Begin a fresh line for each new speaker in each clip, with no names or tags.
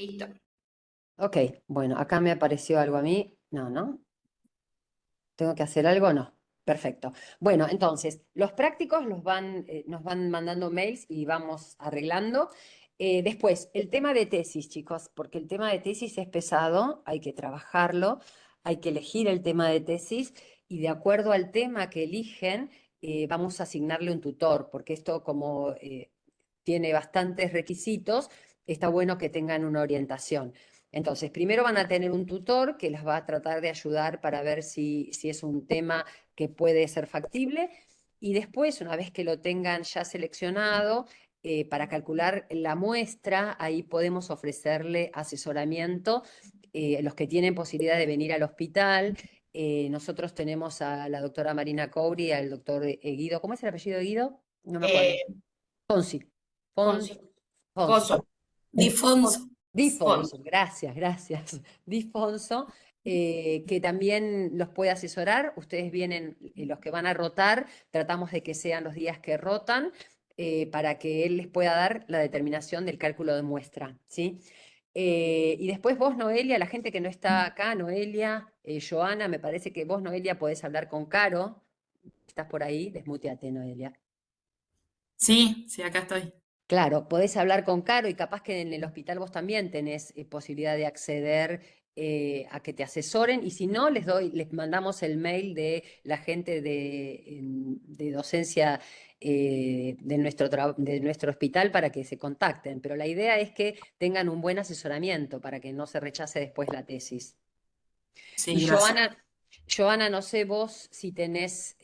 Listo.
Ok, bueno, acá me apareció algo a mí. No, ¿no? ¿Tengo que hacer algo? No. Perfecto. Bueno, entonces, los prácticos nos van mandando mails y vamos arreglando. Después, el tema de tesis, chicos, porque el tema de tesis es pesado, hay que trabajarlo, hay que elegir el tema de tesis y de acuerdo al tema que eligen, vamos a asignarle un tutor, porque esto como tiene bastantes requisitos, está bueno que tengan una orientación. Entonces, primero van a tener un tutor que las va a tratar de ayudar para ver si es un tema que puede ser factible. Y después, una vez que lo tengan ya seleccionado, para calcular la muestra, ahí podemos ofrecerle asesoramiento. Los que tienen posibilidad de venir al hospital, nosotros tenemos a la doctora Marina Couri, al doctor Guido. ¿Cómo es el apellido de Guido? No me acuerdo.
Eh,
Fonsi. Fon,
Fonso.
Fonso.
Coso. Difonso.
Difonso,
Fonso.
gracias, gracias. Difonso, que también los puede asesorar. Ustedes vienen, los que van a rotar, tratamos de que sean los días que rotan para que él les pueda dar la determinación del cálculo de muestra, ¿sí? Y después vos, Noelia, la gente que no está acá, Noelia, Joana, me parece que vos, Noelia, podés hablar con Caro. ¿Estás por ahí? Desmuteate, Noelia.
Sí, sí, acá estoy.
Claro, podés hablar con Caro y capaz que en el hospital vos también tenés posibilidad de acceder a que te asesoren y si no, les mandamos el mail de la gente de docencia de nuestro hospital para que se contacten. Pero la idea es que tengan un buen asesoramiento para que no se rechace después la tesis.
Sí,
Y
gracias.
Joana, no sé vos si tenés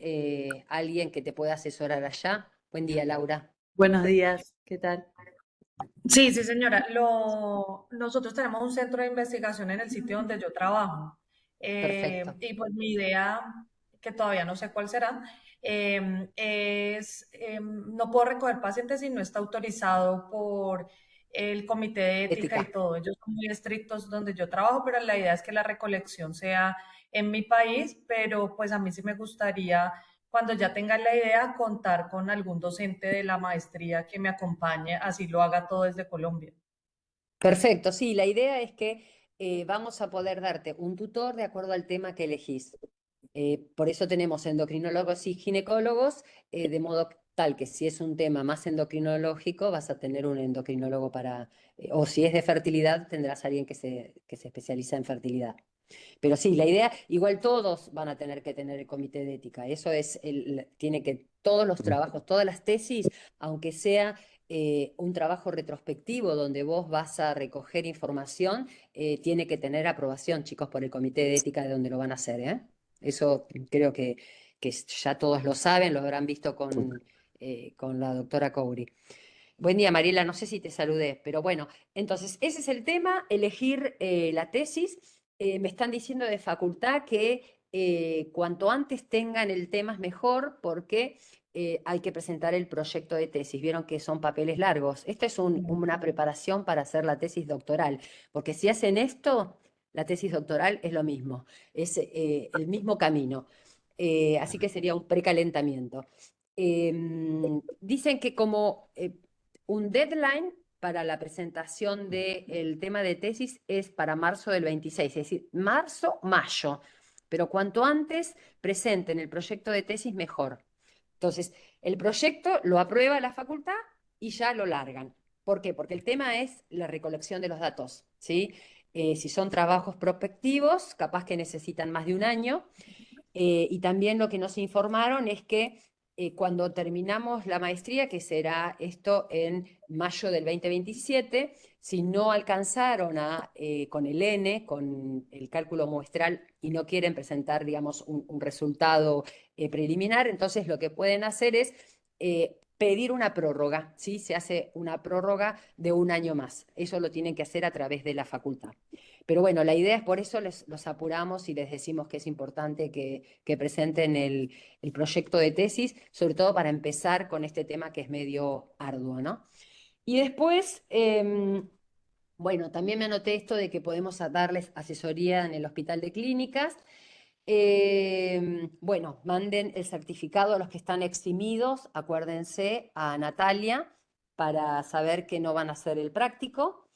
alguien que te pueda asesorar allá. Buen día, Laura.
Buenos días, ¿qué tal?
Sí, sí, señora. Nosotros tenemos un centro de investigación en el sitio donde yo trabajo.
Perfecto.
Y pues mi idea, que todavía no sé cuál será, no puedo recoger pacientes si no está autorizado por el comité de ética y
Ética.
todo. Ellos son muy estrictos donde yo trabajo, pero la idea es que la recolección sea en mi país, pero pues a mí sí me gustaría cuando ya tenga la idea, contar con algún docente de la maestría que me acompañe, así lo haga todo desde Colombia.
Perfecto, sí, la idea es que vamos a poder darte un tutor de acuerdo al tema que elegís. Por eso tenemos endocrinólogos y ginecólogos, de modo tal que si es un tema más endocrinológico, vas a tener un endocrinólogo o si es de fertilidad, tendrás a alguien que se especializa en fertilidad. Pero sí, la idea, igual todos van a tener que tener el comité de ética. Eso es, tiene que, todos los trabajos, todas las tesis, aunque sea un trabajo retrospectivo donde vos vas a recoger información, tiene que tener aprobación, chicos, por el comité de ética de donde lo van a hacer, ¿eh? Eso creo que ya todos lo saben, lo habrán visto con la doctora Couri. Buen día, Mariela, no sé si te saludé, pero bueno, entonces ese es el tema, elegir la tesis. Me están diciendo de facultad que cuanto antes tengan el tema es mejor porque hay que presentar el proyecto de tesis. Vieron que son papeles largos. Esta es una preparación para hacer la tesis doctoral, porque si hacen esto, la tesis doctoral es lo mismo, es el mismo camino. Así que sería un precalentamiento. Dicen que como un deadline para la presentación del tema de tesis es para marzo del 26, es decir, marzo, mayo. Pero cuanto antes presenten el proyecto de tesis, mejor. Entonces, el proyecto lo aprueba la facultad y ya lo largan. ¿Por qué? Porque el tema es la recolección de los datos, ¿sí? Si son trabajos prospectivos, capaz que necesitan más de un año. Y también lo que nos informaron es que cuando terminamos la maestría, que será esto en mayo del 2027, si no alcanzaron con el N, con el cálculo muestral, y no quieren presentar, digamos, un resultado preliminar, entonces lo que pueden hacer es pedir una prórroga, ¿sí? Se hace una prórroga de un año más. Eso lo tienen que hacer a través de la facultad. Pero bueno, la idea es por eso los apuramos y les decimos que es importante que presenten el proyecto de tesis, sobre todo para empezar con este tema que es medio arduo, ¿no? Y después, bueno, también me anoté esto de que podemos darles asesoría en el Hospital de Clínicas. Bueno, manden el certificado a los que están eximidos, acuérdense, a Natalia, para saber que no van a hacer el práctico.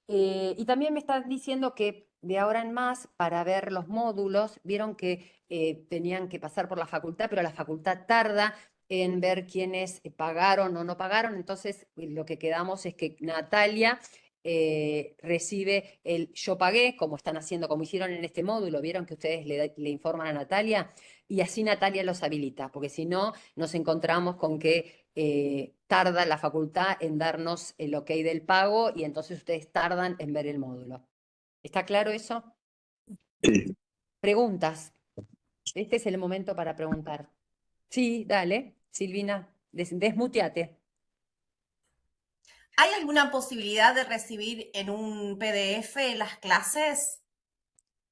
Y también me están diciendo que de ahora en más, para ver los módulos, vieron que tenían que pasar por la facultad, pero la facultad tarda en ver quiénes pagaron o no pagaron. Entonces, lo que quedamos es que Natalia recibe el yo pagué, como están haciendo, como hicieron en este módulo. Vieron que ustedes le informan a Natalia y así Natalia los habilita, porque si no, nos encontramos con que tarda la facultad en darnos el ok del pago y entonces ustedes tardan en ver el módulo. ¿Está claro eso?
Sí.
Preguntas. Este es el momento para preguntar. Sí, dale, Silvina, desmuteate.
¿Hay alguna posibilidad de recibir en un PDF las clases?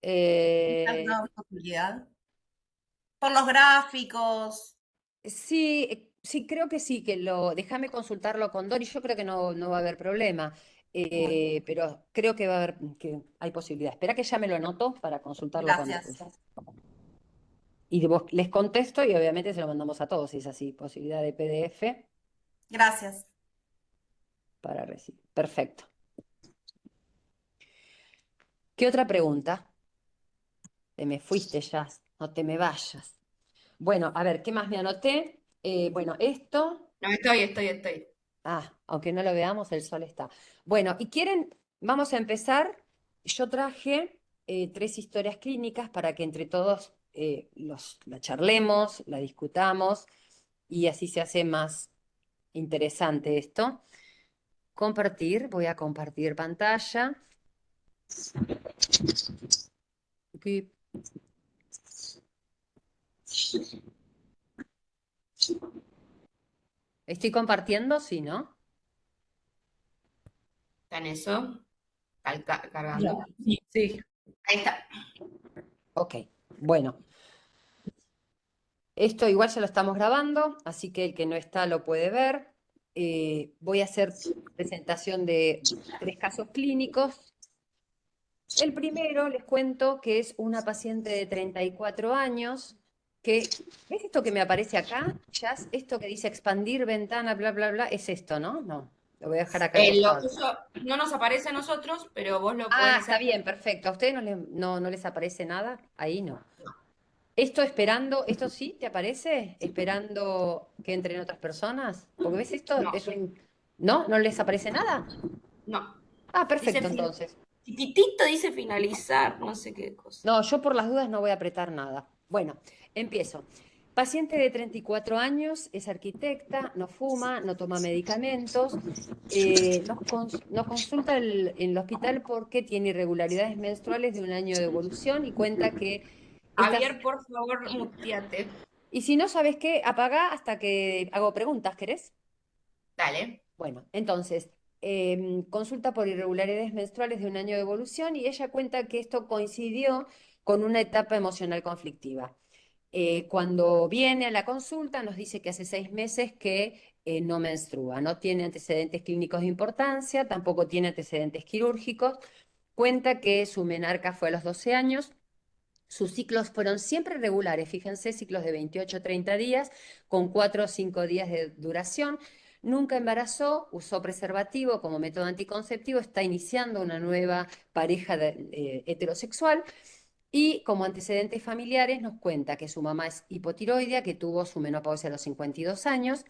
¿Hay alguna posibilidad? Por los gráficos.
Sí, sí, creo que sí, déjame consultarlo con Dori, yo creo que no va a haber problema, pero creo que va a haber, que hay posibilidad. Espera que ya me lo anoto para consultarlo con
Gracias.
Dori. Y les contesto y obviamente se lo mandamos a todos, si es así, posibilidad de PDF
Gracias.
para recibir. Perfecto. ¿Qué otra pregunta? Te me fuiste ya, no te me vayas. Bueno, a ver, ¿qué más me anoté? Bueno, esto.
No, estoy.
Aunque no lo veamos, el sol está. Bueno, y quieren, vamos a empezar. Yo traje 3 historias clínicas para que entre todos la charlemos, la discutamos y así se hace más interesante esto. Compartir, voy a compartir pantalla. Aquí. ¿Estoy compartiendo? Sí, ¿no?
¿Está en eso? Cargando.
Sí.
Ahí está.
Ok, bueno. Esto igual ya lo estamos grabando, así que el que no está lo puede ver. Voy a hacer presentación de 3 casos clínicos. El primero les cuento que es una paciente de 34 años que, ¿ves esto que me aparece acá? Jazz, esto que dice expandir ventana, bla, bla, bla, es esto, ¿no? No, lo voy a dejar acá al
Lo
costado.
tuyo no nos aparece a nosotros, pero vos lo podés
Ah,
hacer.
está bien, perfecto. ¿A ustedes no les aparece nada? Ahí no. Esto esperando, ¿esto sí te aparece? ¿Esperando que entren otras personas? Porque ves esto,
No.
es un... ¿No? ¿No les aparece nada?
No.
Ah,
Dice
perfecto, entonces.
chiquitito dice finalizar, no sé qué cosa.
No, yo por las dudas no voy a apretar nada. Bueno, empiezo. Paciente de 34 años, es arquitecta, no fuma, no toma medicamentos. Nos consulta en el hospital porque tiene irregularidades menstruales de 1 año de evolución y cuenta que estas...
Javier, por favor, muteate.
Y si no sabes qué, apaga hasta que hago preguntas, ¿querés?
Dale.
Bueno, entonces, consulta por irregularidades menstruales de 1 año de evolución y ella cuenta que esto coincidió con una etapa emocional conflictiva. Cuando viene a la consulta nos dice que hace 6 meses que no menstrua, no tiene antecedentes clínicos de importancia, tampoco tiene antecedentes quirúrgicos, cuenta que su menarca fue a los 12 años. Sus ciclos fueron siempre regulares, fíjense, ciclos de 28 a 30 días, con 4 o 5 días de duración. Nunca embarazó, usó preservativo como método anticonceptivo, está iniciando una nueva pareja heterosexual y como antecedentes familiares nos cuenta que su mamá es hipotiroidea, que tuvo su menopausia a los 52 años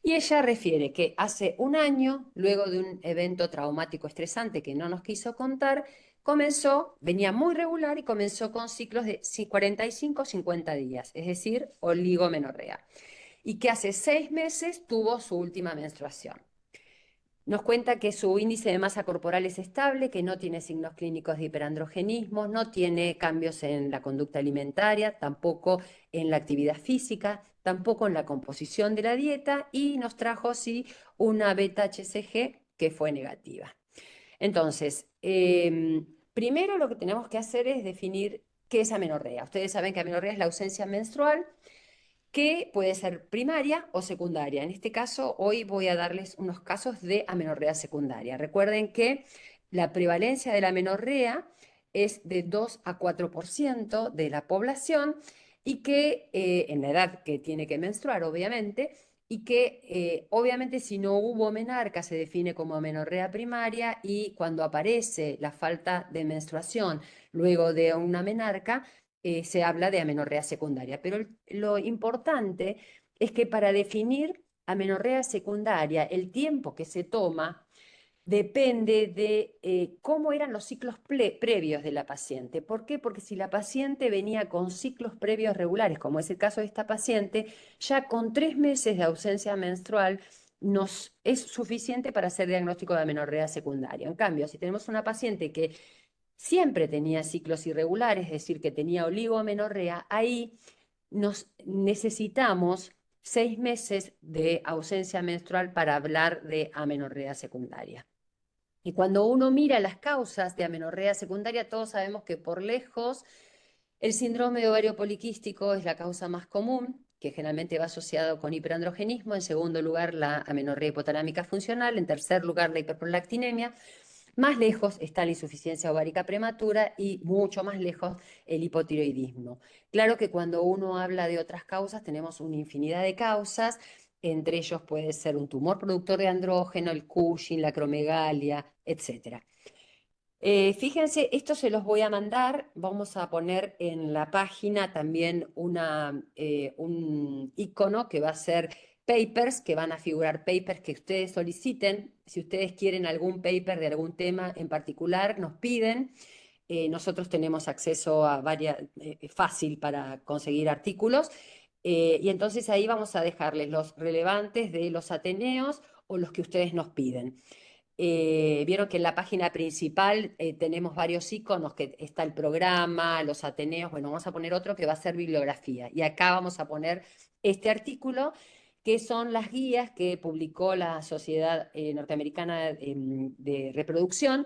y ella refiere que hace 1 año, luego de un evento traumático estresante que no nos quiso contar, venía muy regular y comenzó con ciclos de 45 o 50 días, es decir, oligomenorrea, y que hace 6 meses tuvo su última menstruación. Nos cuenta que su índice de masa corporal es estable, que no tiene signos clínicos de hiperandrogenismo, no tiene cambios en la conducta alimentaria, tampoco en la actividad física, tampoco en la composición de la dieta y nos trajo, sí, una beta-HCG que fue negativa. Entonces, primero lo que tenemos que hacer es definir qué es amenorrea. Ustedes saben que amenorrea es la ausencia menstrual, que puede ser primaria o secundaria. En este caso, hoy voy a darles unos casos de amenorrea secundaria. Recuerden que la prevalencia de la amenorrea es de 2 a 4% de la población y que en la edad que tiene que menstruar, obviamente, y que obviamente si no hubo menarca se define como amenorrea primaria, y cuando aparece la falta de menstruación luego de una menarca, se habla de amenorrea secundaria. Pero lo importante es que para definir amenorrea secundaria, el tiempo que se toma depende de cómo eran los ciclos previos de la paciente. ¿Por qué? Porque si la paciente venía con ciclos previos regulares, como es el caso de esta paciente, ya con 3 meses de ausencia menstrual nos es suficiente para hacer diagnóstico de amenorrea secundaria. En cambio, si tenemos una paciente que siempre tenía ciclos irregulares, es decir, que tenía oligoamenorrea, ahí necesitamos 6 meses de ausencia menstrual para hablar de amenorrea secundaria. Y cuando uno mira las causas de amenorrea secundaria, todos sabemos que por lejos el síndrome de ovario poliquístico es la causa más común, que generalmente va asociado con hiperandrogenismo. En segundo lugar, la amenorrea hipotalámica funcional. En tercer lugar, la hiperprolactinemia. Más lejos está la insuficiencia ovárica prematura y mucho más lejos el hipotiroidismo. Claro que cuando uno habla de otras causas, tenemos una infinidad de causas. Entre ellos puede ser un tumor productor de andrógeno, el Cushing, la acromegalia, etc. Fíjense, esto se los voy a mandar. Vamos a poner en la página también un icono que va a ser papers, que van a figurar papers que ustedes soliciten. Si ustedes quieren algún paper de algún tema en particular, nos piden. Nosotros tenemos acceso a fácil para conseguir artículos. Y entonces ahí vamos a dejarles los relevantes de los ateneos o los que ustedes nos piden. Vieron que en la página principal tenemos varios iconos, que está el programa, los ateneos. Bueno, vamos a poner otro que va a ser bibliografía. Y acá vamos a poner este artículo, que son las guías que publicó la Sociedad Norteamericana de Reproducción,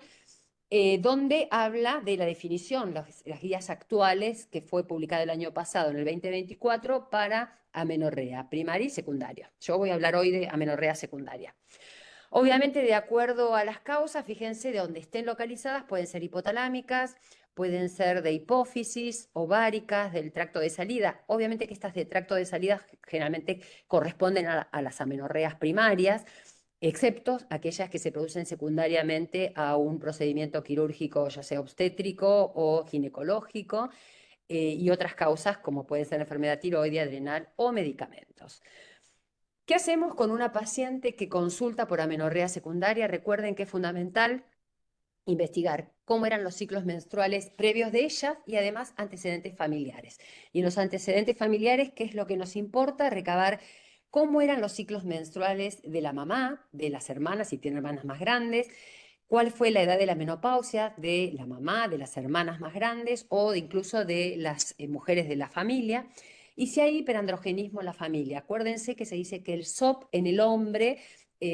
donde habla de la definición, las guías actuales, que fue publicada el año pasado, en el 2024, para amenorrea primaria y secundaria. Yo voy a hablar hoy de amenorrea secundaria. Obviamente, de acuerdo a las causas, fíjense de donde estén localizadas, pueden ser hipotalámicas, pueden ser de hipófisis, ováricas, del tracto de salida. Obviamente que estas de tracto de salida generalmente corresponden a las amenorreas primarias, excepto aquellas que se producen secundariamente a un procedimiento quirúrgico, ya sea obstétrico o ginecológico, y otras causas como puede ser enfermedad tiroidea, adrenal o medicamentos. ¿Qué hacemos con una paciente que consulta por amenorrea secundaria? Recuerden que es fundamental investigar cómo eran los ciclos menstruales previos de ellas y además antecedentes familiares. Y en los antecedentes familiares, ¿qué es lo que nos importa? Recabar cómo eran los ciclos menstruales de la mamá, de las hermanas, si tiene hermanas más grandes, cuál fue la edad de la menopausia de la mamá, de las hermanas más grandes o incluso de las mujeres de la familia. Y si hay hiperandrogenismo en la familia, acuérdense que se dice que el SOP en el hombre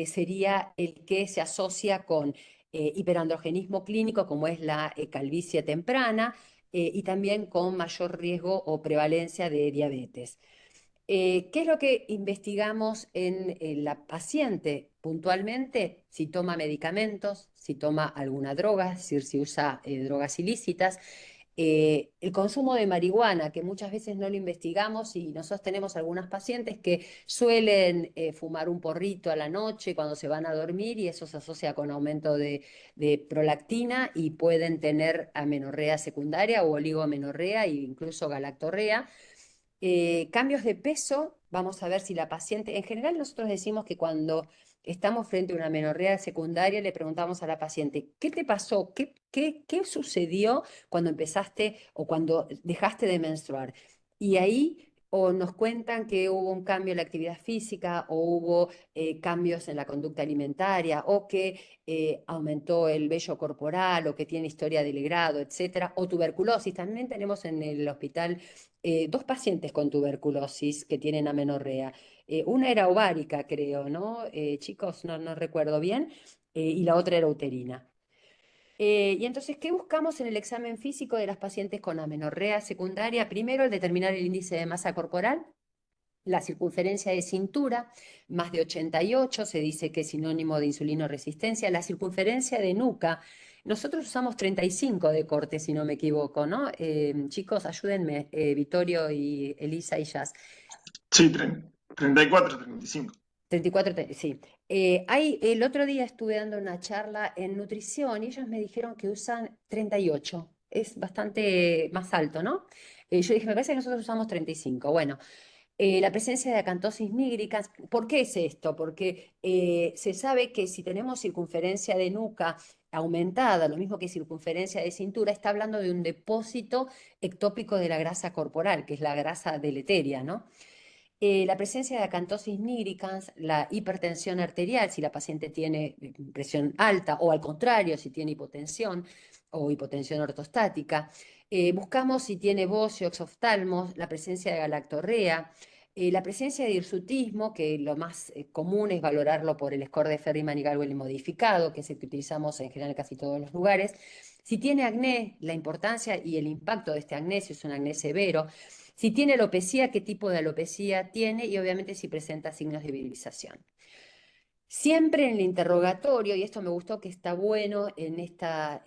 sería el que se asocia con hiperandrogenismo clínico, como es la calvicie temprana, y también con mayor riesgo o prevalencia de diabetes. ¿Qué es lo que investigamos en la paciente puntualmente? Si toma medicamentos, si toma alguna droga, es decir, si usa drogas ilícitas. El consumo de marihuana, que muchas veces no lo investigamos, y nosotros tenemos algunas pacientes que suelen fumar un porrito a la noche cuando se van a dormir, y eso se asocia con aumento de prolactina y pueden tener amenorrea secundaria o oligoamenorrea e incluso galactorrea. Cambios de peso, vamos a ver si la paciente, en general nosotros decimos que cuando estamos frente a una amenorrea secundaria le preguntamos a la paciente, ¿qué te pasó? ¿Qué sucedió cuando empezaste o cuando dejaste de menstruar? Y ahí o nos cuentan que hubo un cambio en la actividad física, o hubo cambios en la conducta alimentaria, o que aumentó el vello corporal, o que tiene historia de legrado, etcétera, o tuberculosis. También tenemos en el hospital 2 pacientes con tuberculosis que tienen amenorrea. Una era ovárica, creo, ¿no? Chicos, no recuerdo bien, y la otra era uterina. Y entonces, ¿qué buscamos en el examen físico de las pacientes con amenorrea secundaria? Primero, el determinar el índice de masa corporal. La circunferencia de cintura, más de 88, se dice que es sinónimo de insulinoresistencia. La circunferencia de nuca, nosotros usamos 35 de corte, si no me equivoco, ¿no? Chicos, ayúdenme, Vittorio y Elisa y Jazz.
Sí, 34, 35.
34, sí. El otro día estuve dando una charla en nutrición y ellos me dijeron que usan 38. Es bastante más alto, ¿no? Yo dije, me parece que nosotros usamos 35. Bueno, la presencia de acantosis nigricans, ¿por qué es esto? Porque se sabe que si tenemos circunferencia de nuca aumentada, lo mismo que circunferencia de cintura, está hablando de un depósito ectópico de la grasa corporal, que es la grasa deleteria, ¿no? La presencia de acantosis nigricans, la hipertensión arterial, si la paciente tiene presión alta, o al contrario, si tiene hipotensión o hipotensión ortostática. Buscamos si tiene bocio, exoftalmos, la presencia de galactorrea, la presencia de hirsutismo, que lo más común es valorarlo por el score de Ferriman y Galway modificado, que es el que utilizamos en general en casi todos los lugares. Si tiene acné, la importancia y el impacto de este acné, si es un acné severo. Si tiene alopecia, qué tipo de alopecia tiene y obviamente si presenta signos de virilización. Siempre en el interrogatorio, y esto me gustó que está bueno en esta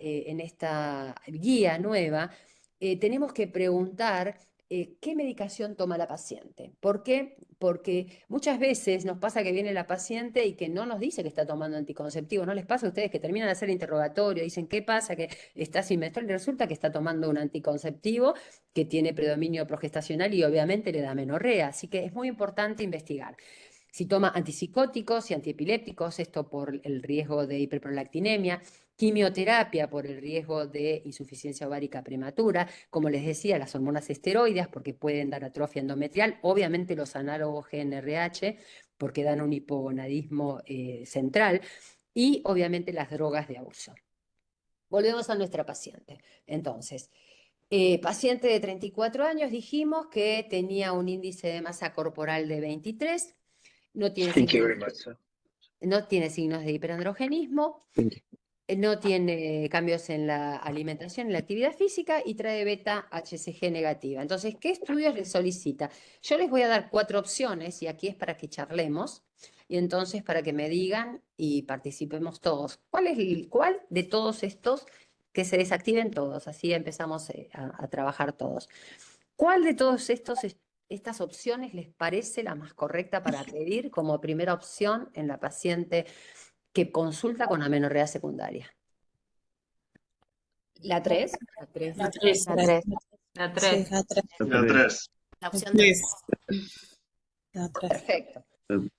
guía nueva, tenemos que preguntar qué medicación toma la paciente. ¿Por qué? Porque muchas veces nos pasa que viene la paciente y que no nos dice que está tomando anticonceptivos. ¿No les pasa a ustedes que terminan de hacer el interrogatorio, dicen qué pasa, que está sin menstrual y resulta que está tomando un anticonceptivo que tiene predominio progestacional y obviamente le da menorrea? Así que es muy importante investigar. Si toma antipsicóticos y antiepilépticos, esto por el riesgo de hiperprolactinemia, quimioterapia por el riesgo de insuficiencia ovárica prematura, como les decía, las hormonas esteroides porque pueden dar atrofia endometrial, obviamente los análogos GnRH porque dan un hipogonadismo central y obviamente las drogas de abuso. Volvemos a nuestra paciente. Entonces, paciente de 34 años, dijimos que tenía un índice de masa corporal de 23, no tiene signos de hiperandrogenismo, no tiene cambios en la alimentación, en la actividad física y trae beta HCG negativa. Entonces, ¿qué estudios les solicita? Yo les voy a dar 4 opciones y aquí es para que charlemos y entonces para que me digan y participemos todos. ¿Cuál de todos estos que se desactiven todos? Así empezamos a trabajar todos. ¿Cuál de todos estas opciones les parece la más correcta para pedir como primera opción en la paciente que consulta con amenorrea secundaria?
¿La 3?
La 3.
La 3.
La 3.
La
Sí,
3.
la 3.
La 3.
La opción 3.
La 3.
Perfecto,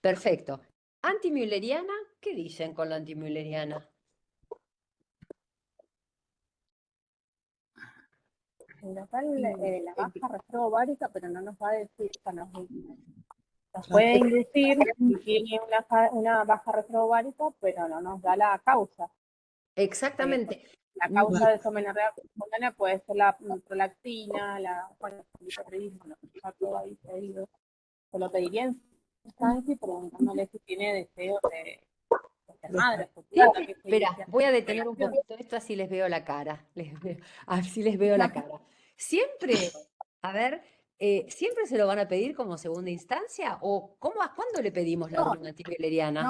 perfecto. ¿Antimülleriana? ¿Qué dicen con la antimülleriana?
La baja reserva ovárica, pero no nos va a decir, nos puede inducir si tiene una baja reserva ovárica, pero no nos da la causa.
Exactamente.
La causa de somenorrea secundaria puede ser la prolactina, el hipertiroidismo, está todo ahí pedido. Se lo pediría en instancia preguntándole si tiene deseo de ser madre.
Espera, voy a detener un poquito esto, así les veo la cara. Así les veo la cara. Siempre, a ver, ¿siempre se lo van a pedir como segunda instancia? ¿O cuándo le pedimos la hormona antimülleriana?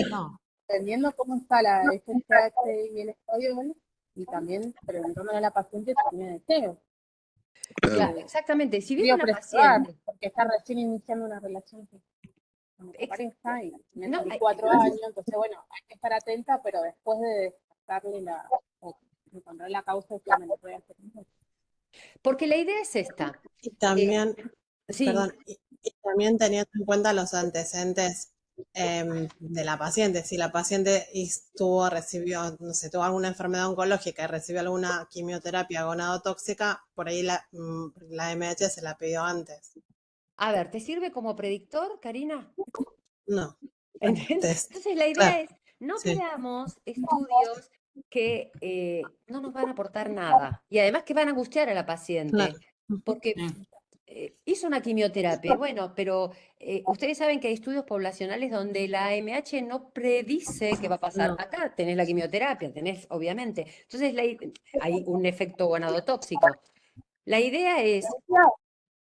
No, dependiendo cómo está la FSH y el estradiol, y también preguntándole a la paciente si tiene deseo.
Claro, exactamente. Si viene una paciente,
porque está recién iniciando una relación con su pareja y tiene
No,
34 años, entonces bueno, hay que estar atenta, pero después de descartarle encontrar la causa de la menorrea secundaria.
porque la idea es esta.
Y también,
Sí,
perdón, y también teniendo en cuenta los antecedentes de la paciente. Si la paciente recibió, no sé, tuvo alguna enfermedad oncológica y recibió alguna quimioterapia gonadotóxica, por ahí la MH se la pidió antes.
a ver, ¿te sirve como predictor, Karina?
No.
¿Entiendes? Entonces la idea es, no pidamos estudios que no nos van a aportar nada y además que van a angustiar a la paciente,
Claro.
porque hizo una quimioterapia, bueno, pero ustedes saben que hay estudios poblacionales donde la AMH no predice qué va a pasar.
No.
Acá tenés la quimioterapia, tenés, obviamente. Entonces hay un efecto gonadotóxico. La idea es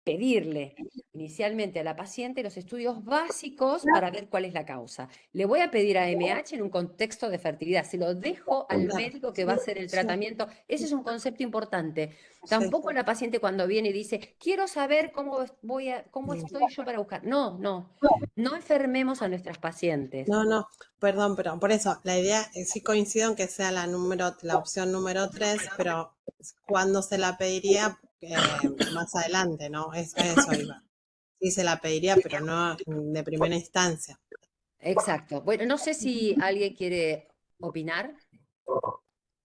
pedirle inicialmente a la paciente los estudios básicos para ver cuál es la causa. Le voy a pedir a AMH en un contexto de fertilidad, se lo dejo al
Claro.
médico que va a hacer el tratamiento. Ese es un concepto importante.
Sí.
Tampoco la paciente cuando viene y dice, quiero saber cómo estoy yo para buscar. No enfermemos a nuestras pacientes.
No, perdón, pero por eso, la idea, sí coincido en que sea la opción número 3, pero ¿cuándo se la pediría? Más adelante, ¿no? A eso iba. Sí se la pediría, pero no de primera instancia.
Exacto. Bueno, no sé si alguien quiere opinar.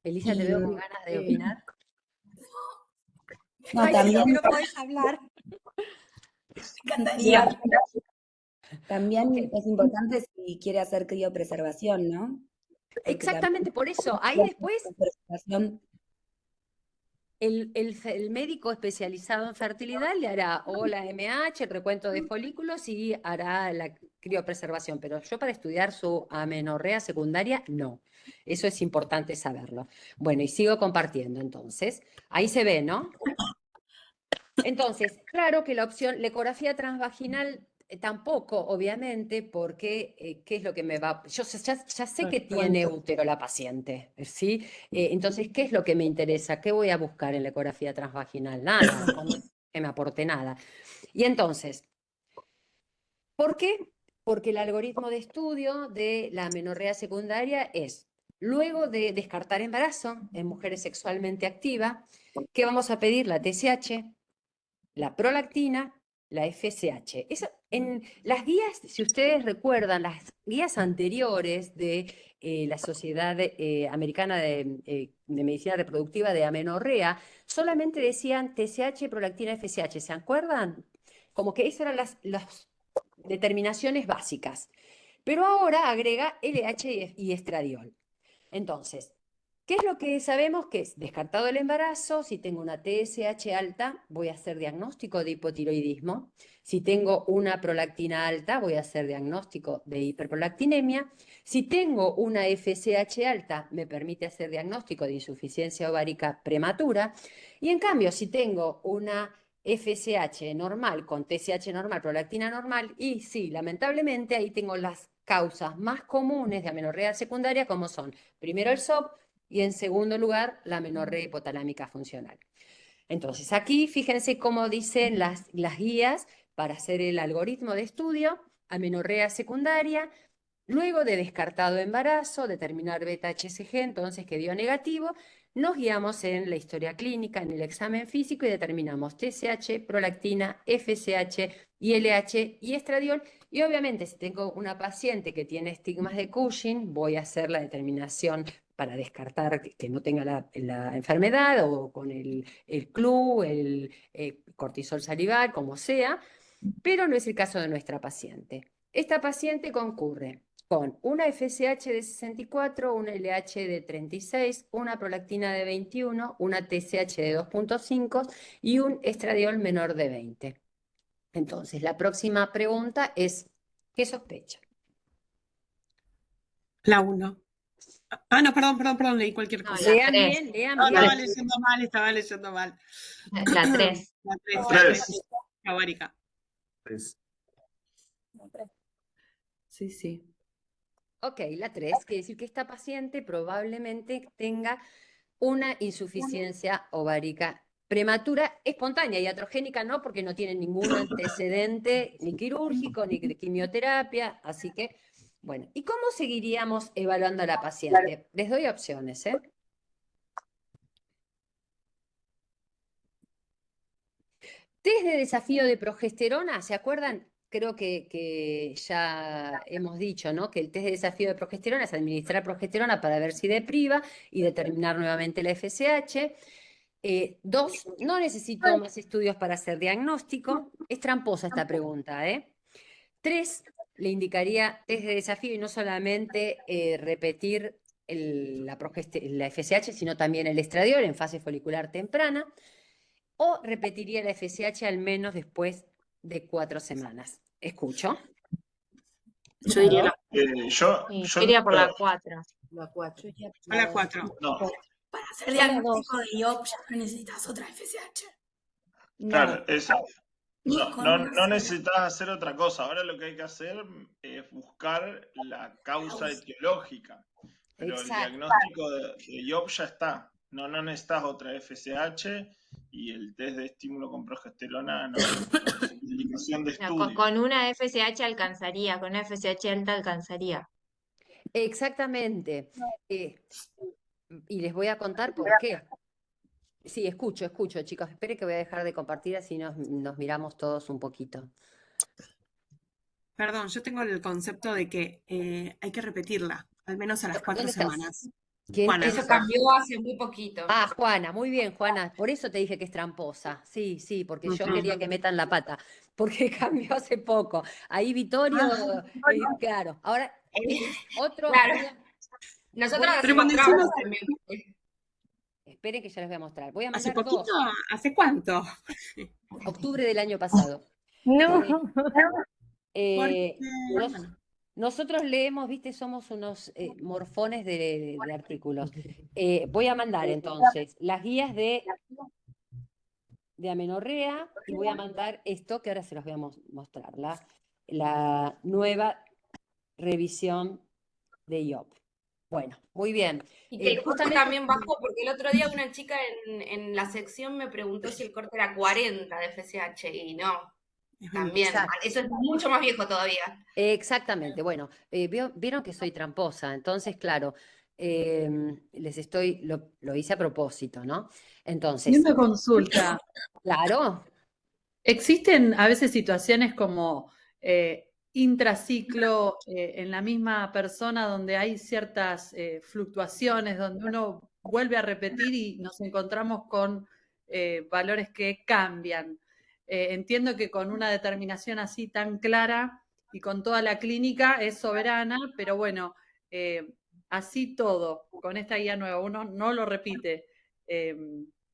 Elisa, te veo con ganas de opinar.
No,
Ay,
también,
no podés hablar.
también es importante si quiere hacer criopreservación, ¿no? Porque
Exactamente, por eso. Ahí
también
después
la criopreservación
el médico especializado en fertilidad le hará o la MH, el recuento de folículos y hará la criopreservación. Pero yo para estudiar su amenorrea secundaria, no. Eso es importante saberlo. Bueno, y sigo compartiendo entonces. Ahí se ve, ¿no? Entonces, claro que la opción, la ecografía transvaginal tampoco, obviamente, porque ¿qué es lo que me va? Yo ya sé que tiene útero la paciente, ¿sí? Entonces, ¿qué es lo que me interesa? ¿Qué voy a buscar en la ecografía transvaginal? Nada, que me aporte nada. Y entonces, ¿por qué? Porque el algoritmo de estudio de la amenorrea secundaria es, luego de descartar embarazo en mujeres sexualmente activas, ¿qué vamos a pedir? La TSH, la prolactina, la FSH. En las guías, si ustedes recuerdan, las guías anteriores de la Sociedad Americana de Medicina Reproductiva de Amenorrea, solamente decían TSH, prolactina, FSH. ¿Se acuerdan? Como que esas eran las determinaciones básicas. Pero ahora agrega LH y estradiol. Entonces, ¿qué es lo que sabemos? Que es descartado el embarazo, si tengo una TSH alta, voy a hacer diagnóstico de hipotiroidismo. Si tengo una prolactina alta, voy a hacer diagnóstico de hiperprolactinemia. Si tengo una FSH alta, me permite hacer diagnóstico de insuficiencia ovárica prematura. Y en cambio, si tengo una FSH normal con TSH normal, prolactina normal, y sí, lamentablemente ahí tengo las causas más comunes de amenorrea secundaria, como son primero el SOP y en segundo lugar la amenorrea hipotalámica funcional. Entonces aquí fíjense cómo dicen las guías para hacer el algoritmo de estudio, amenorrea secundaria, luego de descartado embarazo, determinar beta-HCG, entonces que dio negativo, nos guiamos en la historia clínica, en el examen físico y determinamos TSH, prolactina, FSH, ILH y estradiol. Y obviamente si tengo una paciente que tiene estigmas de Cushing, voy a hacer la determinación para descartar que no tenga la enfermedad o con el CLU, el cortisol salival, como sea, pero no es el caso de nuestra paciente. Esta paciente concurre con una FSH de 64, una LH de 36, una prolactina de 21, una TSH de 2.5 y un estradiol menor de 20. Entonces, la próxima pregunta es, ¿qué sospecha?
La 1. Ah, no, perdón, leí cualquier
No,
cosa.
la
Lean
tres.
bien, lean
No,
bien.
estaba leyendo mal.
La 3.
La 3.
Tres.
Ovárica.
Sí, sí.
Ok, la 3 quiere decir que esta paciente probablemente tenga una insuficiencia ovárica prematura, espontánea, y iatrogénica no, porque no tiene ningún antecedente ni quirúrgico ni de quimioterapia, así que, bueno, ¿y cómo seguiríamos evaluando a la paciente? Les doy opciones, ¿eh? Test de desafío de progesterona, ¿se acuerdan? Creo que ya hemos dicho, ¿no? Que el test de desafío de progesterona es administrar progesterona para ver si depriva y determinar nuevamente la FSH. 2, no necesito más estudios para hacer diagnóstico. Es tramposa esta pregunta, ¿eh? 3, le indicaría test de desafío y no solamente repetir la FSH, sino también el estradiol en fase folicular temprana. O repetiría la FSH al menos después de 4 semanas. ¿Escucho?
Yo diría
Yo
iría por la 4.
La 4.
A la 4.
no,
Para hacer diagnóstico de IOP ya no necesitas otra FSH.
claro, No necesitas hacer otra cosa. Ahora lo que hay que hacer es buscar la causa etiológica. Pero el
Exacto.
diagnóstico de IOP ya está. No necesitas otra FSH y el test de estímulo con progesterona no es indicación de
No,
estudio.
con una FSH alcanzaría, con una FSH alta alcanzaría.
Exactamente. Y les voy a contar por qué. Sí, escucho, chicos. Espere que voy a dejar de compartir, así nos miramos todos un poquito.
Perdón, yo tengo el concepto de que hay que repetirla, al menos a las 4
¿Dónde estás?
semanas.
¿Quién?
Juana.
Eso cambió hace muy poquito.
Ah, Juana, muy bien, Juana. Por eso te dije que es tramposa. Sí, porque yo quería que metan la pata, porque cambió hace poco. Ahí Vittorio, claro. Ahora, otro.
Claro. Nosotros
voy a-
hacemos
Pero
trampas también.
Esperen que ya les voy a mostrar. Voy a
¿Hace
mandar
poquito?
dos.
¿Hace cuánto?
Octubre del año pasado.
No.
Nosotros leemos, viste, somos unos morfones de artículos. Voy a mandar entonces las guías de amenorrea y voy a mandar esto que ahora se los voy a mostrar, la nueva revisión de IOP. Bueno, muy bien.
Y que el corte
Justamente-
también bajó, porque el otro día una chica en la sección me preguntó si el corte era 40 de FSH y no. También,
Exacto.
eso es mucho más viejo todavía.
Exactamente, bueno, vieron que soy tramposa, entonces, claro, lo hice a propósito, ¿no? Entonces,
Y una consulta.
claro,
¿Existen a veces situaciones como intraciclo en la misma persona donde hay ciertas fluctuaciones, donde uno vuelve a repetir y nos encontramos con valores que cambian? Entiendo que con una determinación así tan clara y con toda la clínica es soberana, pero bueno, así todo, con esta guía nueva, uno no lo repite.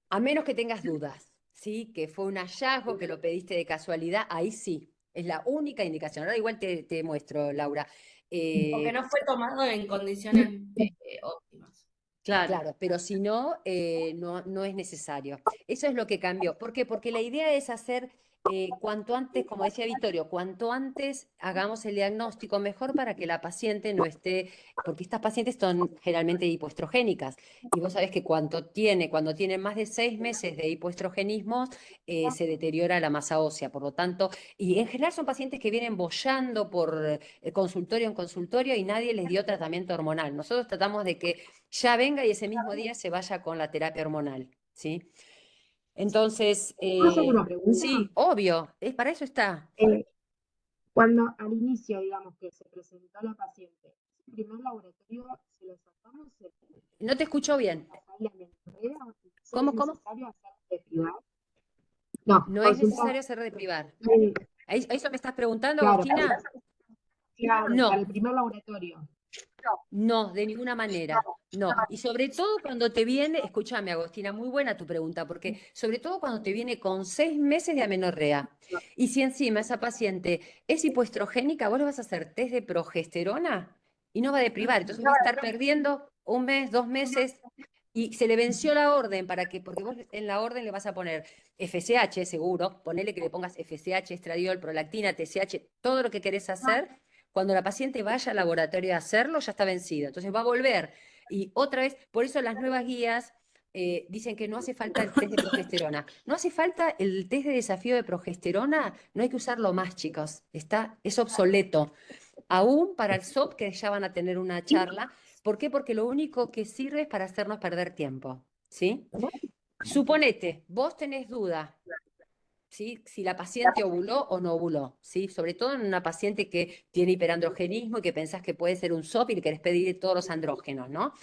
a menos que tengas dudas, ¿sí? Que fue un hallazgo, que lo pediste de casualidad, ahí sí, es la única indicación. Ahora igual te muestro, Laura.
Porque no fue tomado en condiciones óptimas.
Claro, pero si no, no es necesario. Eso es lo que cambió. ¿Por qué? Porque la idea es hacer cuanto antes, como decía Vittorio, cuanto antes hagamos el diagnóstico mejor para que la paciente no esté, porque estas pacientes son generalmente hipoestrogénicas. Y vos sabés que cuando tienen más de 6 meses de hipoestrogenismo, se deteriora la masa ósea. Por lo tanto, y en general son pacientes que vienen boyando por consultorio en consultorio y nadie les dio tratamiento hormonal. Nosotros tratamos de que ya venga y ese mismo día se vaya con la terapia hormonal, ¿sí? Entonces, sí, obvio, para eso está.
Cuando al inicio, digamos, que se presentó la paciente, ¿el primer laboratorio se lo sacamos?
No te escucho bien. ¿Cómo?
¿Es necesario hacer de privar?
No es necesario hacer de privar. ¿A eso me estás preguntando,
Claro,
Agostina?
Claro,
No.
para el primer laboratorio.
No, de ninguna manera. No. Y sobre todo cuando te viene, escúchame, Agostina, muy buena tu pregunta, porque sobre todo cuando te viene con 6 meses de amenorrea. Y si encima esa paciente es hipoestrogénica, vos le vas a hacer test de progesterona y no va a deprivar. Entonces va a estar perdiendo 1 mes, 2 meses. Y se le venció la orden porque vos en la orden le vas a poner FSH, seguro, ponele que le pongas FSH, estradiol, prolactina, TSH, todo lo que querés hacer. Cuando la paciente vaya al laboratorio a hacerlo, ya está vencido. Entonces va a volver. Y otra vez, por eso las nuevas guías dicen que no hace falta el test de progesterona. No hace falta el test de desafío de progesterona, no hay que usarlo más, chicos. Es obsoleto. Aún para el SOP, que ya van a tener una charla. ¿Por qué? Porque lo único que sirve es para hacernos perder tiempo, ¿sí? Suponete, vos tenés duda, ¿sí? Si la paciente ovuló o no ovuló, ¿sí? Sobre todo en una paciente que tiene hiperandrogenismo y que pensás que puede ser un SOP y le querés pedir todos los andrógenos, ¿no?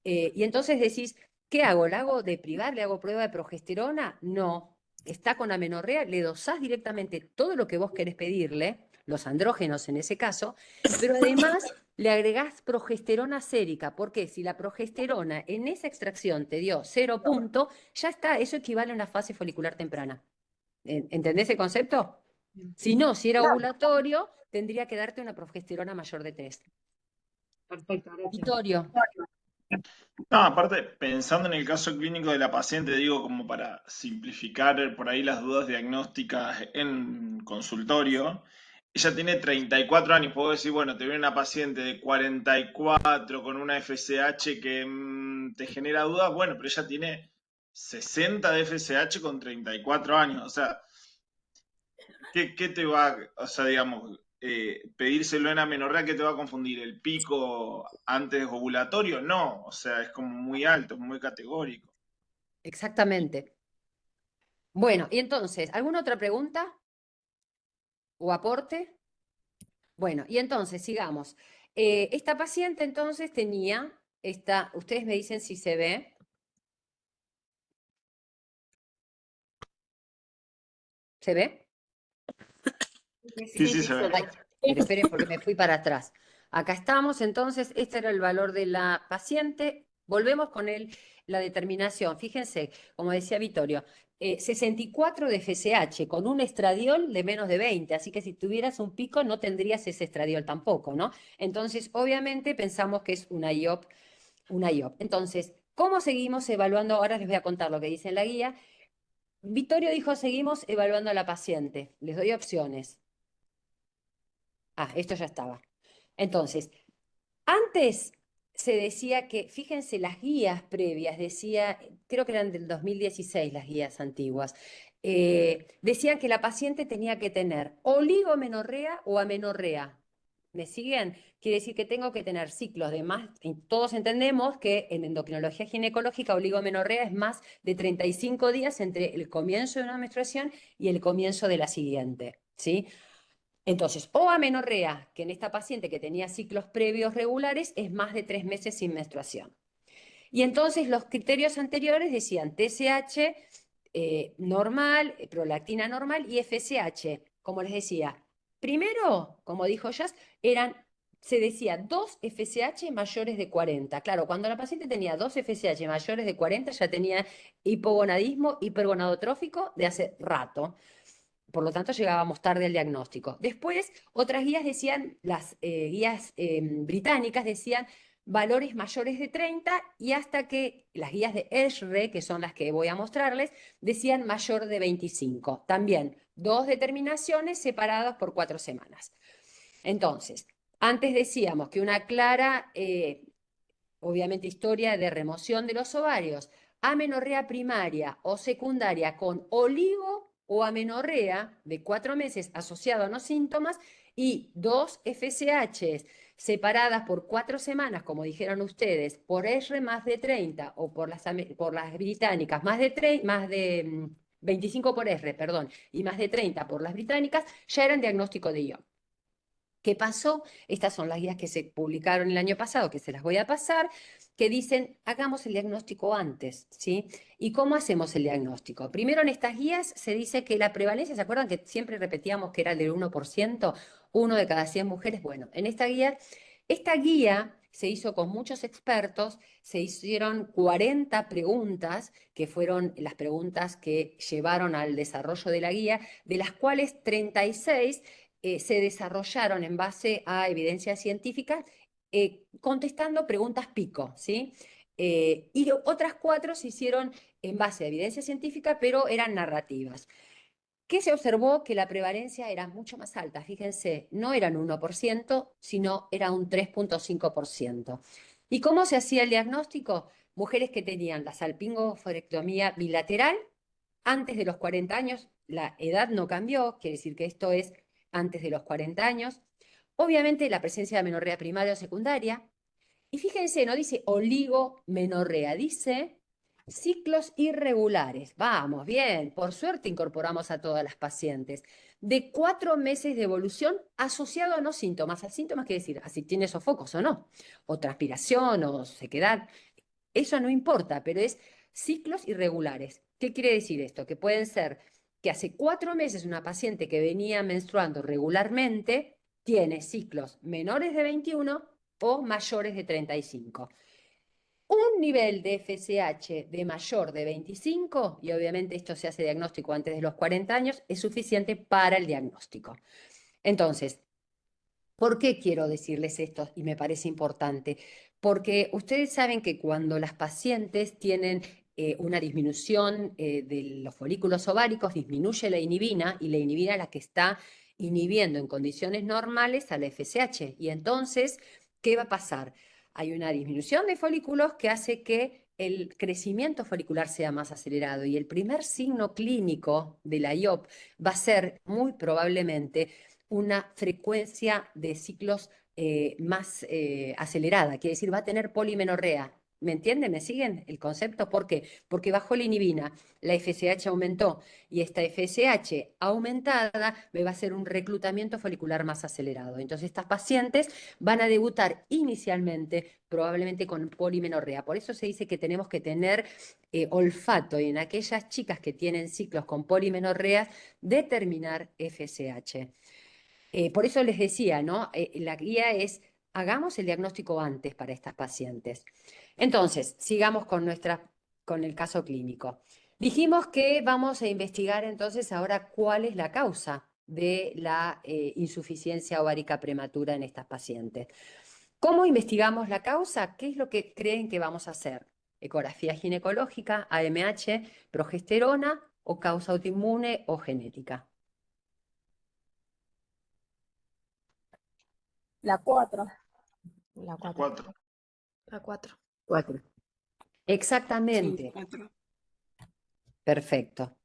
Y entonces decís, ¿qué hago? ¿Le hago de privar? ¿Le hago prueba de progesterona? No. Está con amenorrea, le dosás directamente todo lo que vos querés pedirle, los andrógenos en ese caso, pero además le agregás progesterona sérica. ¿Por qué? Si la progesterona en esa extracción te dio 0 punto, ya está, eso equivale a una fase folicular temprana. ¿Entendés el concepto? Si no, si era ovulatorio, tendría que darte una progesterona mayor de 3.
Perfecto, gracias.
Vittorio.
No, aparte, pensando en el caso clínico de la paciente, digo, como para simplificar por ahí las dudas diagnósticas en consultorio, ella tiene 34 años, puedo decir, bueno, te viene una paciente de 44 con una FSH que te genera dudas, bueno, pero ella tiene 60 de FSH con 34 años, o sea, ¿qué te va, o sea, digamos, pedírselo en amenorrea, qué te va a confundir? ¿El pico antes ovulatorio? No, o sea, es como muy alto, muy categórico.
Exactamente. Bueno, y entonces, ¿alguna otra pregunta o aporte? Bueno, y entonces, sigamos. Esta paciente entonces tenía, ustedes me dicen si se ve. ¿Se ve?
Sí, sí, se ve.
Ay, pero esperen porque me fui para atrás. Acá estamos, entonces, este era el valor de la paciente. Volvemos con la determinación. Fíjense, como decía Vittorio, 64 de FSH con un estradiol de menos de 20, así que si tuvieras un pico no tendrías ese estradiol tampoco, ¿no? Entonces, obviamente pensamos que es una IOP, una IOP. Entonces, ¿cómo seguimos evaluando? Ahora les voy a contar lo que dice en la guía. Vittorio dijo, seguimos evaluando a la paciente. Les doy opciones. Ah, esto ya estaba. Entonces, antes se decía que, fíjense, las guías previas, decía, creo que eran del 2016 las guías antiguas, decían que la paciente tenía que tener oligomenorrea o amenorrea. ¿Me siguen? Quiere decir que tengo que tener ciclos de más, y todos entendemos que en endocrinología ginecológica oligomenorrea es más de 35 días entre el comienzo de una menstruación y el comienzo de la siguiente, ¿sí? Entonces, o amenorrea, que en esta paciente que tenía ciclos previos regulares es más de 3 meses sin menstruación. Y entonces los criterios anteriores decían TSH normal, prolactina normal y FSH. Como les decía, primero, como dijo Jazz, se decía 2 FSH mayores de 40. Claro, cuando la paciente tenía 2 FSH mayores de 40 ya tenía hipogonadismo hipergonadotrófico de hace rato. Por lo tanto, llegábamos tarde al diagnóstico. Después, otras guías decían, las guías británicas decían valores mayores de 30 y hasta que las guías de ESHRE, que son las que voy a mostrarles, decían mayor de 25. También, 2 determinaciones separadas por 4 semanas. Entonces, antes decíamos que una clara, obviamente, historia de remoción de los ovarios, amenorrea primaria o secundaria con oligo o amenorrea de 4 meses asociado a no síntomas y 2 FSHs separadas por 4 semanas, como dijeron ustedes, por R más de 30 o por las británicas más de 25 por R, perdón, y más de 30 por las británicas, ya eran diagnóstico de IO. ¿Qué pasó? Estas son las guías que se publicaron el año pasado, que se las voy a pasar, que dicen, hagamos el diagnóstico antes, ¿sí? ¿Y cómo hacemos el diagnóstico? Primero, en estas guías se dice que la prevalencia, ¿se acuerdan que siempre repetíamos que era el del 1%? 1 de cada 100 mujeres. Bueno, en esta guía se hizo con muchos expertos, se hicieron 40 preguntas, que fueron las preguntas que llevaron al desarrollo de la guía, de las cuales 36 se desarrollaron en base a evidencia científica, contestando preguntas pico, ¿sí? Y otras 4 se hicieron en base a evidencia científica, pero eran narrativas. ¿Qué se observó? Que la prevalencia era mucho más alta. Fíjense, no eran 1%, sino era un 3.5%. ¿Y cómo se hacía el diagnóstico? Mujeres que tenían la salpingoforectomía bilateral antes de los 40 años, la edad no cambió, quiere decir que esto es antes de los 40 años. Obviamente la presencia de amenorrea primaria o secundaria. Y fíjense, no dice oligomenorrea, dice ciclos irregulares. Vamos, bien, por suerte incorporamos a todas las pacientes. De 4 meses de evolución asociado a no síntomas. A síntomas quiere decir, si tiene sofocos o no, o transpiración o sequedad. Eso no importa, pero es ciclos irregulares. ¿Qué quiere decir esto? Que pueden ser que hace 4 meses una paciente que venía menstruando regularmente tiene ciclos menores de 21 o mayores de 35. Un nivel de FSH de mayor de 25, y obviamente esto se hace diagnóstico antes de los 40 años, es suficiente para el diagnóstico. Entonces, ¿por qué quiero decirles esto? Y me parece importante. Porque ustedes saben que cuando las pacientes tienen una disminución de los folículos ováricos, disminuye la inhibina, y la inhibina es la que está inhibiendo en condiciones normales a la FSH. Y entonces, ¿qué va a pasar? Hay una disminución de folículos que hace que el crecimiento folicular sea más acelerado, y el primer signo clínico de la IOP va a ser muy probablemente una frecuencia de ciclos más acelerada, quiere decir, va a tener polimenorrea. ¿Me entienden? ¿Me siguen el concepto? ¿Por qué? Porque bajó la inhibina, la FSH aumentó, y esta FSH aumentada me va a hacer un reclutamiento folicular más acelerado. Entonces estas pacientes van a debutar inicialmente probablemente con polimenorrea. Por eso se dice que tenemos que tener olfato, y en aquellas chicas que tienen ciclos con polimenorrea, determinar FSH. Por eso les decía, ¿no? La guía es, hagamos el diagnóstico antes para estas pacientes. Entonces, sigamos con el caso clínico. Dijimos que vamos a investigar entonces ahora cuál es la causa de la insuficiencia ovárica prematura en estas pacientes. ¿Cómo investigamos la causa? ¿Qué es lo que creen que vamos a hacer? Ecografía ginecológica, AMH, progesterona, o causa autoinmune o genética.
La 4.
La 4.
La 4.
4. Exactamente.
Sí, 4.
Perfecto.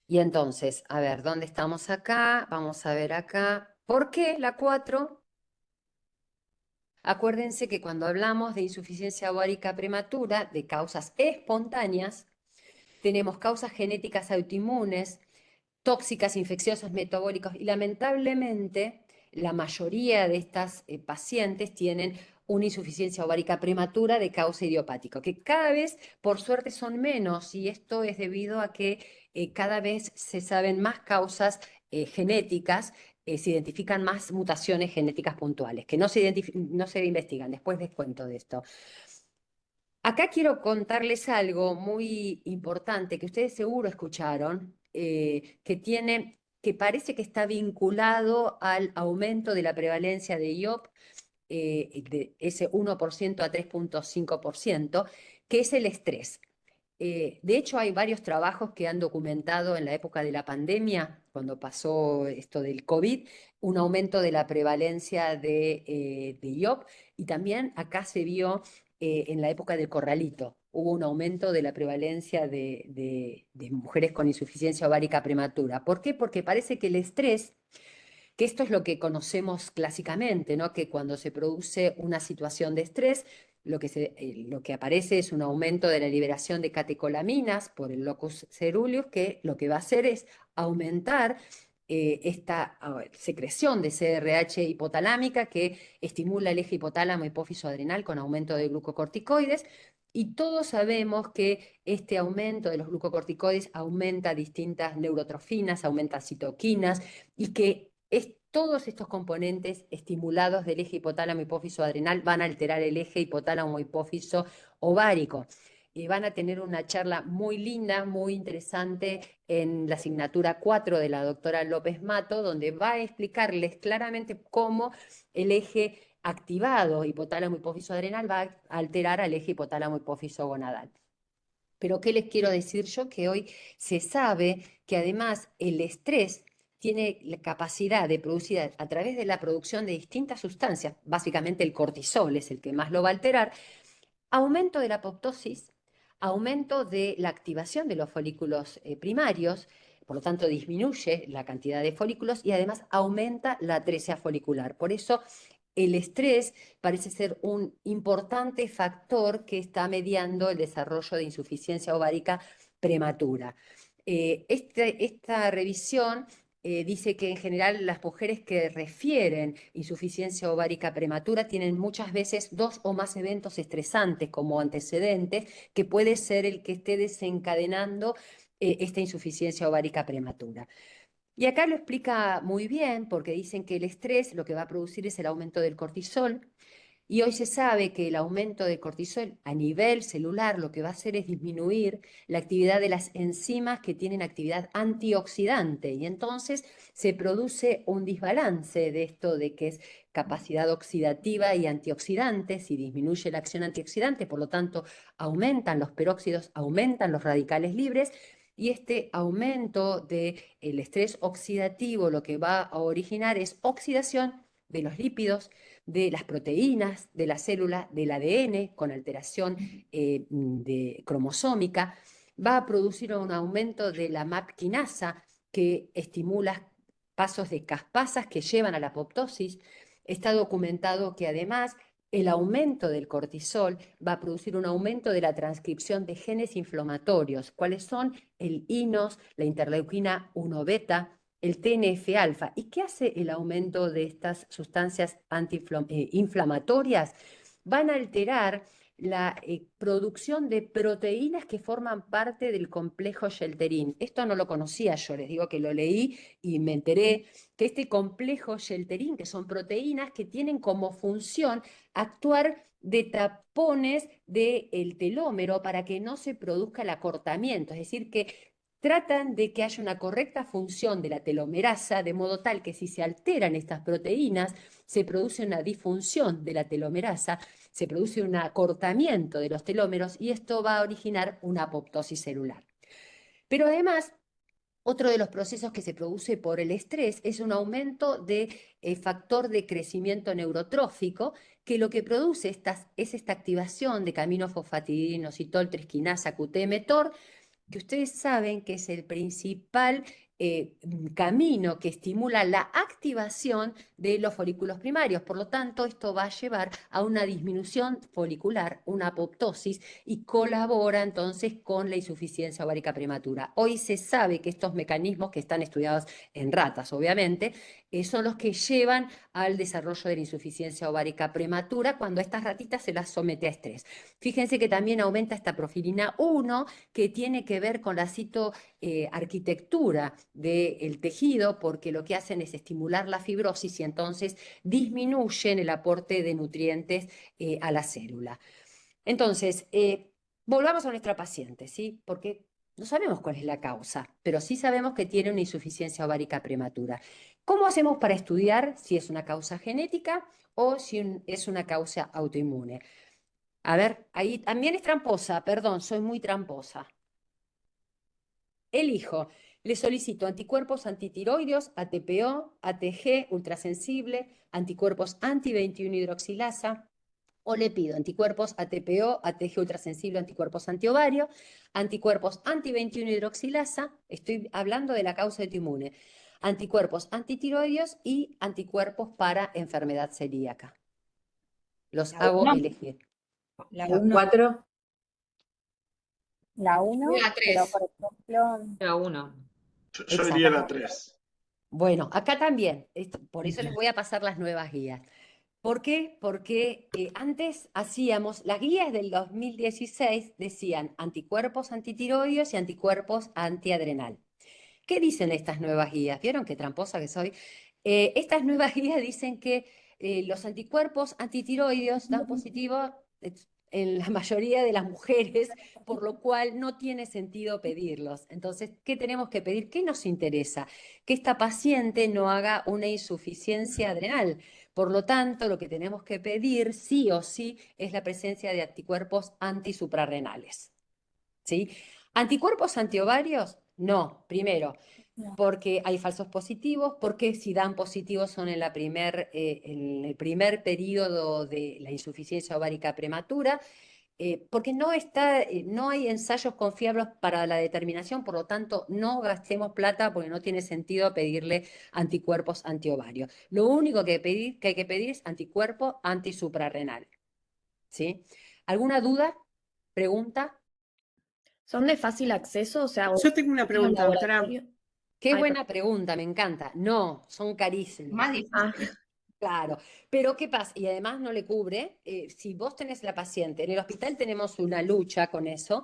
Y entonces, a ver, ¿dónde estamos acá? Vamos a ver acá. ¿Por qué la 4? Acuérdense que cuando hablamos de insuficiencia ovárica prematura, de causas espontáneas, tenemos causas genéticas autoinmunes, tóxicas, infecciosas, metabólicas, y lamentablemente la mayoría de estas pacientes tienen una insuficiencia ovárica prematura de causa idiopática, que cada vez, por suerte, son menos, y esto es debido a que cada vez se saben más causas genéticas, se identifican más mutaciones genéticas puntuales, que no se investigan. Después les cuento de esto. Acá quiero contarles algo muy importante que ustedes seguro escucharon, que parece que está vinculado al aumento de la prevalencia de IOP, de ese 1% a 3.5%, que es el estrés. De hecho, hay varios trabajos que han documentado en la época de la pandemia, cuando pasó esto del COVID, un aumento de la prevalencia de IOP, y también acá se vio en la época del corralito, hubo un aumento de la prevalencia de mujeres con insuficiencia ovárica prematura. ¿Por qué? Porque parece que el estrés, que esto es lo que conocemos clásicamente, ¿no? Que cuando se produce una situación de estrés, lo que aparece es un aumento de la liberación de catecolaminas por el locus coeruleus, que lo que va a hacer es aumentar esta secreción de CRH hipotalámica, que estimula el eje hipotálamo hipófiso adrenal con aumento de glucocorticoides. Y todos sabemos que este aumento de los glucocorticoides aumenta distintas neurotrofinas, aumenta citoquinas, y que todos estos componentes estimulados del eje hipotálamo hipófiso adrenal van a alterar el eje hipotálamo hipófiso ovárico. Y van a tener una charla muy linda, muy interesante en la asignatura 4 de la doctora López Mato, donde va a explicarles claramente cómo el eje activado hipotálamo hipófiso adrenal va a alterar al eje hipotálamo hipófiso gonadal. Pero ¿qué les quiero decir yo? Que hoy se sabe que además el estrés tiene la capacidad de producir, a través de la producción de distintas sustancias, básicamente el cortisol es el que más lo va a alterar, aumento de la apoptosis, aumento de la activación de los folículos primarios, por lo tanto disminuye la cantidad de folículos, y además aumenta la atresia folicular. Por eso el estrés parece ser un importante factor que está mediando el desarrollo de insuficiencia ovárica prematura. Esta revisión dice que en general las mujeres que refieren insuficiencia ovárica prematura tienen muchas veces 2 o más eventos estresantes como antecedentes, que puede ser el que esté desencadenando esta insuficiencia ovárica prematura. Y acá lo explica muy bien, porque dicen que el estrés lo que va a producir es el aumento del cortisol, Y hoy se sabe que el aumento de cortisol a nivel celular lo que va a hacer es disminuir la actividad de las enzimas que tienen actividad antioxidante. Y entonces se produce un desbalance de esto de que es capacidad oxidativa y antioxidante. Si disminuye la acción antioxidante, por lo tanto, aumentan los peróxidos, aumentan los radicales libres. Y este aumento del estrés oxidativo lo que va a originar es oxidación de los lípidos, de las proteínas, de la célula, del ADN, con alteración cromosómica. Va a producir un aumento de la MAP quinasa, que estimula pasos de caspasas que llevan a la apoptosis. Está documentado que además el aumento del cortisol va a producir un aumento de la transcripción de genes inflamatorios. ¿Cuáles son? El INOS, la interleuquina 1 beta, el TNF-alfa. ¿Y qué hace el aumento de estas sustancias inflamatorias? Van a alterar la producción de proteínas que forman parte del complejo Shelterin. Esto no lo conocía yo, les digo que lo leí y me enteré que este complejo Shelterin, que son proteínas que tienen como función actuar de tapones del telómero para que no se produzca el acortamiento, es decir, que tratan de que haya una correcta función de la telomerasa, de modo tal que si se alteran estas proteínas, se produce una disfunción de la telomerasa, se produce un acortamiento de los telómeros y esto va a originar una apoptosis celular. Pero además, otro de los procesos que se produce por el estrés es un aumento de factor de crecimiento neurotrófico, que lo que produce es esta activación de caminofosfatidinoinositol, trisquinasa, QT-mTOR, que ustedes saben que es el principal camino que estimula la activación de los folículos primarios. Por lo tanto, esto va a llevar a una disminución folicular, una apoptosis, y colabora entonces con la insuficiencia ovárica prematura. Hoy se sabe que estos mecanismos, que están estudiados en ratas, obviamente, son los que llevan al desarrollo de la insuficiencia ovárica prematura cuando a estas ratitas se las somete a estrés. Fíjense que también aumenta esta profilina 1, que tiene que ver con la citoarquitectura del tejido, porque lo que hacen es estimular la fibrosis y entonces disminuyen el aporte de nutrientes a la célula. Entonces, volvamos a nuestra paciente, ¿sí? Porque no sabemos cuál es la causa, pero sí sabemos que tiene una insuficiencia ovárica prematura. ¿Cómo hacemos para estudiar si es una causa genética o si es una causa autoinmune? A ver, ahí también es tramposa, perdón, soy muy tramposa. Elijo, le solicito anticuerpos antitiroideos, ATPO, ATG, ultrasensible, anticuerpos anti-21-hidroxilasa, o le pido anticuerpos ATPO, ATG ultrasensible, anticuerpos antiovario, anticuerpos anti-21-hidroxilasa, estoy hablando de la causa autoinmune, anticuerpos antitiroideos y anticuerpos para enfermedad celíaca. Los hago elegir.
La
La
1.
4,
La 1,
La
pero
3.
por ejemplo,
la 1.
Yo diría la
Exacto.
3.
Bueno, acá también, por eso les voy a pasar las nuevas guías. ¿Por qué? Porque antes hacíamos, las guías del 2016 decían anticuerpos antitiroideos y anticuerpos antiadrenal. ¿Qué dicen estas nuevas guías? ¿Vieron qué tramposa que soy? Estas nuevas guías dicen que los anticuerpos antitiroideos dan positivo en la mayoría de las mujeres, por lo cual no tiene sentido pedirlos. Entonces, ¿qué tenemos que pedir? ¿Qué nos interesa? Que esta paciente no haga una insuficiencia adrenal. Por lo tanto, lo que tenemos que pedir sí o sí es la presencia de anticuerpos antisuprarrenales. ¿Sí? ¿Anticuerpos antiovarios? No, primero, porque hay falsos positivos, porque si dan positivos son en el primer periodo de la insuficiencia ovárica prematura, porque no hay ensayos confiables para la determinación, por lo tanto no gastemos plata porque no tiene sentido pedirle anticuerpos antiovarios. Lo único que hay que pedir es anticuerpo antisuprarrenal. ¿Sí? ¿Alguna duda? ¿Pregunta?
¿Son de fácil acceso? O sea,
Yo tengo una pregunta, doctora.
laboratorio.
Qué
Ay,
buena pregunta, me encanta. No, son carísimos.
Más difícil.
Claro, pero ¿qué pasa? Y además no le cubre, si vos tenés la paciente, en el hospital tenemos una lucha con eso,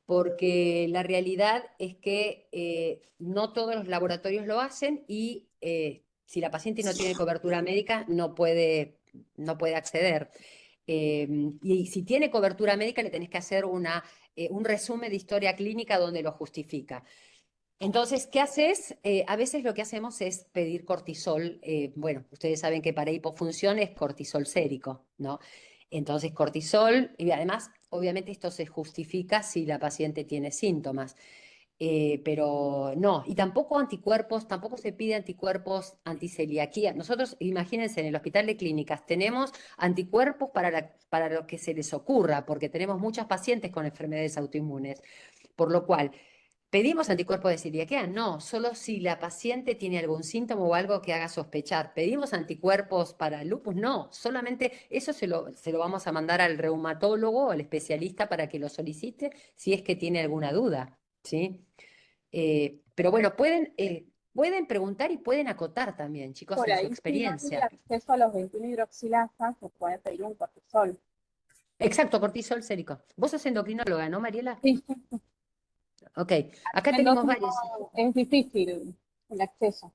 porque la realidad es que no todos los laboratorios lo hacen y si la paciente no tiene cobertura médica no puede acceder. Y si tiene cobertura médica, le tenés que hacer un resumen de historia clínica donde lo justifica. Entonces, ¿qué haces? A veces lo que hacemos es pedir cortisol. Bueno, ustedes saben que para hipofunción es cortisol sérico, ¿no? Entonces, cortisol, y además, obviamente esto se justifica si la paciente tiene síntomas. Pero no, y tampoco anticuerpos, tampoco se pide anticuerpos anticeliaquía. Nosotros, imagínense, en el hospital de clínicas tenemos anticuerpos para lo que se les ocurra, porque tenemos muchas pacientes con enfermedades autoinmunes, por lo cual, ¿pedimos anticuerpos de celiaquía? No, solo si la paciente tiene algún síntoma o algo que haga sospechar. ¿Pedimos anticuerpos para lupus? No, solamente eso se lo vamos a mandar al reumatólogo o al especialista para que lo solicite si es que tiene alguna duda, ¿sí? Pero bueno, pueden preguntar y pueden acotar también, chicos,
Por
en su
ahí, si no tiene
experiencia.
acceso a los 21 hidroxilasas, se puede pedir un cortisol.
Exacto, cortisol sérico. Vos sos endocrinóloga, ¿no, Mariela?
Sí.
Ok, acá
Entonces,
tenemos varios.
es difícil el acceso.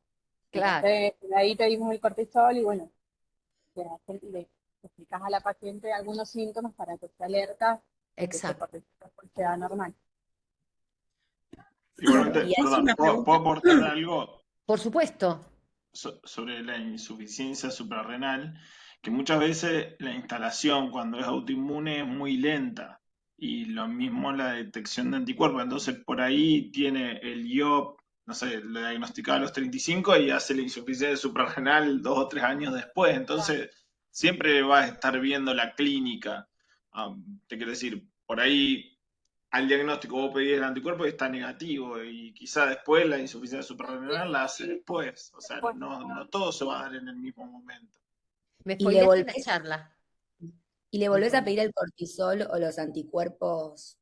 Claro.
Entonces, de ahí pedimos el cortisol y bueno, le explicas a la paciente algunos síntomas para que esté alerta de que ese
Exacto.
cortisol sea normal.
Igualmente,
Y hay
perdón,
una
¿puedo
pregunta.
aportar algo
Por supuesto.
sobre la insuficiencia suprarrenal? Que muchas veces la instalación cuando es autoinmune es muy lenta y lo mismo la detección de anticuerpos. Entonces, por ahí tiene el IOP, no sé, lo diagnosticaba a los 35 y hace la insuficiencia suprarrenal 2 o 3 años después. Entonces, siempre vas a estar viendo la clínica. Te quiero decir, por ahí al diagnóstico vos pedís el anticuerpo y está negativo, y quizá después la insuficiencia suprarrenal la hace después. O sea, no todo se va a dar en el mismo momento.
Me
Y le
spoileaste una
volvés,
charla.
y le volvés a
Disculpa.
pedir el cortisol o los anticuerpos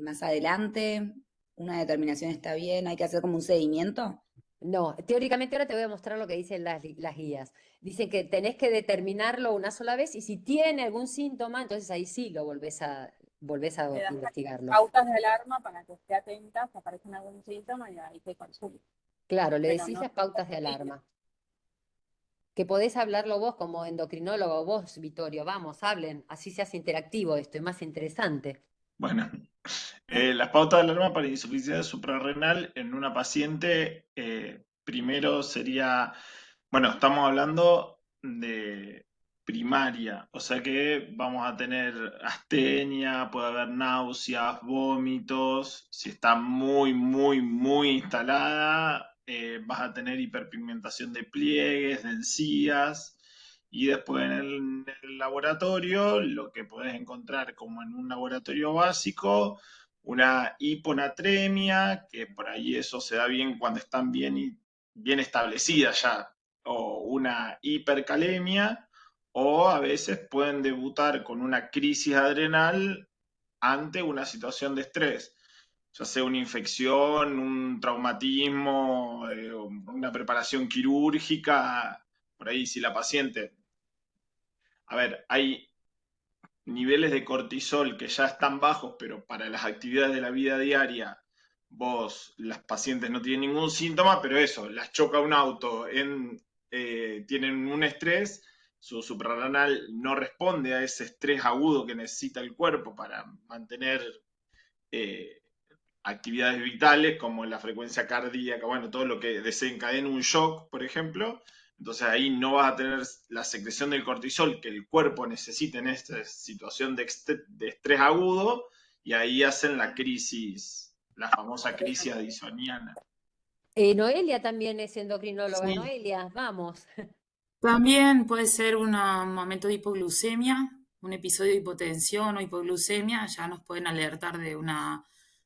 más adelante. Una determinación está bien, hay que hacer como un seguimiento.
No, teóricamente ahora te voy a mostrar lo que dicen las guías. Dicen que tenés que determinarlo una sola vez y si tiene algún síntoma, entonces ahí sí lo volvés a
Le das
investigarlo.
pautas de alarma para que esté atenta, si aparecen algún síntoma y ahí te consulte.
Claro, le
Pero
decís
no
las pautas de alarma. Que podés hablarlo vos como endocrinólogo, vos, Vittorio, vamos, hablen, así se hace interactivo esto, es más interesante.
Bueno, las pautas de alarma para insuficiencia suprarrenal en una paciente, primero sería, bueno, estamos hablando de primaria, o sea que vamos a tener astenia, puede haber náuseas, vómitos. Si está muy, muy, muy instalada, vas a tener hiperpigmentación de pliegues, de encías. Y después en el laboratorio, lo que podés encontrar como en un laboratorio básico, una hiponatremia, que por ahí eso se da bien cuando están bien establecidas ya, o una hipercalemia, o a veces pueden debutar con una crisis adrenal ante una situación de estrés, ya sea una infección, un traumatismo, una preparación quirúrgica. Por ahí, si la paciente, a ver, hay niveles de cortisol que ya están bajos, pero para las actividades de la vida diaria, las pacientes no tienen ningún síntoma, pero eso, las choca un auto, tienen un estrés, su suprarrenal no responde a ese estrés agudo que necesita el cuerpo para mantener actividades vitales como la frecuencia cardíaca, bueno, todo lo que desencadena un shock, por ejemplo. Entonces ahí no vas a tener la secreción del cortisol que el cuerpo necesita en esta situación de estrés agudo, y ahí hacen la crisis, la famosa crisis addisoniana.
Noelia también es endocrinóloga.
Sí.
Noelia, vamos.
También puede ser un momento de hipoglucemia, un episodio de hipotensión o hipoglucemia, ya nos pueden alertar de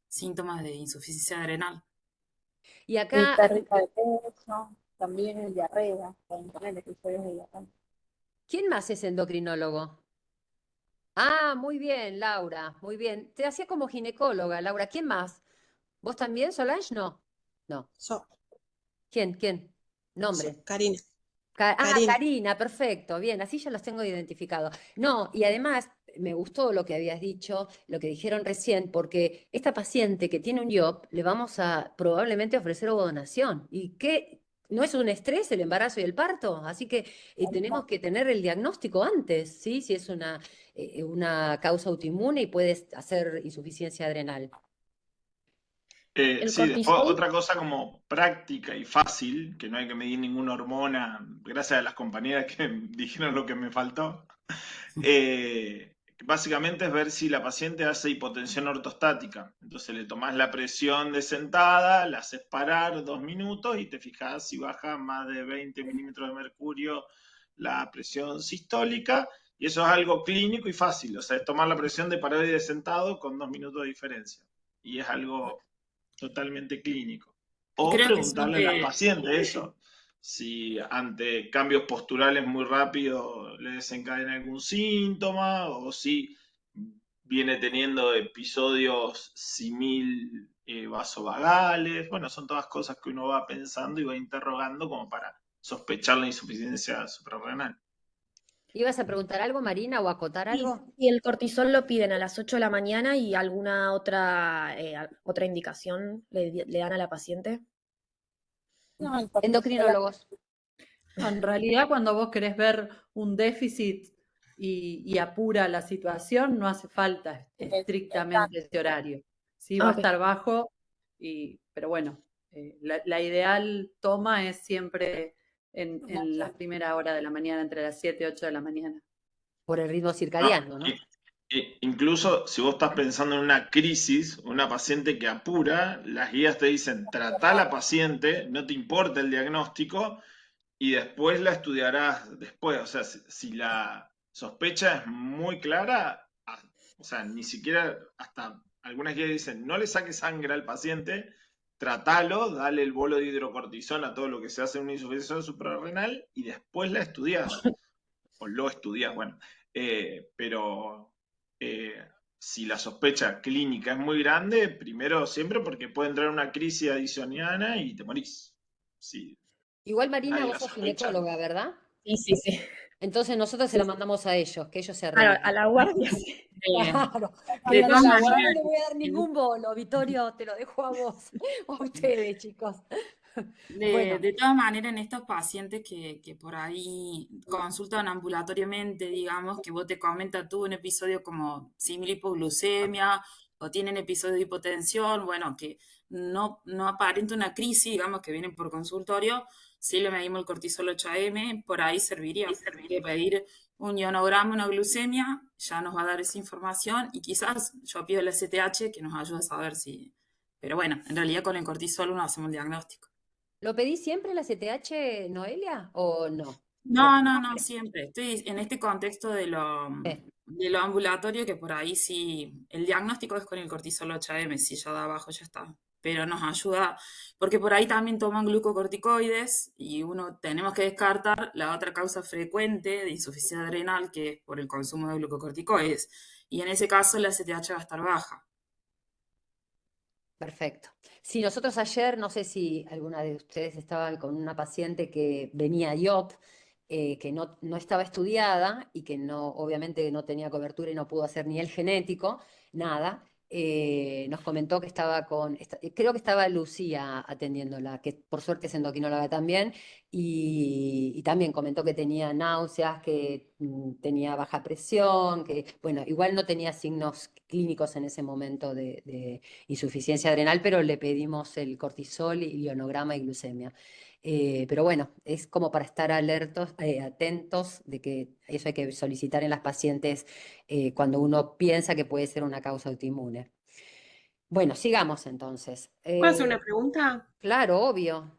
síntomas de insuficiencia adrenal.
Y acá,
Pérdida de peso, también diarrea, pueden tener episodios de diarrea.
¿quién más es endocrinólogo? Ah, muy bien, Laura, muy bien. Te hacía como ginecóloga, Laura. ¿Quién más? ¿Vos también, Solange? No. No. ¿Quién? Nombre.
Karina.
Karina.
Karina.
Perfecto, bien, así ya los tengo identificados. No, y además me gustó lo que habías dicho, lo que dijeron recién, porque esta paciente que tiene un IOP, le vamos a probablemente ofrecer ovodonación. ¿Y qué? ¿No es un estrés el embarazo y el parto? Así que tenemos que tener el diagnóstico antes, ¿sí? Si es una una causa autoinmune y puede hacer insuficiencia adrenal.
El
Sí, después
cortisol,
otra cosa como práctica y fácil, que no hay que medir ninguna hormona, gracias a las compañeras que dijeron lo que me faltó, básicamente es ver si la paciente hace hipotensión ortostática. Entonces le tomás la presión de sentada, la haces parar 2 minutos y te fijas si baja más de 20 milímetros de mercurio la presión sistólica, y eso es algo clínico y fácil, o sea, es tomar la presión de parado y de sentado con 2 minutos de diferencia. Y es algo totalmente clínico. O
Creo que son
preguntarle a las pacientes eso, si ante cambios posturales muy rápidos le desencadena algún síntoma, o si viene teniendo episodios simil vasovagales. Bueno, son todas cosas que uno va pensando y va interrogando como para sospechar la insuficiencia suprarrenal.
¿Ibas a preguntar algo, Marina, o acotar algo?
y el cortisol lo piden a las 8 de la mañana y alguna otra indicación le dan a la paciente.
No, el cortisol
Endocrinólogos.
En realidad, cuando vos querés ver un déficit y apura la situación, no hace falta estrictamente ese horario. Sí, va a
Ok.
estar bajo, pero bueno, la ideal toma es siempre en las primeras horas de la mañana, entre las 7 y 8 de la mañana.
Por el ritmo circadiano, ¿no?
Incluso si vos estás pensando en una crisis, una paciente que apura, las guías te dicen, tratá a la paciente, no te importa el diagnóstico, y después la estudiarás después. O sea, si la sospecha es muy clara, o sea, ni siquiera, hasta algunas guías dicen, no le saques sangre al paciente, tratalo, dale el bolo de hidrocortisona a todo lo que se hace en una insuficiencia suprarrenal, y después la estudiás, o lo estudiás, bueno. Pero si la sospecha clínica es muy grande, primero siempre porque puede entrar una crisis addisoniana y te morís. Sí,
Igual, Marina,
nadie
vos
la
sos
sospecha.
ginecóloga, ¿verdad?
Sí.
Entonces nosotros se la mandamos a ellos, que ellos se
Claro,
arreglen.
a la guardia, sí.
Claro.
De todas
Yo
maneras,
no le voy a dar ningún bolo, Vittorio, te lo dejo a vos, o a ustedes, chicos. Bueno,
de todas maneras, en estos pacientes que por ahí consultan ambulatoriamente, digamos, que vos te comentas tú un episodio como símil hipoglucemia o tienen episodio de hipotensión, bueno, que no aparenta una crisis, digamos, que vienen por consultorio, si le medimos el cortisol 8am, por ahí serviría. Que pedir un ionograma, una glucemia, ya nos va a dar esa información y quizás yo pido el STH que nos ayude a saber si... Pero bueno, en realidad con el cortisol uno hacemos el diagnóstico.
¿lo pedí siempre la CTH, Noelia, o no?
No, siempre. Estoy en este contexto de lo ambulatorio, que por ahí sí, el diagnóstico es con el cortisol 8am, si ya da abajo ya está. Pero nos ayuda, porque por ahí también toman glucocorticoides y tenemos que descartar la otra causa frecuente de insuficiencia adrenal, que es por el consumo de glucocorticoides. Y en ese caso la CTH va a estar baja.
Perfecto. Sí, nosotros ayer, no sé si alguna de ustedes estaba con una paciente que venía IOP, que no estaba estudiada y que obviamente no tenía cobertura y no pudo hacer ni el genético, nada. Nos comentó que estaba creo que estaba Lucía atendiéndola, que por suerte es endocrinóloga también, y también comentó que tenía náuseas, que tenía baja presión, que bueno, igual no tenía signos clínicos en ese momento de insuficiencia adrenal, pero le pedimos el cortisol, ionograma y glucemia. Pero bueno, es como para estar atentos de que eso hay que solicitar en las pacientes cuando uno piensa que puede ser una causa autoinmune. Bueno, sigamos entonces.
¿Puedo hacer una pregunta?
Claro, obvio.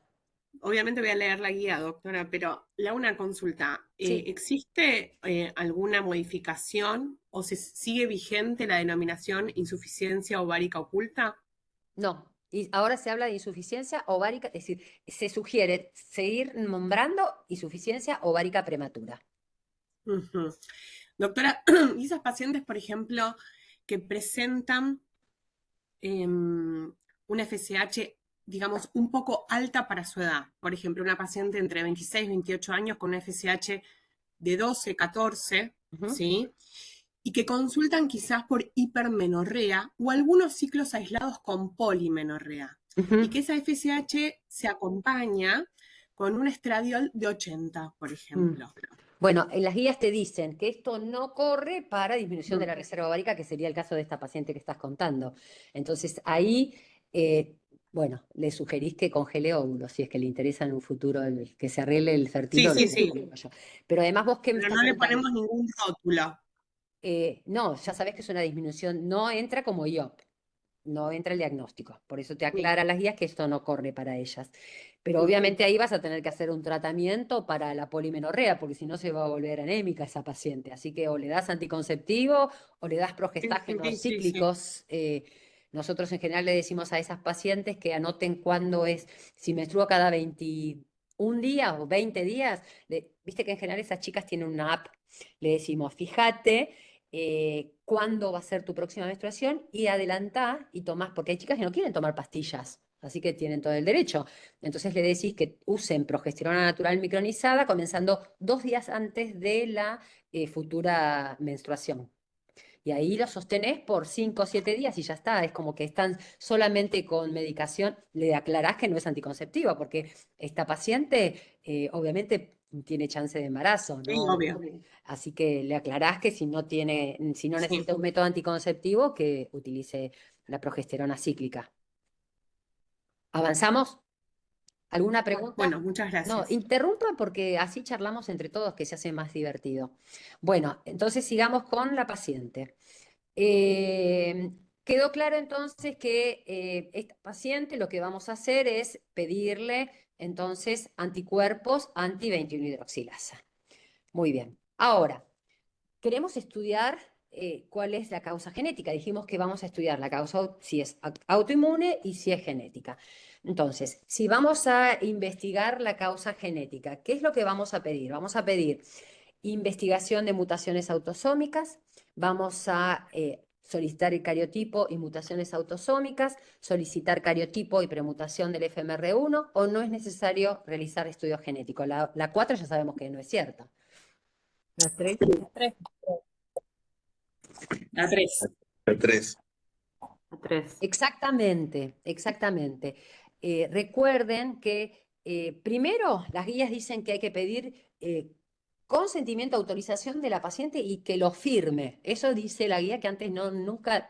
Obviamente voy a leer la guía, doctora, pero le hago una consulta.
Sí.
¿Existe alguna modificación o se sigue vigente la denominación insuficiencia ovárica oculta?
No. Y ahora se habla de insuficiencia ovárica, es decir, se sugiere seguir nombrando insuficiencia ovárica prematura.
Ujú. Doctora, ¿y esas pacientes, por ejemplo, que presentan una FSH, digamos, un poco alta para su edad? Por ejemplo, una paciente entre 26 y 28 años con una FSH de 12, 14, ¿sí? Y que consultan quizás por hipermenorrea o algunos ciclos aislados con polimenorrea. Y que esa FSH se acompaña con un estradiol de 80, por ejemplo.
Bueno, en las guías te dicen que esto no corre para disminución de la reserva ovárica, que sería el caso de esta paciente que estás contando. Entonces ahí, bueno, le sugerís que congele óvulos, si es que le interesa en un futuro que se arregle el
Sí,
fertilólogo.
sí.
Pero además vos qué me
Pero
estás
no le
contando.
ponemos ningún rótulo.
No, ya sabés que es una disminución, no entra como IOP, no entra el diagnóstico. Por eso te aclara las guías que esto no corre para ellas. Pero obviamente ahí vas a tener que hacer un tratamiento para la polimenorrea, porque si no se va a volver anémica esa paciente. Así que o le das anticonceptivo o le das progestágenos
Sí, sí, sí.
cíclicos. Nosotros en general le decimos a esas pacientes que anoten cuándo es, si menstrua cada 21 días o 20 días, viste que en general esas chicas tienen una app, le decimos, fíjate cuándo va a ser tu próxima menstruación y adelantá y tomás, porque hay chicas que no quieren tomar pastillas, así que tienen todo el derecho. Entonces le decís que usen progesterona natural micronizada comenzando 2 días antes de la futura menstruación. Y ahí lo sostenés por 5 o 7 días y ya está. Es como que están solamente con medicación. Le aclarás que no es anticonceptiva, porque esta paciente obviamente tiene chance de embarazo,
Sí,
¿no?
obvio.
Así que le aclarás que si no
Sí.
necesita un método anticonceptivo, que utilice la progesterona cíclica. ¿Avanzamos? ¿Alguna pregunta?
Bueno, muchas
No,
gracias.
interrumpa porque así charlamos entre todos, que se hace más divertido. Bueno, entonces sigamos con la paciente. Quedó claro entonces que esta paciente lo que vamos a hacer es pedirle entonces anticuerpos anti-21-hidroxilasa. Muy bien. Ahora, queremos estudiar cuál es la causa genética. Dijimos que vamos a estudiar la causa, si es autoinmune y si es genética. Entonces, si vamos a investigar la causa genética, ¿qué es lo que vamos a pedir? Vamos a pedir investigación de mutaciones autosómicas, vamos a solicitar el cariotipo y mutaciones autosómicas, solicitar cariotipo y premutación del FMR1, o no es necesario realizar estudios genéticos. La 4 ya sabemos que no es cierta.
La 3.
La 3.
La 3.
La 3.
Exactamente, exactamente. Recuerden que primero las guías dicen que hay que pedir consentimiento, autorización de la paciente y que lo firme. Eso dice la guía, que antes nunca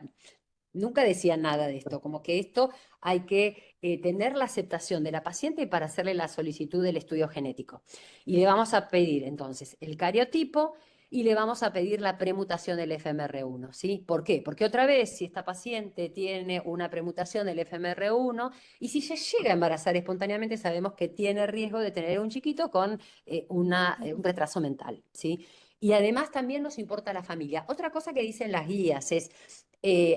decía nada de esto, como que esto hay que tener la aceptación de la paciente para hacerle la solicitud del estudio genético. Y le vamos a pedir entonces el cariotipo y le vamos a pedir la premutación del FMR1, ¿sí? ¿Por qué? Porque otra vez, si esta paciente tiene una premutación del FMR1 y si se llega a embarazar espontáneamente, sabemos que tiene riesgo de tener un chiquito con un retraso mental, ¿sí? Y además también nos importa la familia. Otra cosa que dicen las guías es,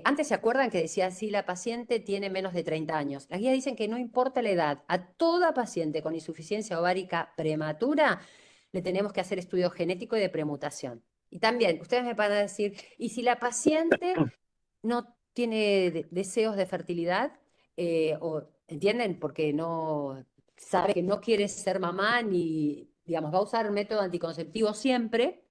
antes se acuerdan que decía si la paciente tiene menos de 30 años. Las guías dicen que no importa la edad, a toda paciente con insuficiencia ovárica prematura le tenemos que hacer estudio genético y de premutación. Y también, ustedes me van a decir, ¿y si la paciente no tiene deseos de fertilidad? ¿Entienden? Porque no sabe que no quiere ser mamá ni, digamos, va a usar método anticonceptivo siempre.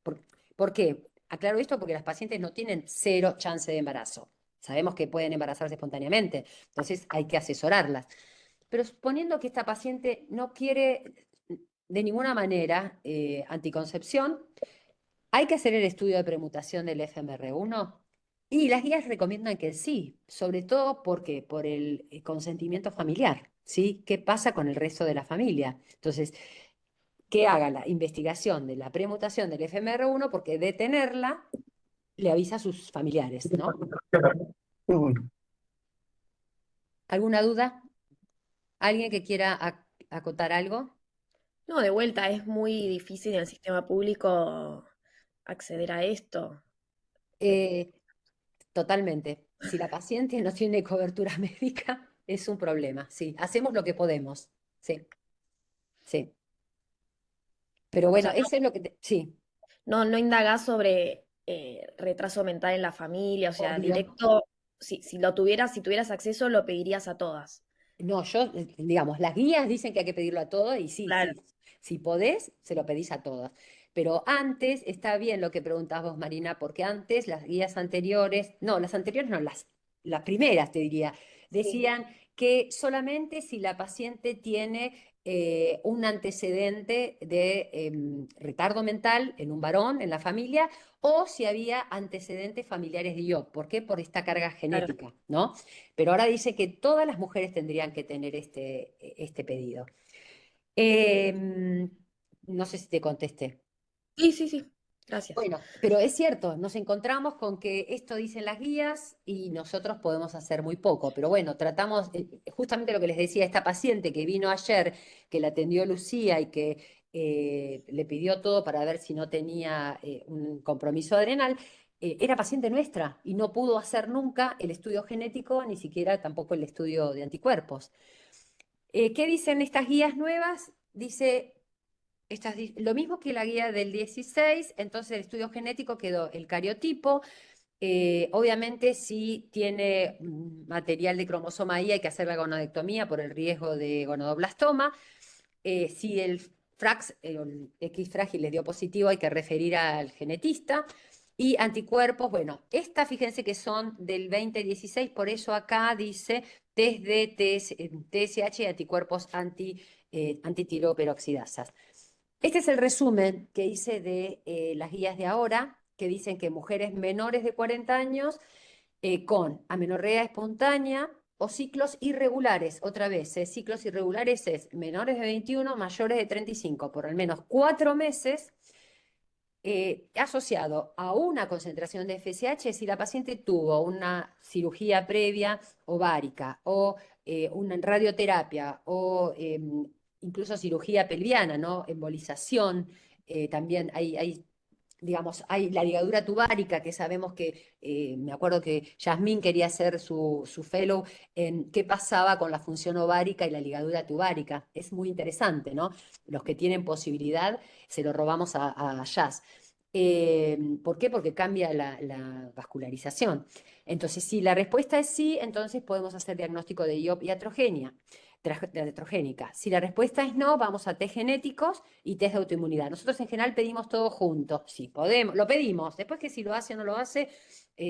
¿Por qué? Aclaro esto porque las pacientes no tienen 0 chance de embarazo. Sabemos que pueden embarazarse espontáneamente, entonces hay que asesorarlas. Pero suponiendo que esta paciente no quiere de ninguna manera anticoncepción, hay que hacer el estudio de premutación del FMR1 y las guías recomiendan que sí, sobre todo porque por el consentimiento familiar, ¿sí? ¿Qué pasa con el resto de la familia? Entonces, que haga la investigación de la premutación del FMR1 porque de tenerla le avisa a sus familiares, ¿no? ¿Alguna duda? ¿Alguien que quiera acotar algo?
No, de vuelta, es muy difícil en el sistema público acceder a esto.
Totalmente. Si la paciente no tiene cobertura médica, es un problema, sí. Hacemos lo que podemos, sí. Sí. Pero bueno,
O sea,
eso es lo que sí.
no indagás sobre retraso mental en la familia, o sea,
Obvio.
directo, si tuvieras acceso, lo pedirías a todas.
No, digamos, las guías dicen que hay que pedirlo a todos y sí,
Claro.
sí. Si podés, se lo pedís a todas. Pero antes, está bien lo que preguntás vos, Marina, porque antes las guías anteriores, no, las anteriores no, las primeras te diría, decían que solamente si la paciente tiene un antecedente de retardo mental en un varón, en la familia, o si había antecedentes familiares de IOP. ¿Por qué? Por esta carga genética, ¿no? Pero ahora dice que todas las mujeres tendrían que tener este pedido. No sé si te contesté.
Sí, gracias.
Bueno, pero es cierto, nos encontramos con que esto dicen las guías y nosotros podemos hacer muy poco, pero bueno, tratamos, justamente lo que les decía, esta paciente que vino ayer, que la atendió Lucía y que le pidió todo para ver si no tenía un compromiso adrenal, era paciente nuestra y no pudo hacer nunca el estudio genético, ni siquiera tampoco el estudio de anticuerpos. ¿Qué dicen estas guías nuevas? Dice... lo mismo que la guía del 16, entonces el estudio genético quedó el cariotipo. Obviamente, si tiene material de cromosoma Y, hay que hacer la gonadectomía por el riesgo de gonodoblastoma. Si el FRAX, el X frágil, les dio positivo, hay que referir al genetista. Y anticuerpos, bueno, fíjense que son del 2016, por eso acá dice test de TSH y anticuerpos antitiroperoxidasas. Este es el resumen que hice de las guías de ahora, que dicen que mujeres menores de 40 años con amenorrea espontánea o ciclos irregulares, otra vez, ciclos irregulares es menores de 21, mayores de 35, por al menos 4 meses, asociado a una concentración de FSH si la paciente tuvo una cirugía previa ovárica o una radioterapia o incluso cirugía pelviana, ¿no? Embolización, también digamos, hay la ligadura tubárica, que sabemos que, me acuerdo que Yasmín quería hacer su fellow en qué pasaba con la función ovárica y la ligadura tubárica. Es muy interesante, ¿no? Los que tienen posibilidad, se lo robamos a Jazz. ¿Por qué? Porque cambia la vascularización. Entonces, si la respuesta es sí, entonces podemos hacer diagnóstico de IOP y atrogénica. Si la respuesta es no, vamos a test genéticos y test de autoinmunidad. Nosotros en general pedimos todo junto. Sí, podemos, lo pedimos. Después que si lo hace o no lo hace,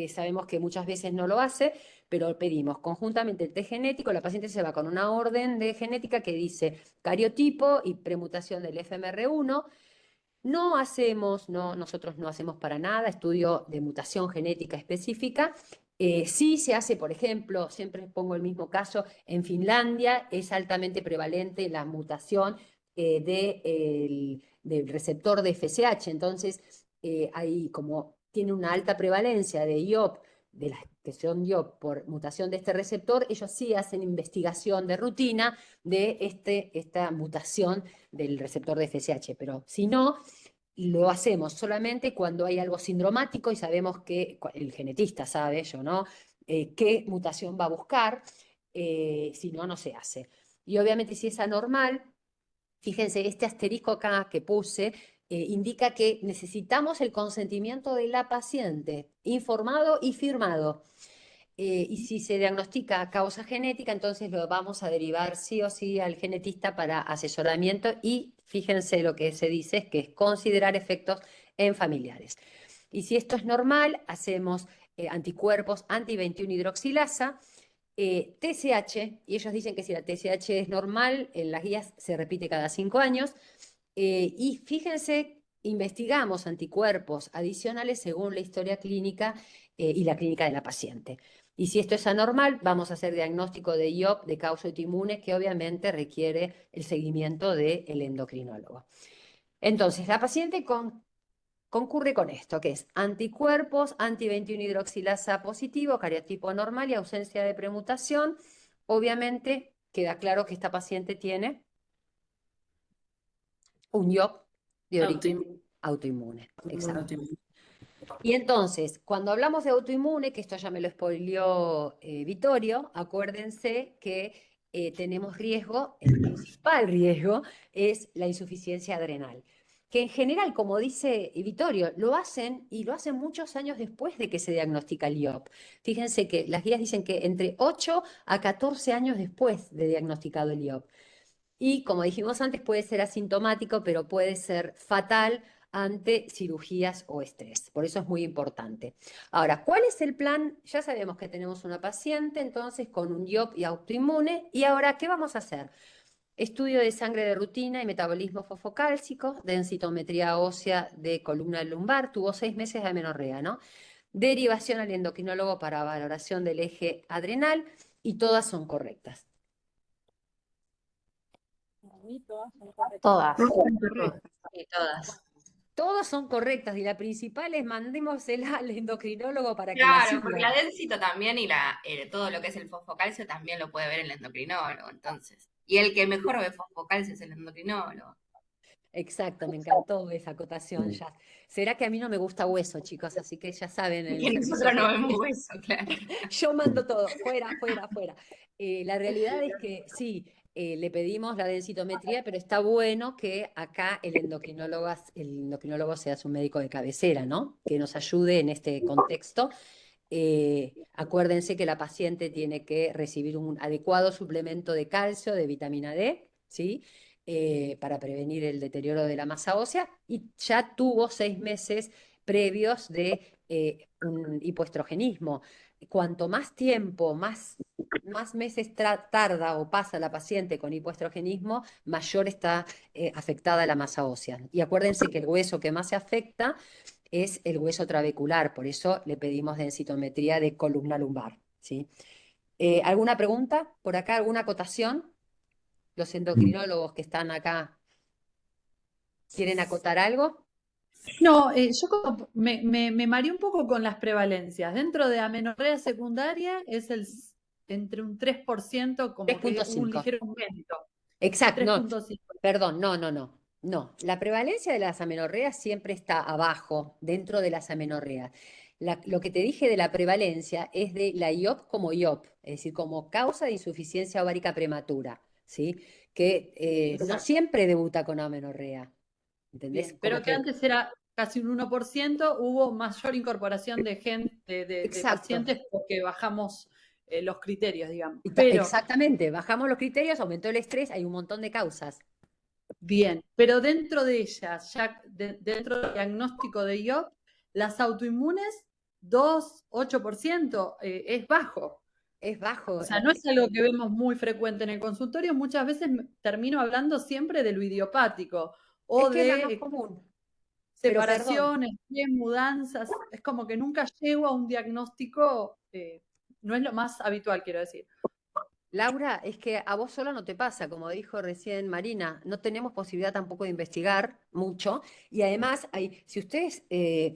sabemos que muchas veces no lo hace, pero pedimos conjuntamente el test genético. La paciente se va con una orden de genética que dice cariotipo y premutación del FMR1. Nosotros no hacemos para nada estudio de mutación genética específica. Sí se hace, por ejemplo, siempre pongo el mismo caso, en Finlandia es altamente prevalente la mutación del receptor de FSH, entonces ahí como tiene una alta prevalencia de IOP, de la expresión IOP por mutación de este receptor, ellos sí hacen investigación de rutina de esta mutación del receptor de FSH, pero si no, lo hacemos solamente cuando hay algo sindromático y sabemos que el genetista sabe, yo no, qué mutación va a buscar, si no, no se hace. Y obviamente si es anormal, fíjense, este asterisco acá que puse indica que necesitamos el consentimiento de la paciente, informado y firmado. Y si se diagnostica causa genética, entonces lo vamos a derivar sí o sí al genetista para asesoramiento y fíjense lo que se dice es que es considerar efectos en familiares. Y si esto es normal, hacemos anticuerpos anti-21-hidroxilasa, TSH, y ellos dicen que si la TSH es normal, en las guías se repite cada 5 años, y fíjense, investigamos anticuerpos adicionales según la historia clínica y la clínica de la paciente. Y si esto es anormal, vamos a hacer diagnóstico de IOP de causa autoinmune, que obviamente requiere el seguimiento del endocrinólogo. Entonces, la paciente concurre con esto, que es anticuerpos, anti-21-hidroxilasa positivo, cariotipo normal y ausencia de premutación. Obviamente, queda claro que esta paciente tiene un IOP de origen autoinmune. Exacto. Y entonces, cuando hablamos de autoinmune, que esto ya me lo spoileó Vittorio, acuérdense que tenemos riesgo, el principal riesgo es la insuficiencia adrenal, que en general, como dice Vittorio, lo hacen y lo hacen muchos años después de que se diagnostica el IOP. Fíjense que las guías dicen que entre 8 a 14 años después de diagnosticado el IOP. Y como dijimos antes, puede ser asintomático, pero puede ser fatal ante cirugías o estrés. Por eso es muy importante. Ahora, ¿cuál es el plan? Ya sabemos que tenemos una paciente, entonces, con un IOP y autoinmune. Y ahora, ¿qué vamos a hacer? Estudio de sangre de rutina y metabolismo fosfocálcico, densitometría ósea de columna lumbar, tuvo 6 meses de amenorrea, ¿no? Derivación al endocrinólogo para valoración del eje adrenal y todas son correctas.
Todas.
Sí, todas. Todas son correctas y la principal es mandémosela al endocrinólogo para que la
Claro,
siga.
porque la densito también y todo lo que es el fosfocalcio también lo puede ver el endocrinólogo, entonces. Y el que mejor ve fosfocalcio es el endocrinólogo.
Exacto, me encantó esa acotación ya. Será que a mí no me gusta hueso, chicos, así que ya saben en el
Y
servicio
nosotros no
que-
vemos hueso, claro.
Yo mando todo, fuera, fuera, fuera. La realidad es que sí, le pedimos la densitometría, pero está bueno que acá el endocrinólogo sea su médico de cabecera, ¿no? Que nos ayude en este contexto. Acuérdense que la paciente tiene que recibir un adecuado suplemento de calcio, de vitamina D, ¿sí? Para prevenir el deterioro de la masa ósea y ya tuvo 6 meses previos de un hipoestrogenismo. Cuanto más tiempo, más meses tarda o pasa la paciente con hipoestrogenismo, mayor está afectada la masa ósea. Y acuérdense que el hueso que más se afecta es el hueso trabecular, por eso le pedimos densitometría de columna lumbar, ¿sí? ¿Alguna pregunta por acá? ¿Alguna acotación? Los endocrinólogos que están acá, ¿quieren acotar algo?
No, yo como me mareé un poco con las prevalencias. Dentro de amenorrea secundaria es entre un 3%, como que un
3.5.
ligero aumento.
Exacto, no,
3.5.
perdón, no. La prevalencia de las amenorreas siempre está abajo, dentro de las amenorreas. Lo que te dije de la prevalencia es de la IOP como IOP, es decir, como causa de insuficiencia ovárica prematura, ¿sí? Que no siempre debuta con amenorrea, ¿entendés?
Bien, pero
Como
que antes era casi un 1%, hubo mayor incorporación de
Exacto.
pacientes porque bajamos los criterios, digamos.
Exactamente, bajamos los criterios, aumentó el estrés, hay un montón de causas.
Bien, pero dentro de ellas, ya dentro del diagnóstico de IOP, las autoinmunes, 8%, es bajo.
Es bajo.
O sea, no es algo que vemos muy frecuente en el consultorio, muchas veces termino hablando siempre de lo idiopático o
es que es la más
de
común.
separaciones, mudanzas, es como que nunca llego a un diagnóstico, no es lo más habitual, quiero decir.
Laura, es que a vos sola no te pasa, como dijo recién Marina, no tenemos posibilidad tampoco de investigar mucho y además, si ustedes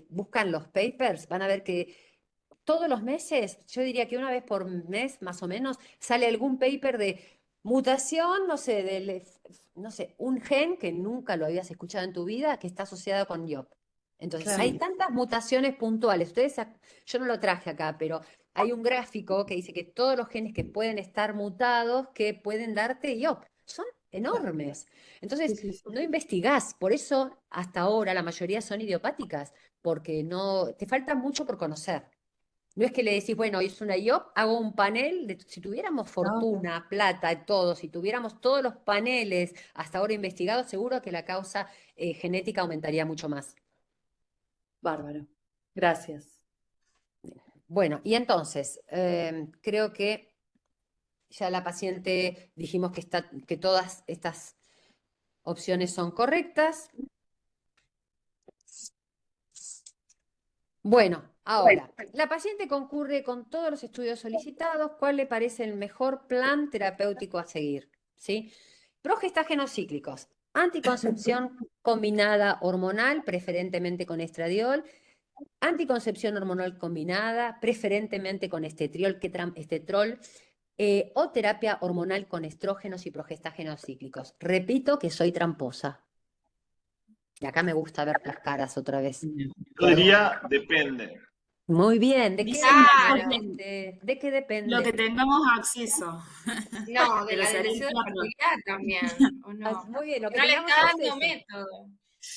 buscan los papers, van a ver que todos los meses, yo diría que una vez por mes más o menos, sale algún paper de mutación, no sé, un gen que nunca lo habías escuchado en tu vida que está asociado con IOP. Entonces,
Claro.
hay tantas mutaciones puntuales. Yo no lo traje acá, pero hay un gráfico que dice que todos los genes que pueden estar mutados, que pueden darte IOP, son enormes. Entonces, no investigás. Por eso, hasta ahora, la mayoría son idiopáticas, porque no, te falta mucho por conocer. No es que le decís, bueno, es una IOP, hago un panel, si tuviéramos fortuna, plata, todo, si tuviéramos todos los paneles hasta ahora investigados, seguro que la causa genética aumentaría mucho más.
Bárbaro. Gracias.
Bueno, y entonces, creo que ya la paciente dijimos que todas estas opciones son correctas. Bueno, ahora, la paciente concurre con todos los estudios solicitados. ¿Cuál le parece el mejor plan terapéutico a seguir? ¿Sí? Progestágenos cíclicos, anticoncepción combinada hormonal, preferentemente con estradiol, anticoncepción hormonal combinada, preferentemente con estetrol, o terapia hormonal con estrógenos y progestágenos cíclicos. Repito que soy tramposa. Y acá me gusta ver las caras otra vez.
Yo diría, depende.
Muy bien, ¿de qué
Claro.
depende? ¿De qué depende?
Lo que tengamos acceso.
No, de
Pero
la
sería
decisión de
claro.
fertilidad también, ¿o no?
Muy bien, lo que
No le
tengamos
está dando
acceso.
método.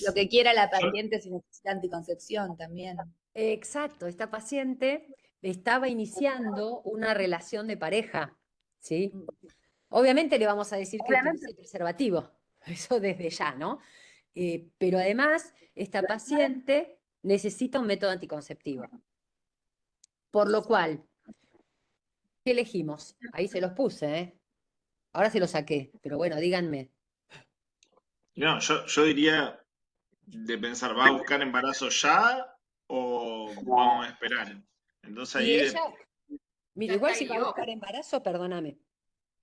Lo que quiera la paciente si necesita anticoncepción también.
Exacto, esta paciente estaba iniciando una relación de pareja, ¿sí? Obviamente le vamos a decir que utilice preservativo, eso desde ya, ¿no? Pero además, esta paciente necesita un método anticonceptivo. Por lo cual, ¿qué elegimos? Ahí se los puse, ¿eh? Ahora se los saqué, pero bueno, díganme.
No, yo diría de pensar, ¿va a buscar embarazo ya o vamos a esperar? Entonces
Y
ahí
ella, mira,
Ya
igual
está,
si va a
guió.
buscar embarazo, perdóname.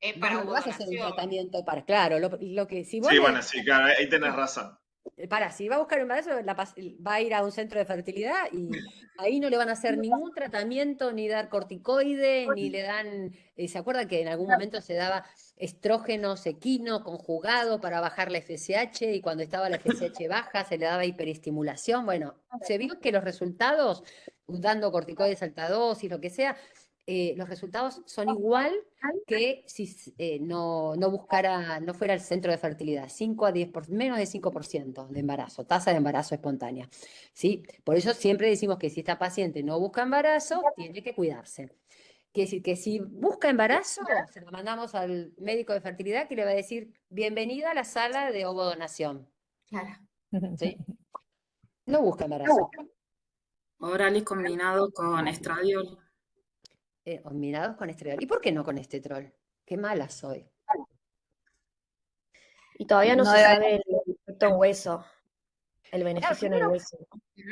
Es
Vos
para
no le vas a hacer un
ovodonación.
tratamiento para, claro, lo que, si vos
sí,
le,
bueno, sí, claro, ahí tenés razón.
si va a buscar embarazo, va a ir a un centro de fertilidad y ahí no le van a hacer ningún tratamiento, ni dar corticoides, ni le dan, ¿se acuerdan que en algún momento se daba estrógeno equino conjugado para bajar la FSH y cuando estaba la FSH baja se le daba hiperestimulación? Bueno, se vio que los resultados, dando corticoides alta dosis, lo que sea, los resultados son igual que si no fuera el centro de fertilidad, 5 a 10 menos de 5% de embarazo, tasa de embarazo espontánea. ¿Sí? Por eso siempre decimos que si esta paciente no busca embarazo, tiene que cuidarse. Quiere decir que si busca embarazo, se lo mandamos al médico de fertilidad que le va a decir, bienvenida a la sala de ovodonación.
Claro.
¿Sí? No busca embarazo.
Orales combinado con estradiol.
Combinados con estradiol. ¿Y por qué no con estetrol? Qué mala soy.
Y todavía no
No
se
debe-
sabe el efecto en hueso, el
Claro,
beneficio en el
primero,
hueso.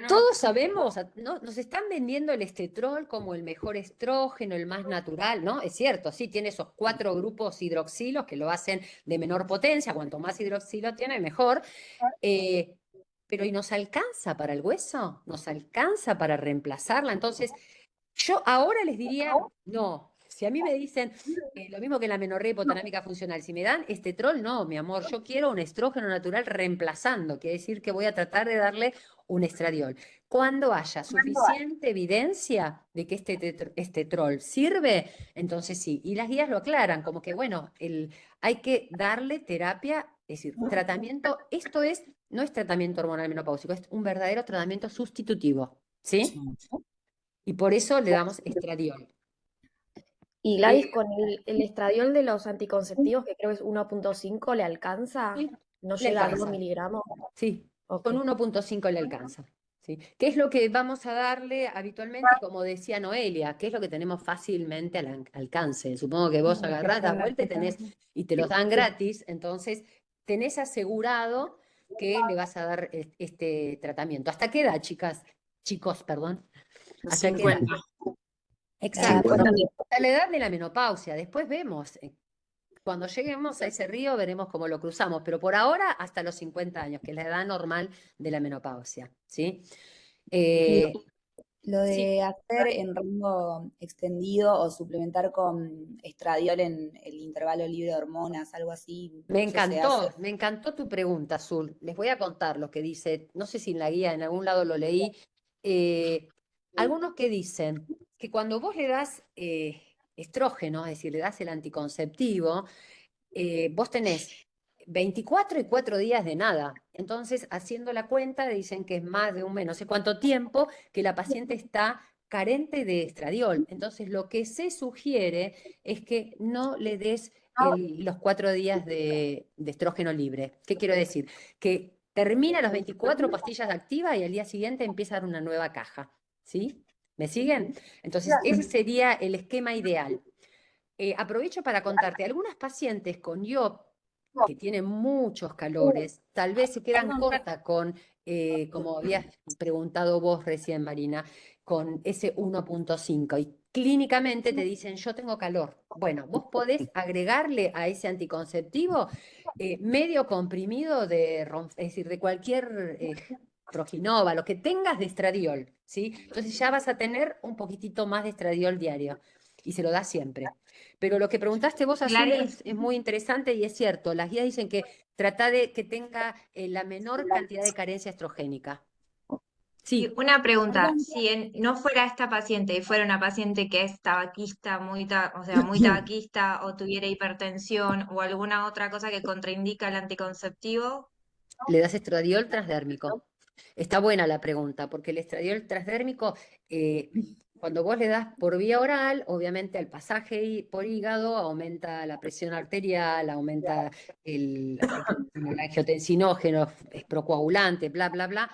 todos sabemos, ¿no? Nos están vendiendo el estetrol como el mejor estrógeno, el más natural, ¿no? Es cierto, sí, tiene esos 4 grupos hidroxilos que lo hacen de menor potencia, cuanto más hidroxilo tiene, mejor. Pero ¿y nos alcanza para el hueso? ¿Nos alcanza para reemplazarla? Entonces, yo ahora les diría, no. Si a mí me dicen lo mismo que la menorrea hipotalámica funcional, si me dan estetrol, no, mi amor, yo quiero un estrógeno natural reemplazando, quiere decir que voy a tratar de darle un estradiol. Cuando haya suficiente evidencia de que este estetrol sirve, entonces sí. Y las guías lo aclaran, como que, bueno, hay que darle terapia, es decir, tratamiento, no es tratamiento hormonal menopáusico, es un verdadero tratamiento sustitutivo, ¿sí? Y por eso le damos estradiol.
Y Gladys, con el estradiol de los anticonceptivos, que creo que es 1.5, ¿le alcanza? ¿No
Le
llega a 2
alcanza.
miligramos?
Sí,
Ok.
con 1.5 le alcanza. ¿Sí? ¿Qué es lo que vamos a darle habitualmente? Como decía Noelia, ¿qué es lo que tenemos fácilmente al alcance? Supongo que vos agarrás, das vuelta y te los dan gratis, entonces tenés asegurado que le vas a dar este tratamiento. ¿Hasta qué edad, chicas? Chicos, perdón. ¿Hasta qué edad?
50.
Exacto.
50.
Hasta la edad de la menopausia. Después vemos. Cuando lleguemos a ese río veremos cómo lo cruzamos, pero por ahora hasta los 50 años, que es la edad normal de la menopausia, ¿sí?
Lo de
Sí.
hacer en rango extendido o suplementar con estradiol en el intervalo libre de hormonas, algo así.
Me
eso se hace.
me encantó tu pregunta, Azul. Les voy a contar lo que dice, no sé si en la guía, en algún lado lo leí. Algunos que dicen que cuando vos le das estrógeno, es decir, le das el anticonceptivo, vos tenés 24 y 4 días de nada. Entonces, haciendo la cuenta, dicen que es más de un mes, no sé cuánto tiempo, que la paciente está carente de estradiol. Entonces, lo que se sugiere es que no le des los 4 días de estrógeno libre. ¿Qué quiero decir? Que termina las 24 pastillas activas y al día siguiente empieza a dar una nueva caja. ¿Sí? ¿Me siguen? Entonces, ese sería el esquema ideal. Aprovecho para contarte, algunas pacientes con IOP que tienen muchos calores, tal vez se quedan cortas con, como habías preguntado vos recién, Marina, con ese 1.5 y clínicamente te dicen, yo tengo calor. Bueno, vos podés agregarle a ese anticonceptivo medio comprimido es decir, de cualquier Proginova, lo que tengas de estradiol, ¿sí? Entonces ya vas a tener un poquitito más de estradiol diario y se lo da siempre. Pero lo que preguntaste vos, Azul,
Gladys.
es muy interesante y es cierto. Las guías dicen que trata de que tenga la menor cantidad de carencia estrogénica.
Y
Sí,
una pregunta, si no fuera esta paciente y fuera una paciente que es tabaquista, o sea, muy tabaquista, o tuviera hipertensión o alguna otra cosa que contraindica el anticonceptivo,
le das estradiol transdérmico. Está buena la pregunta, porque el estradiol transdérmico Cuando vos le das por vía oral, obviamente al pasaje por hígado aumenta la presión arterial, aumenta el angiotensinógeno, es procoagulante, bla, bla, bla.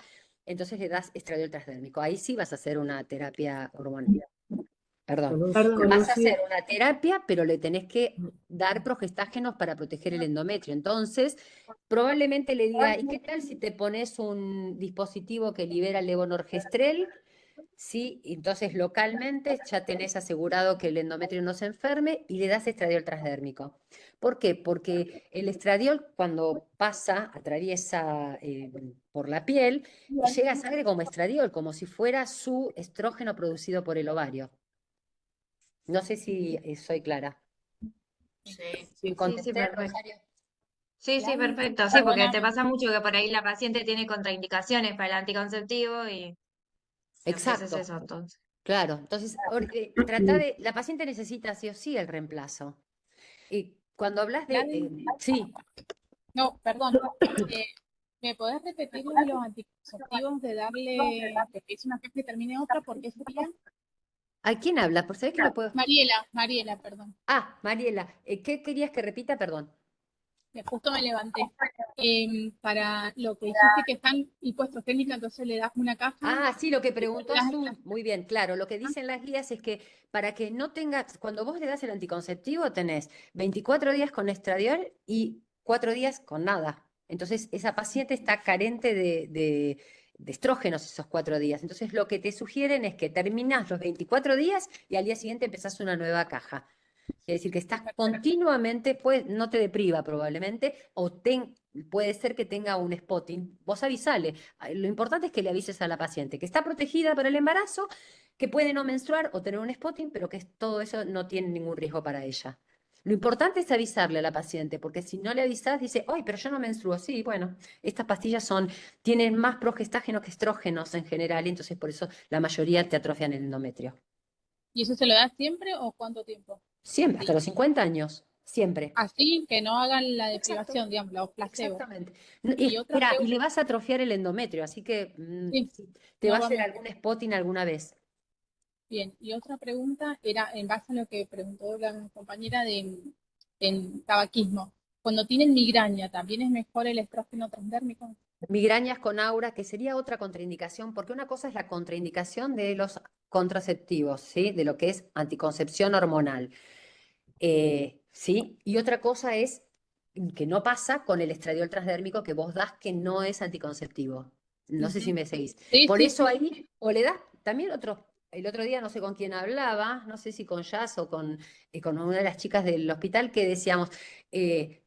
Entonces le das estradiol transdérmico. Ahí sí vas a hacer una terapia hormonal. Perdón. Vas a hacer una terapia, pero le tenés que dar progestágenos para proteger el endometrio. Entonces, probablemente le diga, ¿y qué tal si te pones un dispositivo que libera levonorgestrel? Sí, entonces localmente ya tenés asegurado que el endometrio no se enferme y le das estradiol transdérmico. ¿Por qué? Porque el estradiol cuando pasa, atraviesa por la piel, llega a sangre como estradiol, como si fuera su estrógeno producido por el ovario. No sé si soy clara.
Sí.
¿Contesté,
perfecto.
Rosario?
Sí, perfecto. Sí, porque te pasa mucho que por ahí la paciente tiene contraindicaciones para el anticonceptivo y ofreces
Exacto.
eso entonces.
Claro, entonces la paciente necesita sí o sí el reemplazo. Y cuando hablas de, sí,
No, perdón. ¿Me podés repetir lo de los anticonceptivos de darle, que empiece una cosa y termine otra? ¿Por qué sería?
¿a quién hablas? Por saber que no puedo.
Mariela, perdón.
Ah, Mariela, ¿qué querías que repita? Perdón.
Justo me levanté. Para lo que dijiste que están impuestos técnicos, entonces le das una caja.
Ah, sí, lo que preguntó Azul. Muy bien, claro. Lo que dicen las guías es que para que no tengas, cuando vos le das el anticonceptivo, tenés 24 días con estradiol y 4 días con nada. Entonces, esa paciente está carente de estrógenos esos 4 días. Entonces, lo que te sugieren es que terminás los 24 días y al día siguiente empezás una nueva caja. Es decir, que estás continuamente, no te depriva probablemente, puede ser que tenga un spotting. Vos avisale. Lo importante es que le avises a la paciente que está protegida para el embarazo, que puede no menstruar o tener un spotting, pero que todo eso no tiene ningún riesgo para ella. Lo importante es avisarle a la paciente, porque si no le avisas, dice, ¡ay, pero yo no menstruo! Sí, bueno, estas pastillas tienen más progestágenos que estrógenos en general, y entonces por eso la mayoría te atrofian el endometrio.
¿Y eso se lo das siempre o cuánto tiempo?
Siempre, hasta los 50 años, siempre.
Así que no hagan la deprivación, digamos, los placebos.
Exactamente.
Y otra
Y le vas a atrofiar el endometrio, así que te va a hacer algún spotting alguna vez.
Bien, y otra pregunta era en base a lo que preguntó la compañera en tabaquismo. Cuando tienen migraña, ¿también es mejor el estrógeno transdérmico?
Migrañas con aura, que sería otra contraindicación, porque una cosa es la contraindicación de los contraceptivos, ¿sí? De lo que es anticoncepción hormonal. ¿Sí? Y otra cosa es que no pasa con el estradiol transdérmico que vos das que no es anticonceptivo. No sé si me seguís. Por eso ahí, o le das también el otro día no sé con quién hablaba, no sé si con Jazz o con una de las chicas del hospital, que decíamos,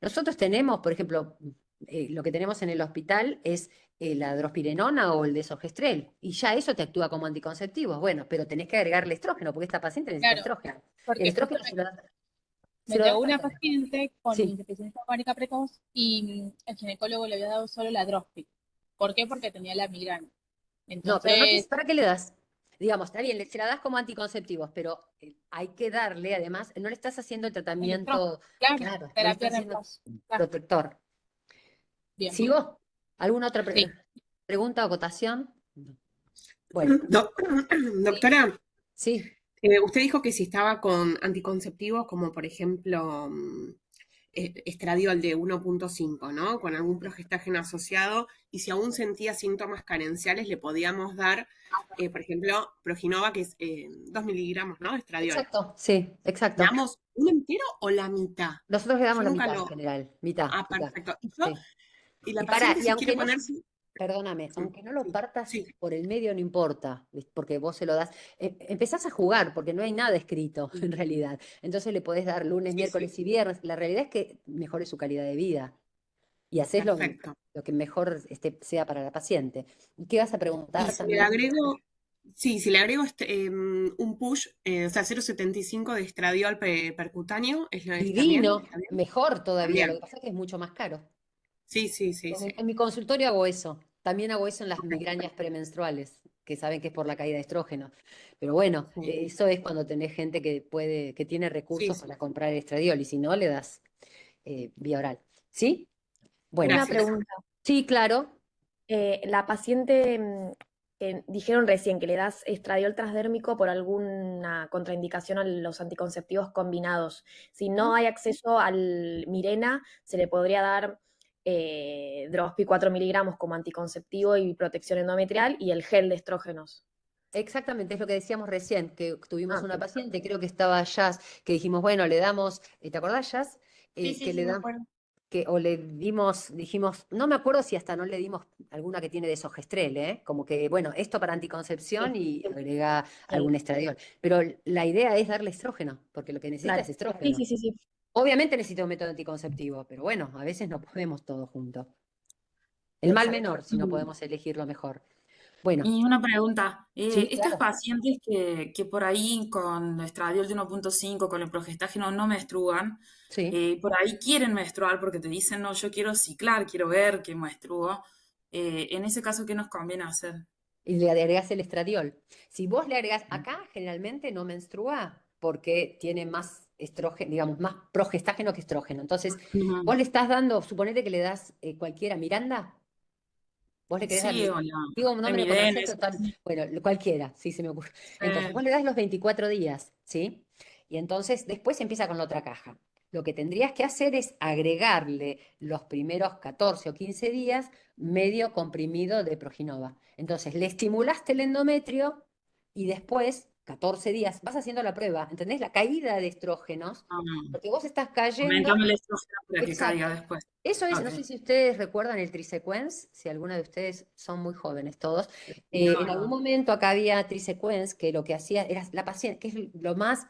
nosotros tenemos, por ejemplo, lo que tenemos en el hospital es la drospirenona o el desogestrel, y ya eso te actúa como anticonceptivo. Bueno, pero tenés que agregarle estrógeno, porque esta paciente necesita estrógeno. El estrógeno se lo da.
Me llegó una paciente con insuficiencia ovárica precoz y el ginecólogo le había dado solo la Drospic. ¿Por qué? Porque tenía la migraña. Entonces,
no, pero ¿para qué le das? Digamos, está bien, se la das como anticonceptivos, pero hay que darle, además, no le estás haciendo el tratamiento, claro, terapia protector. Bien. ¿Sigo? ¿Alguna otra pregunta o acotación?
Bueno. Doctora.
Sí.
Usted dijo que si estaba con anticonceptivos, como por ejemplo estradiol de 1.5, ¿no? Con algún progestágeno asociado, y si aún sentía síntomas carenciales, le podíamos dar, por ejemplo, Proginova, que es 2 miligramos, ¿no? Estradiol.
Exacto, sí, exacto.
¿Le damos un entero o la mitad?
Nosotros le damos la mitad en general, mitad.
Ah, perfecto. Y la
paciente
si quiere ponerse...
Perdóname, aunque no lo partas por el medio no importa, porque vos se lo das, empezás a jugar porque no hay nada escrito en realidad, entonces le podés dar lunes, miércoles y viernes, la realidad es que mejore su calidad de vida y haces lo que mejor sea para la paciente. ¿Qué vas a preguntar también?
Si le agrego un push, o sea, 0.75 de estradiol percutáneo, es lo
divino, mejor todavía, lo que pasa es que es mucho más caro.
Sí.
En mi consultorio hago eso. También hago eso en las migrañas premenstruales, que saben que es por la caída de estrógeno. Pero bueno, eso es cuando tenés gente que tiene recursos para comprar el estradiol, y si no, le das vía oral. ¿Sí? Bueno.
Una pregunta.
Sí, claro.
La paciente que dijeron recién que le das estradiol transdérmico por alguna contraindicación a los anticonceptivos combinados. Si no hay acceso al Mirena, se le podría dar Drospi 4 miligramos como anticonceptivo y protección endometrial y el gel de estrógenos.
Exactamente, es lo que decíamos recién, que tuvimos una paciente, creo que estaba Jazz, que dijimos, bueno, le damos, ¿te acordás, Jazz?
Sí,
Que le
me
damos,
acuerdo.
o le dimos, dijimos, no me acuerdo si hasta no le dimos alguna que tiene desogestrel, como que, bueno, esto para anticoncepción y agrega algún estradiol. Pero la idea es darle estrógeno, porque lo que necesita es estrógeno.
Sí.
Obviamente necesita un método anticonceptivo, pero bueno, a veces no podemos todo junto. El mal menor, si no podemos elegir lo mejor. Bueno.
Y una pregunta,
Sí,
estos
claro.
pacientes que por ahí con estradiol de 1.5, con el progestágeno no menstruan, por ahí quieren menstruar porque te dicen, no, yo quiero ciclar, quiero ver que menstruo. En ese caso, ¿qué nos conviene hacer?
Y le agregás el estradiol. Si vos le agregás, acá generalmente no menstrua porque tiene más estrógeno, digamos, más progestágeno que estrógeno. Entonces, vos le estás dando, suponete que le das cualquiera, Miranda. ¿Vos le querés dar?
Sí, o
Digo un nombre
Emiden,
comercial total. Bueno, cualquiera, sí se me ocurre. Entonces,
Sí.
vos le das los 24 días, ¿sí? Y entonces después empieza con la otra caja. Lo que tendrías que hacer es agregarle los primeros 14 o 15 días medio comprimido de Proginova. Entonces, le estimulaste el endometrio y después, 14 días, vas haciendo la prueba, ¿entendés? La caída de estrógenos, porque vos estás cayendo.
Aumentame el estrógeno para que
Exacto.
caiga después.
Eso es, no
Ok.
sé si ustedes recuerdan el Trisequence, si alguno de ustedes son muy jóvenes todos.
No,
En algún
no.
momento acá había Trisequence que lo que hacía era la paciente, que es lo más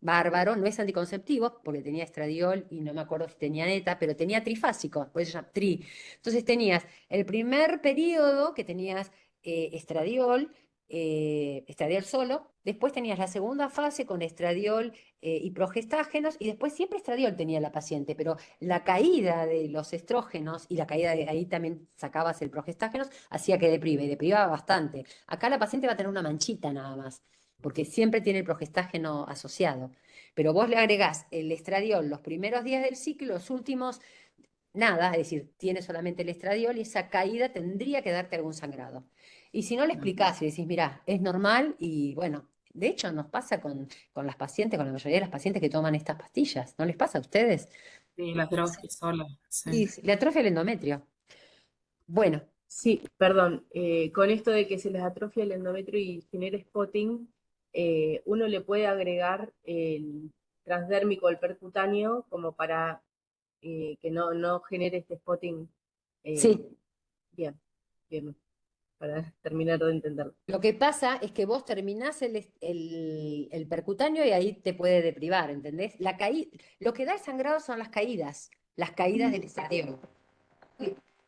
bárbaro, no es anticonceptivo, porque tenía estradiol y no me acuerdo si tenía neta, pero tenía trifásico, por eso se llama tri. Entonces tenías el primer periodo que tenías estradiol, estradiol solo, después tenías la segunda fase con estradiol y progestágenos, y después siempre estradiol tenía la paciente, pero la caída de los estrógenos y la caída de ahí también sacabas el progestágenos, hacía que deprive, y deprivaba bastante. Acá la paciente va a tener una manchita nada más, porque siempre tiene el progestágeno asociado. Pero vos le agregás el estradiol los primeros días del ciclo, los últimos, nada, es decir, tiene solamente el estradiol y esa caída tendría que darte algún sangrado. Y si no le explicás y decís, mirá, es normal y bueno, de hecho nos pasa con las pacientes, con la mayoría de las pacientes que toman estas pastillas, ¿no les pasa a ustedes?
Sí, la Drospi sola.
Y le atrofia el endometrio. Bueno.
Sí, perdón, con esto de que se les atrofia el endometrio y genera spotting, uno le puede agregar el transdérmico, el percutáneo, como para que no genere este spotting.
Sí.
Bien, para terminar de entenderlo.
Lo que pasa es que vos terminás el percutáneo y ahí te puede deprivar, ¿entendés? Lo que da el sangrado son las caídas del estradiol.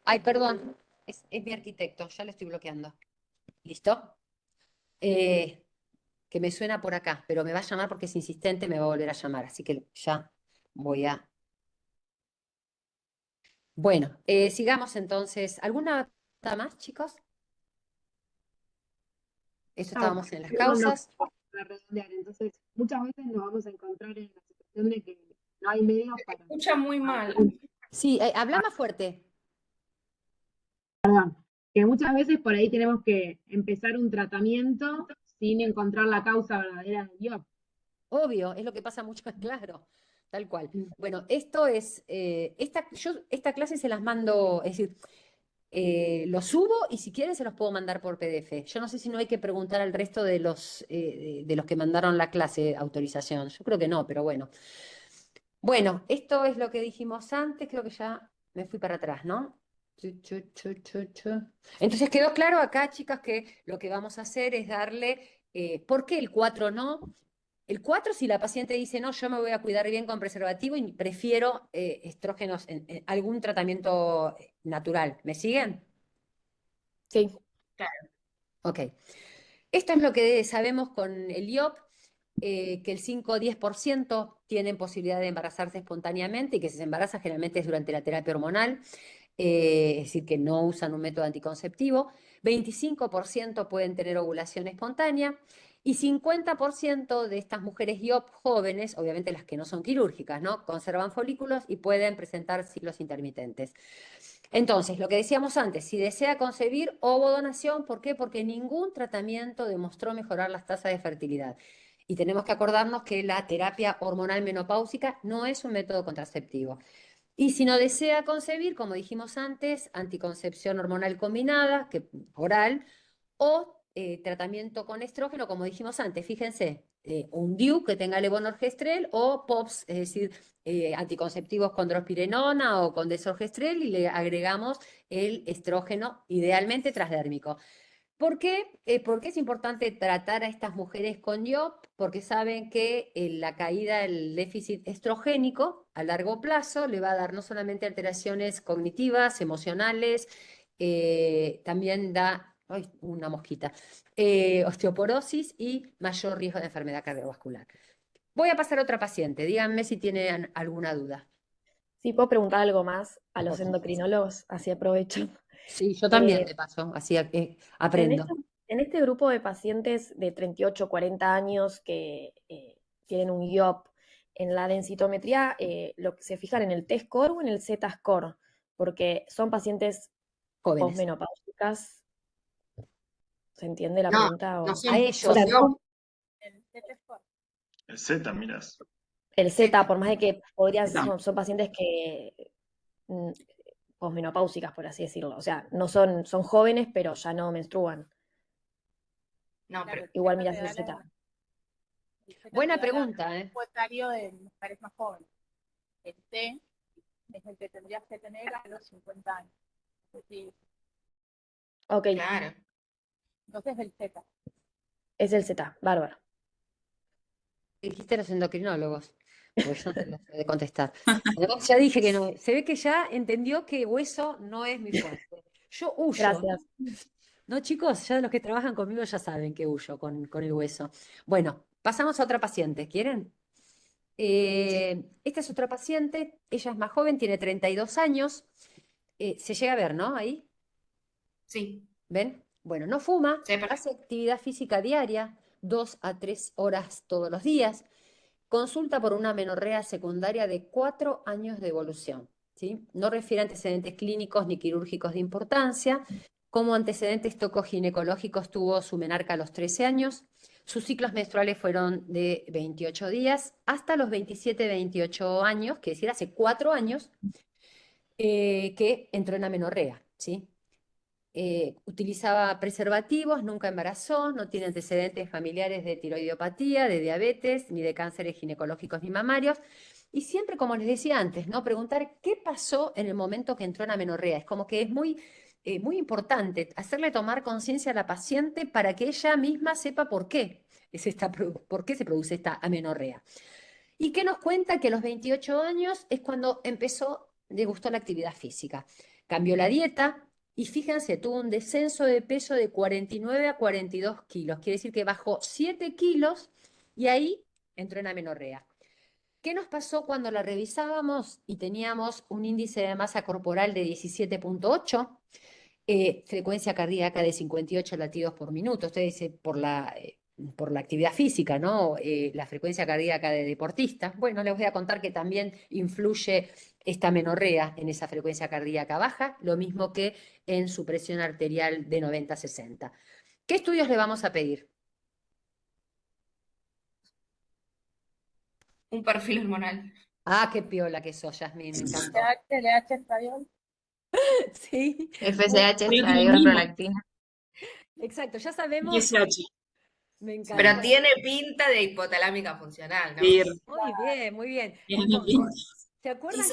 Ay, perdón, es mi arquitecto, ya lo estoy bloqueando. ¿Listo? Que me suena por acá, pero me va a llamar porque es insistente, me va a volver a llamar, así que ya voy a... Bueno, sigamos entonces. ¿Alguna pregunta más, chicos? Eso estábamos en las causas.
Para redondear, entonces muchas veces nos vamos a encontrar en la situación de que no hay medios para...
Escucha muy mal.
Sí, habla más fuerte.
Perdón, que muchas veces por ahí tenemos que empezar un tratamiento sin encontrar la causa verdadera del IOP.
Obvio, es lo que pasa mucho, claro, tal cual. Bueno, esto es, yo esta clase se las mando, es decir, los subo y si quieren se los puedo mandar por PDF. Yo no sé si no hay que preguntar al resto de los que mandaron la clase autorización. Yo creo que no, pero bueno. Bueno, esto es lo que dijimos antes, creo que ya me fui para atrás, ¿no? Entonces quedó claro acá, chicas, que lo que vamos a hacer es darle, ¿por qué el 4 no? El 4 si la paciente dice, no, yo me voy a cuidar bien con preservativo y prefiero estrógenos en algún tratamiento natural. ¿Me siguen?
Sí.
Claro.
Ok. Esto es lo que sabemos con el IOP, que el 5 o 10% tienen posibilidad de embarazarse espontáneamente y que si se embaraza generalmente es durante la terapia hormonal, es decir, que no usan un método anticonceptivo. 25% pueden tener ovulación espontánea Y 50% de estas mujeres IOP jóvenes, obviamente las que no son quirúrgicas, ¿no? Conservan folículos y pueden presentar ciclos intermitentes. Entonces, lo que decíamos antes, si desea concebir, ovodonación, ¿por qué? Porque ningún tratamiento demostró mejorar las tasas de fertilidad. Y tenemos que acordarnos que la terapia hormonal menopáusica no es un método contraceptivo. Y si no desea concebir, como dijimos antes, anticoncepción hormonal combinada, oral, o tratamiento con estrógeno, como dijimos antes. Fíjense, un DIU que tenga levonorgestrel o POPs, es decir, anticonceptivos con drospirenona o con desorgestrel, y le agregamos el estrógeno, idealmente transdérmico. ¿Por qué? ¿Por qué es importante tratar a estas mujeres con IOP? Porque saben que la caída del déficit estrogénico a largo plazo le va a dar no solamente alteraciones cognitivas, emocionales, también da, ¡ay, una mosquita! Osteoporosis y mayor riesgo de enfermedad cardiovascular. Voy a pasar a otra paciente, díganme si tienen alguna duda.
Sí, puedo preguntar algo más a los endocrinólogos, así aprovecho.
Sí, yo también de paso, así aprendo.
En este grupo de pacientes de 38, 40 años que tienen un IOP, en la densitometría lo que se fijan en el T-score o en el Z-score, porque son pacientes
jóvenes,
posmenopáusicas. ¿Se entiende la pregunta?
No a ellos.
El Z, miras.
El Z, por más de que son pacientes que posmenopáusicas, por así decirlo. O sea, no son jóvenes, pero ya no menstruan.
No, pero
igual miras el Z.
Buena pregunta,
El etario de mujeres más jóvenes. El T es el que tendrías que tener a los 50 años. Es decir,
ok.
Claro.
Entonces el Z.
Es el Z, bárbaro.
Dijiste los endocrinólogos, pues yo no te lo sé de contestar. Además, ya dije que no, se ve que ya entendió que hueso no es mi fuerte. Yo huyo.
Gracias.
No, chicos, ya los que trabajan conmigo ya saben que huyo con el hueso. Bueno, pasamos a otra paciente, ¿quieren? Esta es otra paciente, ella es más joven, tiene 32 años. Se llega a ver, ¿no? Ahí.
Sí.
¿Ven? Bueno, no fuma,
Sí,
hace actividad física diaria, 2 a 3 horas todos los días. Consulta por una amenorrea secundaria de 4 años de evolución, ¿sí? No refiere a antecedentes clínicos ni quirúrgicos de importancia. Como antecedentes tocoginecológicos tuvo su menarca a los 13 años. Sus ciclos menstruales fueron de 28 días hasta los 27, 28 años, que es decir, hace 4 años que entró en amenorrea, ¿sí? Utilizaba preservativos, nunca embarazó, no tiene antecedentes familiares de tiroidiopatía, de diabetes, ni de cánceres ginecológicos ni mamarios. Y siempre, como les decía antes, ¿no? Preguntar qué pasó en el momento que entró en amenorrea. Es como que es muy importante hacerle tomar conciencia a la paciente para que ella misma sepa por qué se produce esta amenorrea. Y que nos cuenta que a los 28 años es cuando le gustó la actividad física. Cambió la dieta. Y fíjense, tuvo un descenso de peso de 49 a 42 kilos. Quiere decir que bajó 7 kilos y ahí entró en amenorrea. ¿Qué nos pasó cuando la revisábamos y teníamos un índice de masa corporal de 17.8? Frecuencia cardíaca de 58 latidos por minuto? Usted dice por la actividad física, ¿no? La frecuencia cardíaca de deportista. Bueno, les voy a contar que también influye esta amenorrea en esa frecuencia cardíaca baja, lo mismo que en su presión arterial de 90-60. ¿Qué estudios le vamos a pedir?
Un perfil hormonal.
Ah, qué piola que sos, Yasmín, me encantó.
LH estradiol.
Sí.
FSH, estradiol, prolactina.
Exacto, ya sabemos. Me encanta.
Pero tiene pinta de hipotalámica funcional, ¿no?
Muy bien, muy bien. ¿Se acuerdan?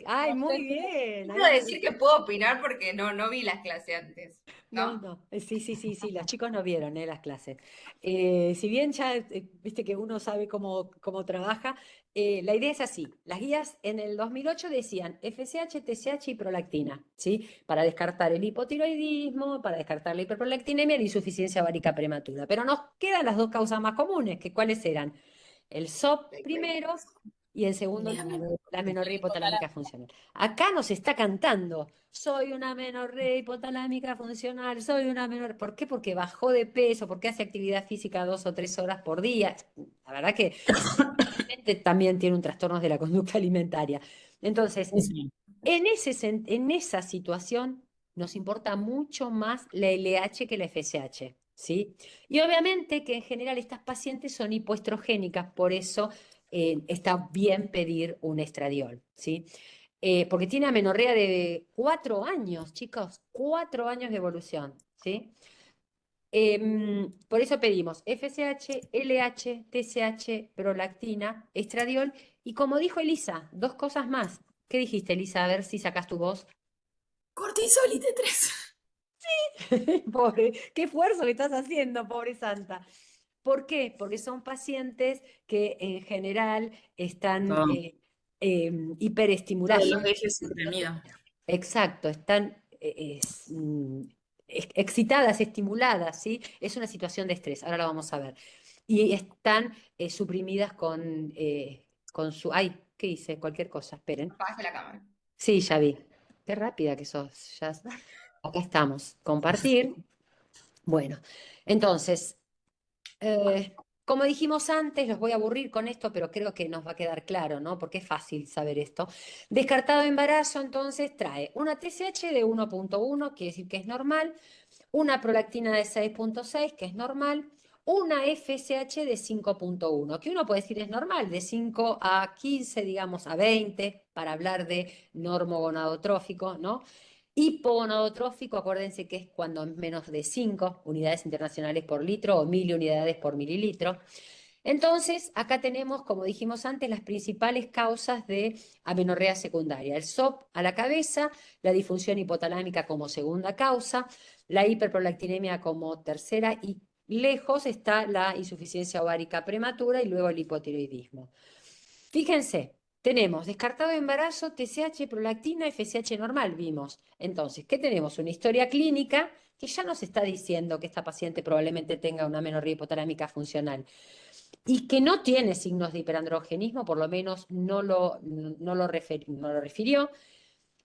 Ay, muy bien.
Quiero decir que puedo opinar porque no vi las clases antes.
No. Sí, los chicos no vieron las clases. Si bien ya viste que uno sabe cómo trabaja, la idea es así. Las guías en el 2008 decían FSH, TSH y prolactina, ¿sí? Para descartar el hipotiroidismo, para descartar la hiperprolactinemia y la insuficiencia ovárica prematura. Pero nos quedan las dos causas más comunes, que ¿cuáles eran? El SOP primero Y en segundo lugar, la amenorrea hipotalámica funcional. Acá nos está cantando, soy una amenorrea hipotalámica funcional, soy una amenorrea. ¿Por qué? Porque bajó de peso, porque hace actividad física 2 o 3 horas por día. La verdad que también tiene un trastorno de la conducta alimentaria. Entonces, en esa situación nos importa mucho más la LH que la FSH, ¿sí? Y obviamente que en general estas pacientes son hipoestrogénicas, por eso está bien pedir un estradiol, ¿sí? Porque tiene amenorrea de 4 años, chicos, 4 años de evolución, ¿sí? Por eso pedimos FSH, LH, TSH, prolactina, estradiol y como dijo Elisa, 2 cosas más. ¿Qué dijiste, Elisa? A ver si sacas tu voz.
Cortisol y T3.
Sí, pobre, qué esfuerzo que estás haciendo, pobre santa. ¿Por qué? Porque son pacientes que en general están hiperestimulados.
Todos los ejes suprimidos.
Exacto, están excitadas, estimuladas, ¿sí? Es una situación de estrés, ahora lo vamos a ver. Y están suprimidas con su... Ay, ¿qué hice? Cualquier cosa, esperen.
Apagaste la cámara.
Sí, ya vi. Qué rápida que sos. Ya... Acá estamos. Compartir. Bueno, entonces, como dijimos antes, los voy a aburrir con esto, pero creo que nos va a quedar claro, ¿no? Porque es fácil saber esto. Descartado embarazo, entonces, trae una TSH de 1.1, quiere decir que es normal, una prolactina de 6.6, que es normal, una FSH de 5.1, que uno puede decir es normal, de 5 a 15, digamos, a 20, para hablar de normogonadotrófico, ¿no? Hipogonadotrófico, acuérdense que es cuando es menos de 5 unidades internacionales por litro o 1000 unidades por mililitro. Entonces, acá tenemos, como dijimos antes, las principales causas de amenorrea secundaria. El SOP a la cabeza, la disfunción hipotalámica como segunda causa, la hiperprolactinemia como tercera y lejos está la insuficiencia ovárica prematura y luego el hipotiroidismo. Fíjense, tenemos descartado de embarazo, TSH, prolactina, FSH normal, vimos. Entonces, ¿qué tenemos? Una historia clínica que ya nos está diciendo que esta paciente probablemente tenga una amenorrea hipotalámica funcional y que no tiene signos de hiperandrogenismo, por lo menos no lo refirió.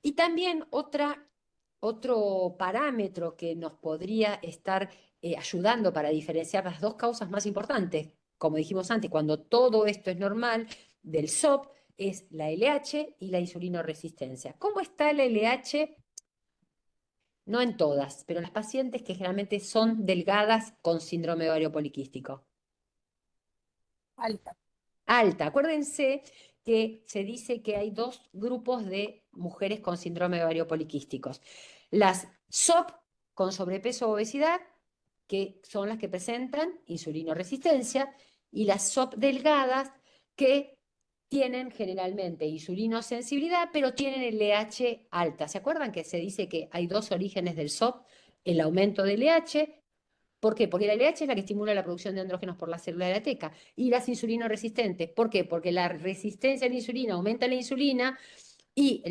Y también otro parámetro que nos podría estar ayudando para diferenciar las 2 causas más importantes, como dijimos antes, cuando todo esto es normal, del SOP, es la LH y la insulinoresistencia. ¿Cómo está el LH? No en todas, pero en las pacientes que generalmente son delgadas con síndrome ovario poliquístico.
Alta.
Alta. Acuérdense que se dice que hay 2 grupos de mujeres con síndrome ovario poliquísticos. Las SOP con sobrepeso o obesidad, que son las que presentan insulinoresistencia, y las SOP delgadas, que tienen generalmente insulinosensibilidad, pero tienen LH alta. ¿Se acuerdan que se dice que hay 2 orígenes del SOP? El aumento del LH. ¿Por qué? Porque la LH es la que estimula la producción de andrógenos por la célula de la teca. Y las insulinoresistentes, ¿por qué? Porque la resistencia a la insulina aumenta la insulina y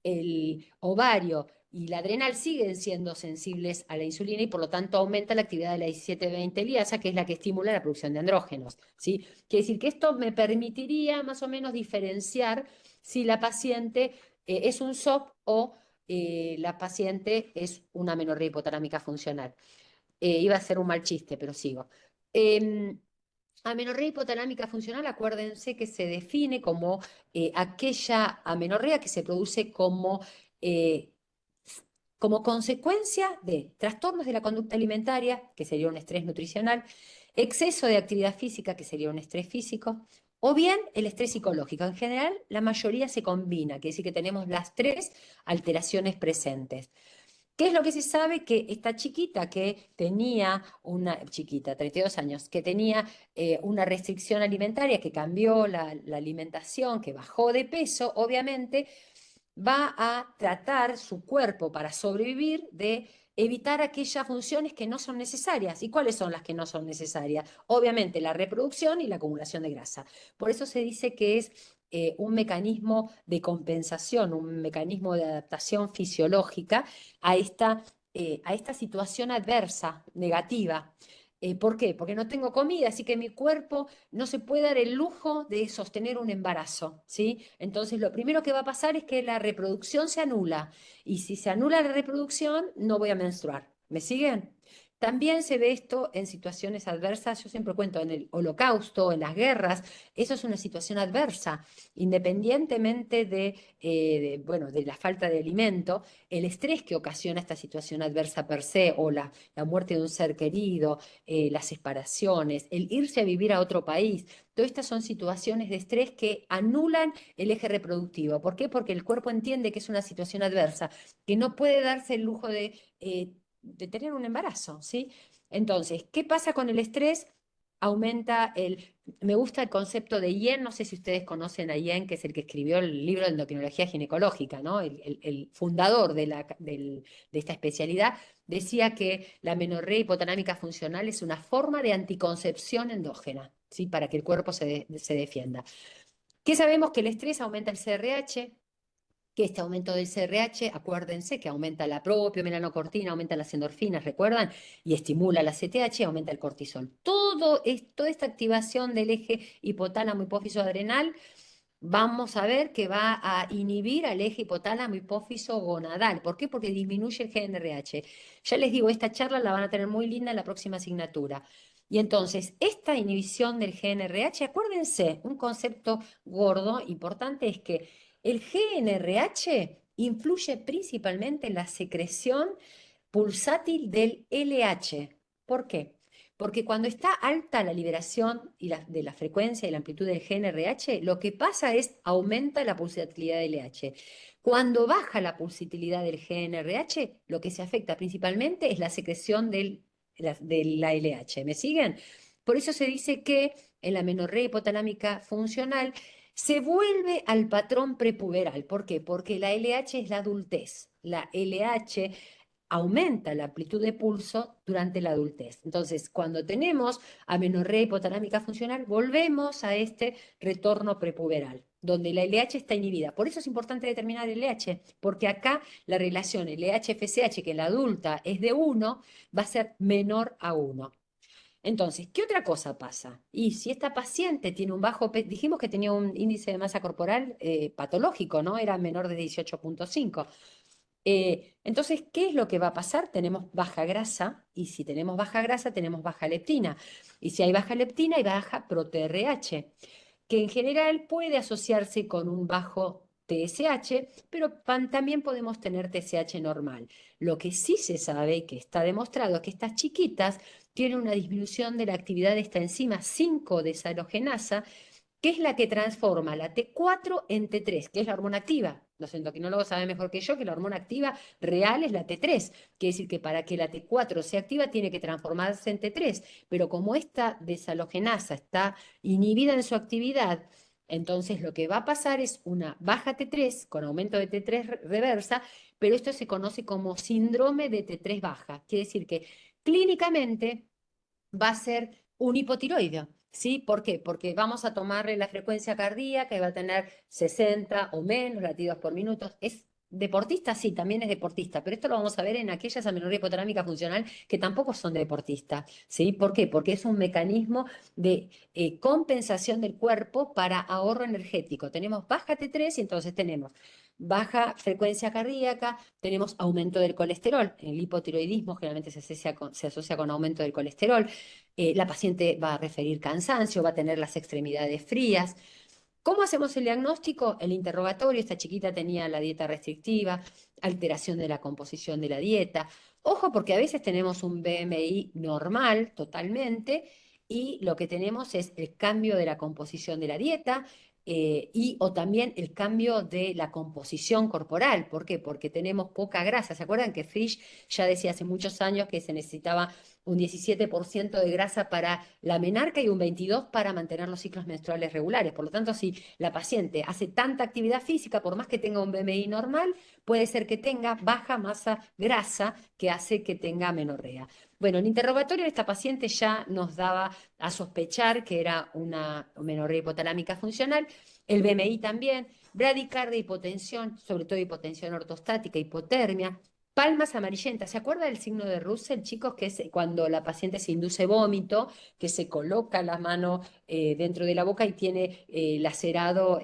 el ovario y la adrenal siguen siendo sensibles a la insulina y por lo tanto aumenta la actividad de la 17-20 liasa, que es la que estimula la producción de andrógenos, ¿sí? Quiere decir que esto me permitiría más o menos diferenciar si la paciente es un SOP o la paciente es una amenorrea hipotalámica funcional. Iba a ser un mal chiste, pero sigo. Amenorrea hipotalámica funcional, acuérdense que se define como aquella amenorrea que se produce como consecuencia de trastornos de la conducta alimentaria, que sería un estrés nutricional, exceso de actividad física, que sería un estrés físico, o bien el estrés psicológico. En general, la mayoría se combina, quiere decir que tenemos las 3 alteraciones presentes. ¿Qué es lo que se sabe? Que esta chiquita que tenía una, chiquita, 32 años, que tenía una restricción alimentaria, que cambió la alimentación, que bajó de peso, obviamente va a tratar su cuerpo para sobrevivir de evitar aquellas funciones que no son necesarias. ¿Y cuáles son las que no son necesarias? Obviamente la reproducción y la acumulación de grasa. Por eso se dice que es un mecanismo de compensación, un mecanismo de adaptación fisiológica a esta situación adversa, negativa. ¿Por qué? Porque no tengo comida, así que mi cuerpo no se puede dar el lujo de sostener un embarazo, ¿sí? Entonces lo primero que va a pasar es que la reproducción se anula, y si se anula la reproducción, no voy a menstruar. ¿Me siguen? También se ve esto en situaciones adversas, yo siempre cuento, en el Holocausto, en las guerras, eso es una situación adversa, independientemente bueno, de la falta de alimento, el estrés que ocasiona esta situación adversa per se, o la muerte de un ser querido, las separaciones, el irse a vivir a otro país, todas estas son situaciones de estrés que anulan el eje reproductivo. ¿Por qué? Porque el cuerpo entiende que es una situación adversa, que no puede darse el lujo de tener un embarazo, ¿sí? Entonces, ¿qué pasa con el estrés? Me gusta el concepto de Yen, no sé si ustedes conocen a Yen, que es el que escribió el libro de endocrinología ginecológica, ¿no? El fundador de esta especialidad, decía que la amenorrea hipotalámica funcional es una forma de anticoncepción endógena, ¿sí? Para que el cuerpo se defienda. ¿Qué sabemos? Que el estrés aumenta el CRH, que este aumento del CRH, acuérdense que aumenta la propiomelanocortina, aumenta las endorfinas, ¿recuerdan? Y estimula la CTH, aumenta el cortisol. Toda esta activación del eje hipotálamo hipófiso adrenal, vamos a ver que va a inhibir al eje hipotálamo hipófiso gonadal. ¿Por qué? Porque disminuye el GnRH. Ya les digo, esta charla la van a tener muy linda en la próxima asignatura. Y entonces, esta inhibición del GnRH, acuérdense, un concepto gordo, importante, es que el GnRH influye principalmente en la secreción pulsátil del LH. ¿Por qué? Porque cuando está alta la liberación de la frecuencia y la amplitud del GnRH, lo que pasa es aumenta la pulsatilidad del LH. Cuando baja la pulsatilidad del GnRH, lo que se afecta principalmente es la secreción de la LH. ¿Me siguen? Por eso se dice que en la amenorrea hipotalámica funcional se vuelve al patrón prepuberal. ¿Por qué? Porque la LH es la adultez. La LH aumenta la amplitud de pulso durante la adultez. Entonces, cuando tenemos amenorrea hipotalámica funcional, volvemos a este retorno prepuberal, donde la LH está inhibida. Por eso es importante determinar el LH, porque acá la relación LH-FSH, que en la adulta es de 1, va a ser menor a 1. Entonces, ¿qué otra cosa pasa? Y si esta paciente tiene un bajo, dijimos que tenía un índice de masa corporal patológico, ¿no? Era menor de 18.5. Entonces, ¿qué es lo que va a pasar? Tenemos baja grasa, y si tenemos baja grasa, tenemos baja leptina. Y si hay baja leptina, hay baja ProTRH, que en general puede asociarse con un bajo TSH, pero también podemos tener TSH normal. Lo que sí se sabe y que está demostrado es que estas chiquitas tienen una disminución de la actividad de esta enzima 5-deshalogenasa, que es la que transforma la T4 en T3, que es la hormona activa. Los endocrinólogos saben mejor que yo que la hormona activa real es la T3. Quiere decir que para que la T4 sea activa tiene que transformarse en T3. Pero como esta deshalogenasa está inhibida en su actividad, entonces lo que va a pasar es una baja T3 con aumento de T3 reversa, pero esto se conoce como síndrome de T3 baja. Quiere decir que clínicamente va a ser un hipotiroideo. ¿Sí? ¿Por qué? Porque vamos a tomarle la frecuencia cardíaca y va a tener 60 o menos latidos por minuto. ¿Es deportista? Sí, también es deportista, pero esto lo vamos a ver en aquellas amenorrea hipotalámica funcional que tampoco son deportistas. ¿Sí? ¿Por qué? Porque es un mecanismo de compensación del cuerpo para ahorro energético. Tenemos baja T3 y entonces tenemos baja frecuencia cardíaca, tenemos aumento del colesterol. El hipotiroidismo generalmente se asocia con aumento del colesterol. La paciente va a referir cansancio, va a tener las extremidades frías. ¿Cómo hacemos el diagnóstico? El interrogatorio, esta chiquita tenía la dieta restrictiva, alteración de la composición de la dieta. Ojo, porque a veces tenemos un BMI normal totalmente y lo que tenemos es el cambio de la composición de la dieta, o también el cambio de la composición corporal. ¿Por qué? Porque tenemos poca grasa. ¿Se acuerdan que Frisch ya decía hace muchos años que se necesitaba un 17% de grasa para la menarca y un 22% para mantener los ciclos menstruales regulares? Por lo tanto, si la paciente hace tanta actividad física, por más que tenga un BMI normal, puede ser que tenga baja masa grasa que hace que tenga amenorrea. Bueno, el interrogatorio de esta paciente ya nos daba a sospechar que era una amenorrea hipotalámica funcional, el BMI también, bradicardia, hipotensión, sobre todo hipotensión ortostática, hipotermia, Palmas amarillentas. ¿Se acuerda del signo de Russell, chicos? Que es cuando la paciente se induce vómito, que se coloca la mano dentro de la boca y tiene lacerado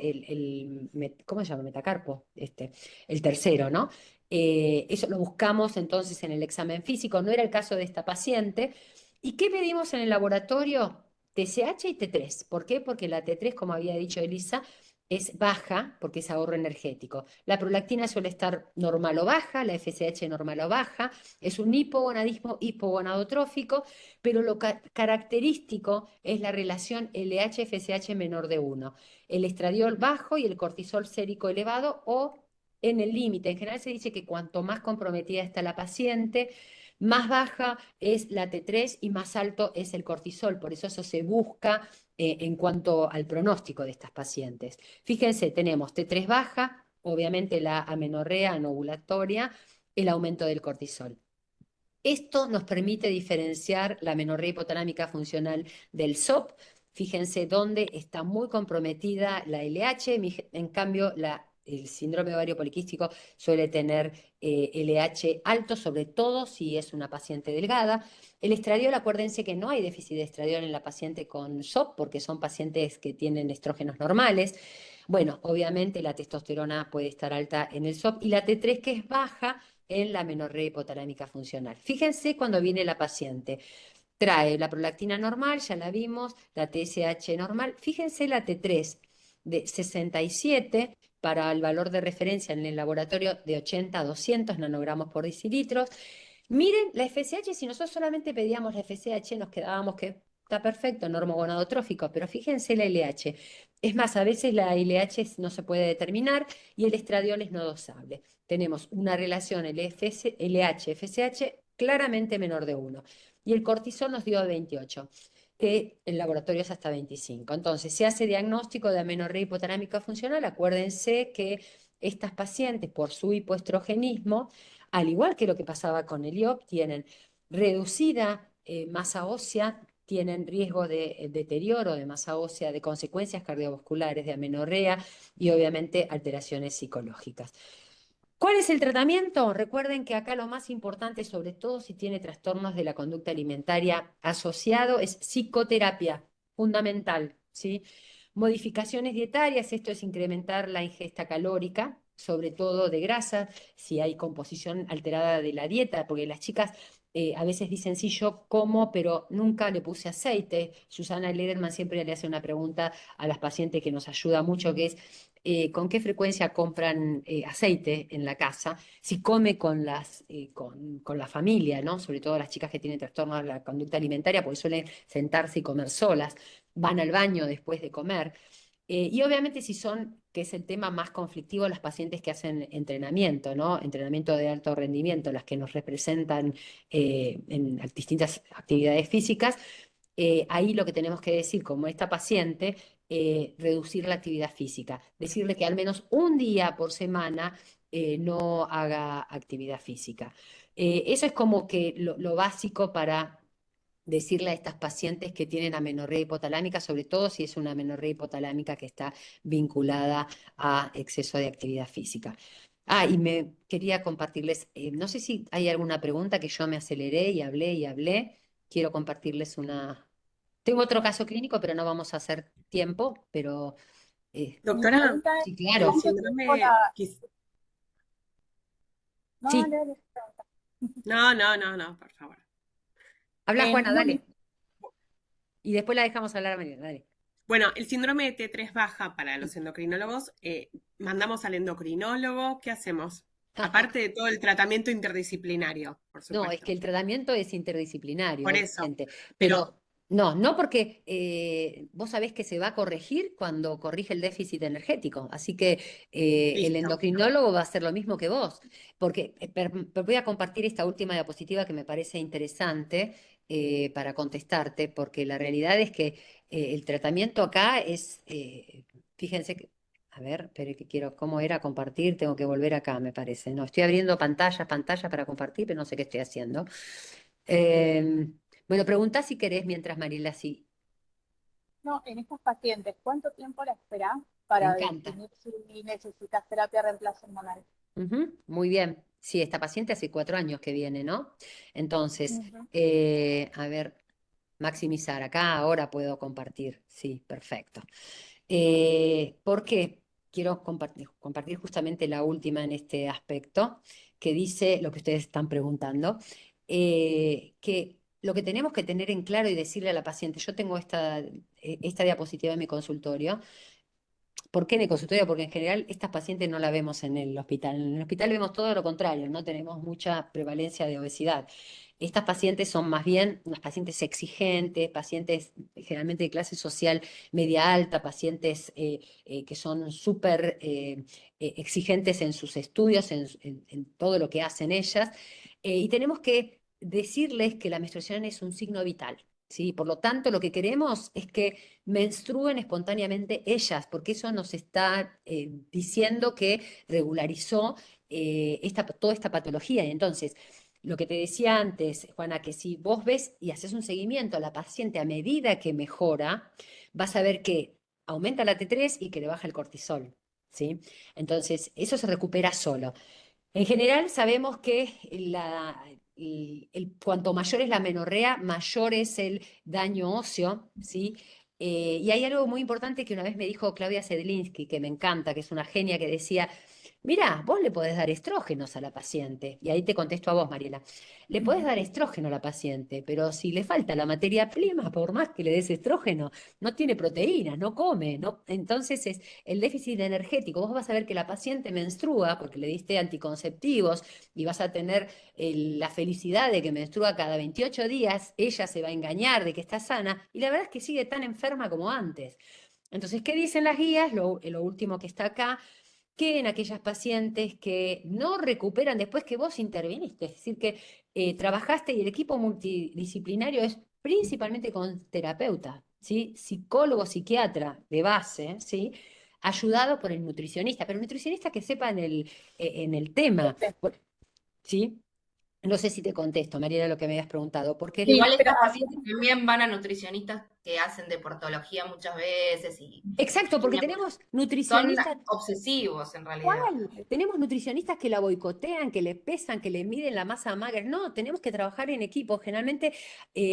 ¿cómo se llama? Metacarpo, el tercero, ¿no? Eso lo buscamos entonces en el examen físico. No era el caso de esta paciente. ¿Y qué pedimos en el laboratorio? TSH y T3. ¿Por qué? Porque la T3, como había dicho Elisa, es baja porque es ahorro energético. La prolactina suele estar normal o baja, la FSH normal o baja, es un hipogonadismo hipogonadotrófico, pero lo característico es la relación LH-FSH menor de 1, el estradiol bajo y el cortisol sérico elevado o en el límite. En general se dice que cuanto más comprometida está la paciente, más baja es la T3 y más alto es el cortisol, por eso se busca en cuanto al pronóstico de estas pacientes. Fíjense, tenemos T3 baja, obviamente la amenorrea anovulatoria, el aumento del cortisol. Esto nos permite diferenciar la amenorrea hipotalámica funcional del SOP. Fíjense dónde está muy comprometida la LH, en cambio el síndrome ovario poliquístico suele tener LH alto, sobre todo si es una paciente delgada. El estradiol, acuérdense que no hay déficit de estradiol en la paciente con SOP porque son pacientes que tienen estrógenos normales. Bueno, obviamente la testosterona puede estar alta en el SOP y la T3 que es baja en la amenorrea hipotalámica funcional. Fíjense cuando viene la paciente. Trae la prolactina normal, ya la vimos, la TSH normal. Fíjense la T3 de 67 para el valor de referencia en el laboratorio de 80 a 200 nanogramos por decilitros. Miren la FSH, si nosotros solamente pedíamos la FSH nos quedábamos que está perfecto, normogonadotrófico, pero fíjense la LH. Es más, a veces la LH no se puede determinar y el estradiol es no dosable. Tenemos una relación LH-FSH claramente menor de 1 y el cortisol nos dio 28, que en laboratorio es hasta 25. Entonces, se hace diagnóstico de amenorrea hipotalámica funcional. Acuérdense que estas pacientes, por su hipoestrogenismo, al igual que lo que pasaba con el IOP, tienen reducida masa ósea, tienen riesgo de deterioro de masa ósea, de consecuencias cardiovasculares, de amenorrea y obviamente alteraciones psicológicas. ¿Cuál es el tratamiento? Recuerden que acá lo más importante, sobre todo si tiene trastornos de la conducta alimentaria asociado, es psicoterapia, fundamental, ¿sí? Modificaciones dietarias, esto es incrementar la ingesta calórica, sobre todo de grasa, si hay composición alterada de la dieta, porque las chicas a veces dicen, sí, yo como, pero nunca le puse aceite. Susana Lederman siempre le hace una pregunta a las pacientes que nos ayuda mucho, que es, ¿con qué frecuencia compran aceite en la casa? Si come con la familia, ¿no? Sobre todo las chicas que tienen trastornos de la conducta alimentaria, porque suelen sentarse y comer solas, van al baño después de comer. Y obviamente si son, que es el tema más conflictivo, las pacientes que hacen entrenamiento, ¿no? Entrenamiento de alto rendimiento, las que nos representan en distintas actividades físicas, ahí lo que tenemos que decir, como esta paciente, reducir la actividad física, decirle que al menos un día por semana no haga actividad física. Eso es como que lo básico para decirle a estas pacientes que tienen amenorrea hipotalámica, sobre todo si es una amenorrea hipotalámica que está vinculada a exceso de actividad física. Y me quería compartirles, no sé si hay alguna pregunta que yo me aceleré y hablé. Quiero compartirles una... Tengo otro caso clínico, pero no vamos a hacer tiempo, pero...
Doctora,
sí, claro.
el síndrome...
Sí.
No, por favor.
Habla Juana, dale. Y después la dejamos hablar a Mariana, dale.
Bueno, el síndrome de T3 baja para los endocrinólogos, mandamos al endocrinólogo, ¿qué hacemos? Aparte de todo el tratamiento interdisciplinario, por supuesto.
No, es que el tratamiento es interdisciplinario.
Por eso.
Pero no porque vos sabés que se va a corregir cuando corrige el déficit energético. Así que el endocrinólogo va a hacer lo mismo que vos. Porque voy a compartir esta última diapositiva que me parece interesante para contestarte, porque la realidad es que el tratamiento acá es, fíjense que... A ver, pero que quiero, ¿cómo era compartir? Tengo que volver acá, me parece. No, estoy abriendo pantalla para compartir, pero no sé qué estoy haciendo. Bueno, preguntá si querés mientras Marila sí.
No, en estas pacientes, ¿cuánto tiempo la esperás para definir si necesitas terapia de reemplazo hormonal?
Muy bien. Sí, esta paciente hace 4 años que viene, ¿no? Entonces, a ver, maximizar. Acá ahora puedo compartir. Sí, perfecto. ¿Por qué? Quiero compartir justamente la última en este aspecto, que dice lo que ustedes están preguntando, que lo que tenemos que tener en claro y decirle a la paciente, yo tengo esta diapositiva en mi consultorio. ¿Por qué en el consultorio? Porque en general estas pacientes no las vemos en el hospital. En el hospital vemos todo lo contrario, no tenemos mucha prevalencia de obesidad. Estas pacientes son más bien unas pacientes exigentes, pacientes generalmente de clase social media alta, pacientes que son súper exigentes en sus estudios, en todo lo que hacen ellas. Y tenemos que decirles que la menstruación es un signo vital. ¿Sí? Por lo tanto, lo que queremos es que menstruen espontáneamente ellas, porque eso nos está diciendo que regularizó toda esta patología. Y entonces, lo que te decía antes, Juana, que si vos ves y haces un seguimiento a la paciente a medida que mejora, vas a ver que aumenta la T3 y que le baja el cortisol. ¿Sí? Entonces, eso se recupera solo. En general sabemos que cuanto mayor es la menorrea, mayor es el daño óseo, ¿sí? Y hay algo muy importante que una vez me dijo Claudia Sedlinsky, que me encanta, que es una genia, que decía, mira, vos le podés dar estrógenos a la paciente, y ahí te contesto a vos, Mariela, le podés dar estrógeno a la paciente, pero si le falta la materia prima, por más que le des estrógeno, no tiene proteínas, no come, no, entonces es el déficit energético. Vos vas a ver que la paciente menstrua, porque le diste anticonceptivos, y vas a tener la felicidad de que menstrua cada 28 días, ella se va a engañar de que está sana, y la verdad es que sigue tan enferma como antes. Entonces, ¿qué dicen las guías? Lo último que está acá, que en aquellas pacientes que no recuperan después que vos interviniste, es decir, que trabajaste y el equipo multidisciplinario es principalmente con terapeuta, ¿sí? Psicólogo, psiquiatra de base, ¿sí? Ayudado por el nutricionista, pero el nutricionista que sepa en el tema, ¿sí? No sé si te contesto, Mariela, lo que me habías preguntado, porque
Igual estas pacientes también van a nutricionistas que hacen deportología muchas veces y
exacto, porque tenemos nutricionistas.
son obsesivos en realidad.
¿Cuál? Tenemos nutricionistas que la boicotean, que le pesan, que le miden la masa magra. No, tenemos que trabajar en equipo. Generalmente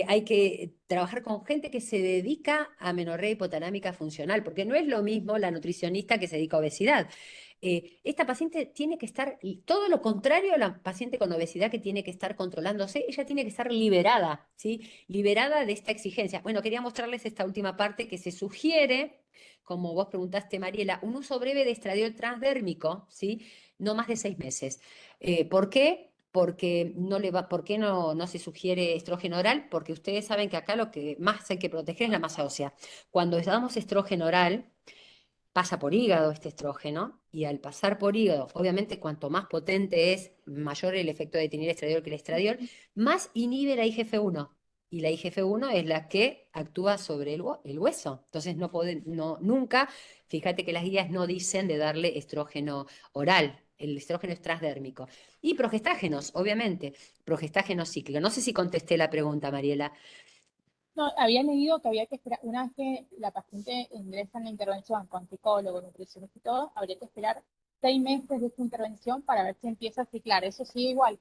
hay que trabajar con gente que se dedica a menorrea hipotalámica funcional, porque no es lo mismo la nutricionista que se dedica a obesidad. Esta paciente tiene que estar, todo lo contrario a la paciente con obesidad que tiene que estar controlándose, ella tiene que estar liberada, ¿sí? Liberada de esta exigencia. Bueno, quería mostrarles esta última parte que se sugiere, como vos preguntaste, Mariela, un uso breve de estradiol transdérmico, ¿sí? No más de 6 meses. ¿Por qué? Porque ¿por qué no se sugiere estrógeno oral? Porque ustedes saben que acá lo que más hay que proteger es la masa ósea. Cuando damos estrógeno oral, pasa por hígado este estrógeno, y al pasar por hígado, obviamente cuanto más potente es, mayor el efecto de tener estradiol que el estradiol, más inhibe la IGF-1. Y la IGF-1 es la que actúa sobre el hueso. Entonces nunca, fíjate que las guías no dicen de darle estrógeno oral. El estrógeno es transdérmico. Y progestágenos, obviamente, progestágenos cíclicos. No sé si contesté la pregunta, Mariela.
No, había leído que había que esperar, una vez que la paciente ingresa en la intervención con psicólogo, nutricionista y todo, habría que esperar 6 meses de esta intervención para ver si empieza a ciclar. Eso sí, igual.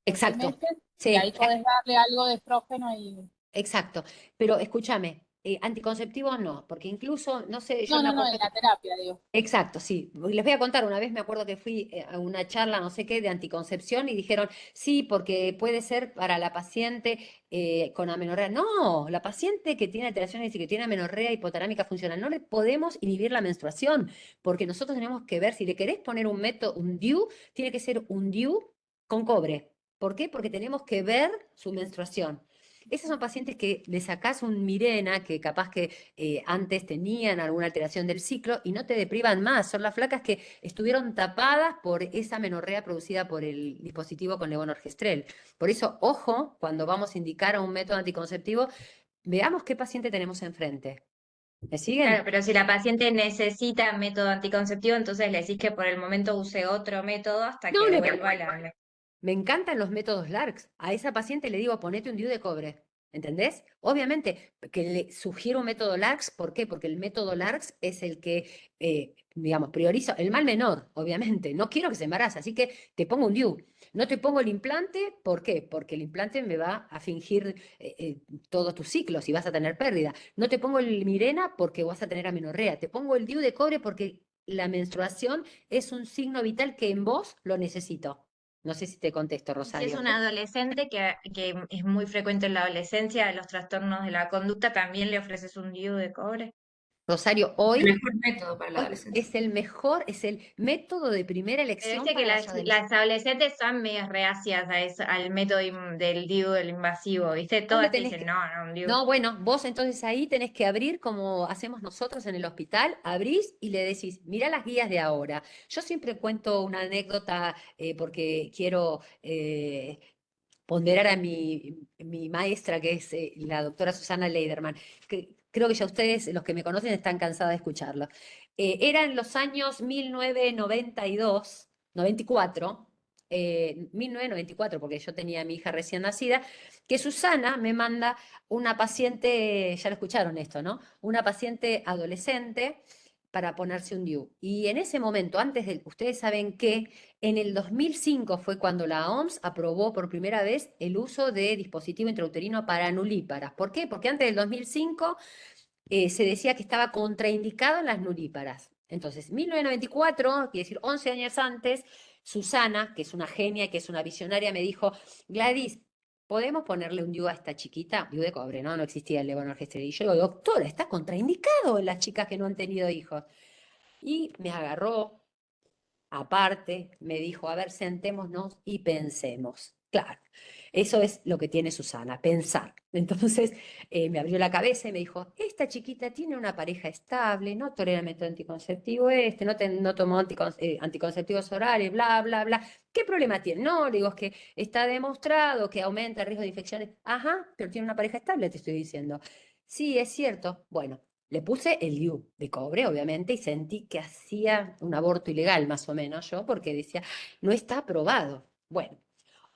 Exacto.
6 meses,
Sí.
Y ahí podés darle algo de estrógeno y...
Exacto. Pero escúchame, anticonceptivos no, porque incluso, no sé, yo
No, en la terapia, digo.
Exacto, sí. Les voy a contar, una vez me acuerdo que fui a una charla, no sé qué, de anticoncepción y dijeron, sí, porque puede ser para la paciente con amenorrea. No, la paciente que tiene alteraciones y que tiene amenorrea hipotalámica funcional, no le podemos inhibir la menstruación, porque nosotros tenemos que ver, si le querés poner un método, un DIU, tiene que ser un DIU con cobre. ¿Por qué? Porque tenemos que ver su menstruación. Esas son pacientes que le sacás un Mirena, que capaz que antes tenían alguna alteración del ciclo y no te deprivan más. Son las flacas que estuvieron tapadas por esa amenorrea producida por el dispositivo con levonorgestrel. Por eso, ojo, cuando vamos a indicar un método anticonceptivo, veamos qué paciente tenemos enfrente. ¿Me siguen?
Claro, pero si la paciente necesita método anticonceptivo, entonces le decís que por el momento use otro método hasta que vuelva la...
Me encantan los métodos LARCs. A esa paciente le digo, ponete un DIU de cobre. ¿Entendés? Obviamente que le sugiero un método LARCS, ¿por qué? Porque el método LARCS es el que, digamos, prioriza el mal menor, obviamente. No quiero que se embarace, así que te pongo un DIU. No te pongo el implante, ¿por qué? Porque el implante me va a fingir todos tus ciclos y vas a tener pérdida. No te pongo el Mirena porque vas a tener amenorrea. Te pongo el DIU de cobre porque la menstruación es un signo vital que en vos lo necesito. No sé si te contesto,
Si es
Rosario.
un adolescente que es muy frecuente en la adolescencia de los trastornos de la conducta, ¿también le ofreces un DIU de cobre?
Rosario,
El
hoy
mejor método para la
Hoy
adolescencia.
es el mejor, es el método de primera
Pero
elección
viste que
para los
las adolescentes son medias reacias a al método del DIU, del invasivo, ¿viste?
Vos le
Todas te
tenés
dicen,
que...
no, no, un DIU.
No, bueno, vos entonces ahí tenés que abrir como hacemos nosotros en el hospital, abrís y le decís, mirá las guías de ahora. Yo siempre cuento una anécdota porque quiero ponderar a mi maestra, que es la doctora Susana Leiderman. Creo que ya ustedes, los que me conocen, están cansados de escucharlo. Era en los años 1992, 94, 1994, porque yo tenía a mi hija recién nacida, que Susana me manda una paciente, ya lo escucharon esto, ¿no? Una paciente adolescente para ponerse un DIU. Y en ese momento, ustedes saben que en el 2005 fue cuando la OMS aprobó por primera vez el uso de dispositivo intrauterino para nulíparas. ¿Por qué? Porque antes del 2005 se decía que estaba contraindicado en las nulíparas. Entonces, 1994, quiere decir 11 años antes, Susana, que es una genia, que es una visionaria, me dijo, Gladys, ¿podemos ponerle un DIU a esta chiquita? DIU de cobre, ¿no? No existía el levonorgestrel. Y yo digo, doctora, está contraindicado en las chicas que no han tenido hijos. Y me agarró aparte, me dijo, a ver, sentémonos y pensemos. Claro, eso es lo que tiene Susana, pensar. Entonces me abrió la cabeza y me dijo, esta chiquita tiene una pareja estable, no tolera el método anticonceptivo no tomó anticonceptivos orales, bla, bla, bla. ¿Qué problema tiene? No, le digo, es que está demostrado que aumenta el riesgo de infecciones. Ajá, pero tiene una pareja estable, te estoy diciendo. Sí, es cierto. Bueno, le puse el DIU de cobre, obviamente, y sentí que hacía un aborto ilegal, más o menos, yo, porque decía, no está aprobado. Bueno,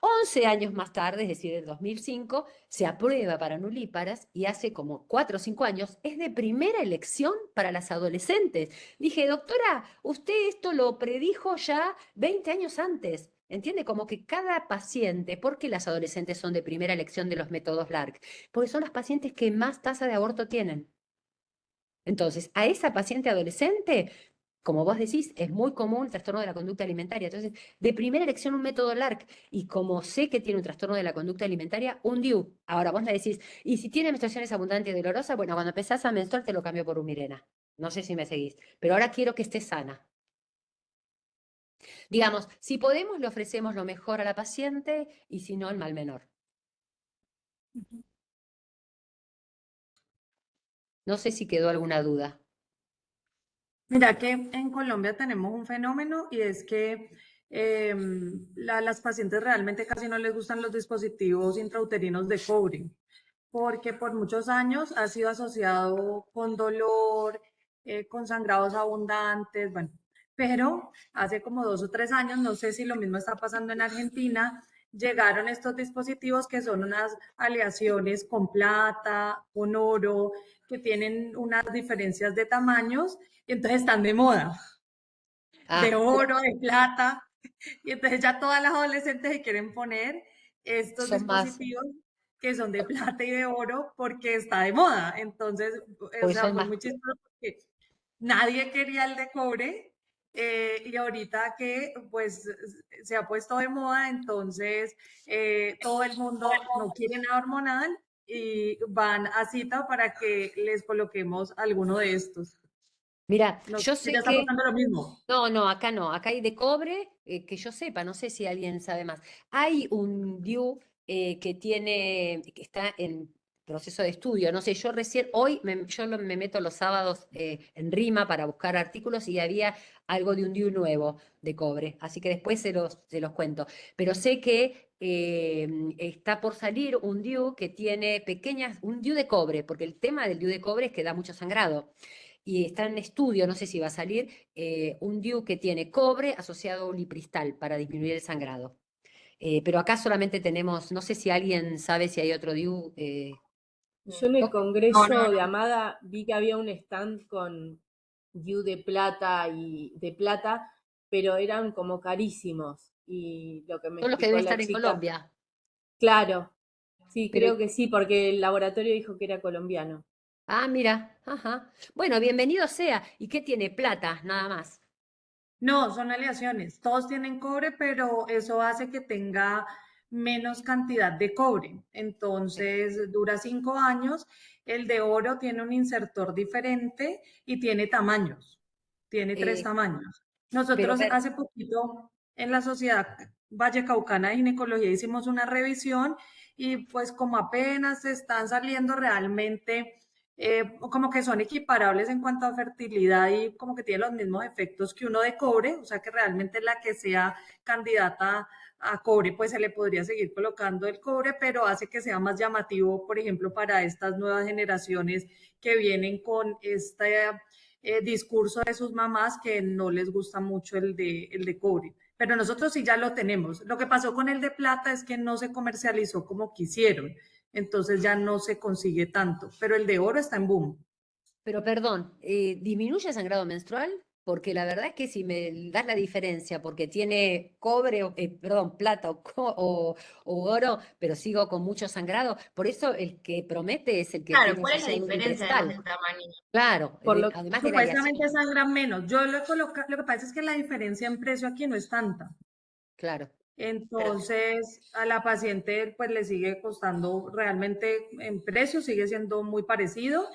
11 años más tarde, es decir, en 2005, se aprueba para nulíparas y hace como 4 o 5 años es de primera elección para las adolescentes. Dije, doctora, usted esto lo predijo ya 20 años antes. ¿Entiende? Como que cada paciente, ¿por qué las adolescentes son de primera elección de los métodos LARC? Porque son las pacientes que más tasa de aborto tienen. Entonces, a esa paciente adolescente, como vos decís, es muy común el trastorno de la conducta alimentaria. Entonces, de primera elección un método LARC, y como sé que tiene un trastorno de la conducta alimentaria, un DIU. Ahora vos me decís, y si tiene menstruaciones abundantes y dolorosas, bueno, cuando empezás a menstruar te lo cambio por un Mirena. No sé si me seguís, pero ahora quiero que esté sana. Digamos, si podemos, le ofrecemos lo mejor a la paciente y si no, el mal menor. No sé si quedó alguna duda.
Mira que en Colombia tenemos un fenómeno y es que las pacientes realmente casi no les gustan los dispositivos intrauterinos de cobre, porque por muchos años ha sido asociado con dolor, con sangrados abundantes, bueno, pero hace como 2 o 3 años, no sé si lo mismo está pasando en Argentina, llegaron estos dispositivos que son unas aleaciones con plata, con oro, que tienen unas diferencias de tamaños y entonces están de moda, de oro, de plata, y entonces ya todas las adolescentes se quieren poner estos
Son más,
dispositivos que son de plata y de oro porque está de moda. Entonces, o
porque
sea,
son
fue
más.
muy chistoso porque nadie quería el de cobre y ahorita que pues se ha puesto de moda, entonces todo el mundo no quiere nada hormonal y van a cita para que les coloquemos alguno de estos.
Mira,
No sé
yo
si ya
sé
está
que
pasando lo mismo.
no, acá no, acá hay de cobre, que yo sepa, no sé si alguien sabe más. Hay un DIU que está en proceso de estudio, no sé, yo recién, me meto los sábados en Rima para buscar artículos y había algo de un DIU nuevo de cobre, así que después se los cuento. Pero sé que está por salir un DIU que tiene un DIU de cobre, porque el tema del DIU de cobre es que da mucho sangrado y está en estudio, no sé si va a salir, un DIU que tiene cobre asociado a un lipristal para disminuir el sangrado. Pero acá solamente tenemos, no sé si alguien sabe si hay otro DIU.
Yo en el congreso
No.
de Amada vi que había un stand con DIU de plata y de plata, pero eran como carísimos. Y lo que me
Son los que
explicó
deben
la
estar en
chica,
Colombia.
claro, sí,
Pero,
creo que sí, porque el laboratorio dijo que era colombiano.
ah, mira, ajá. Bueno, bienvenido sea. ¿Y qué tiene? Plata, nada más.
No, son aleaciones. Todos tienen cobre, pero eso hace que tenga menos cantidad de cobre. Entonces, dura 5 años. El de oro tiene un insertor diferente y tiene tamaños. Tiene 3
Eh,
tamaños.
pero
Nosotros
ver,
hace poquito en la Sociedad Vallecaucana de Ginecología hicimos una revisión y pues como apenas están saliendo realmente como que son equiparables en cuanto a fertilidad y como que tienen los mismos efectos que uno de cobre, o sea que realmente la que sea candidata a cobre, pues se le podría seguir colocando el cobre, pero hace que sea más llamativo, por ejemplo, para estas nuevas generaciones que vienen con este discurso de sus mamás que no les gusta mucho el de cobre. Pero nosotros sí ya lo tenemos. Lo que pasó con el de plata es que no se comercializó como quisieron, entonces ya no se consigue tanto, pero el de oro está en boom.
pero perdón, ¿disminuye el sangrado menstrual? Porque la verdad es que si me das la diferencia, porque tiene cobre, perdón, plata o oro, pero sigo con mucho sangrado, por eso el que promete es el que
Claro,
tiene un
¿cuál es la
sistema
diferencia además
cristal.
del tamaño?
Claro,
Por lo,
además de la
Supuestamente
aleación.
sangran menos. Yo lo he colocado, lo que pasa es que la diferencia en precio aquí no es tanta.
Claro.
Entonces, a la paciente pues le sigue costando realmente en precio, sigue siendo muy parecido.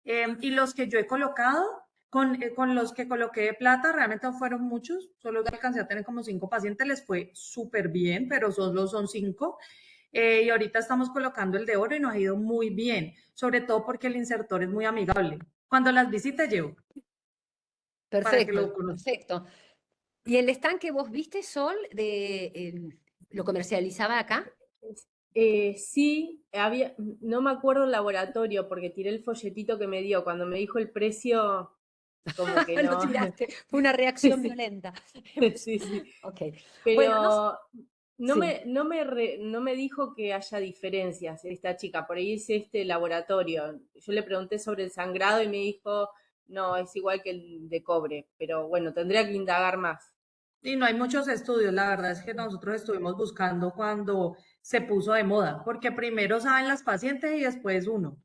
Y los que yo he colocado, con los que coloqué de plata, realmente no fueron muchos, solo alcancé a tener como 5 pacientes, les fue súper bien, pero solo son 5. Y ahorita estamos colocando el de oro y nos ha ido muy bien, sobre todo porque el insertor es muy amigable. Cuando las visite llevo, para que lo
Perfecto,
conozcan.
perfecto. ¿Y el stand que vos viste, Sol, lo comercializaba acá?
Sí, había, no me acuerdo el laboratorio porque tiré el folletito que me dio. Cuando me dijo el precio, como que
Lo
no.
tiraste, fue una reacción
Sí.
violenta.
Sí, sí.
Ok.
Pero
Bueno, sí.
no me dijo que haya diferencias esta chica. Por ahí es este laboratorio. Yo le pregunté sobre el sangrado y me dijo, no, es igual que el de cobre. Pero bueno, tendría que indagar más.
Y no hay muchos estudios, la verdad es que nosotros estuvimos buscando cuando se puso de moda, porque primero saben las pacientes y después uno.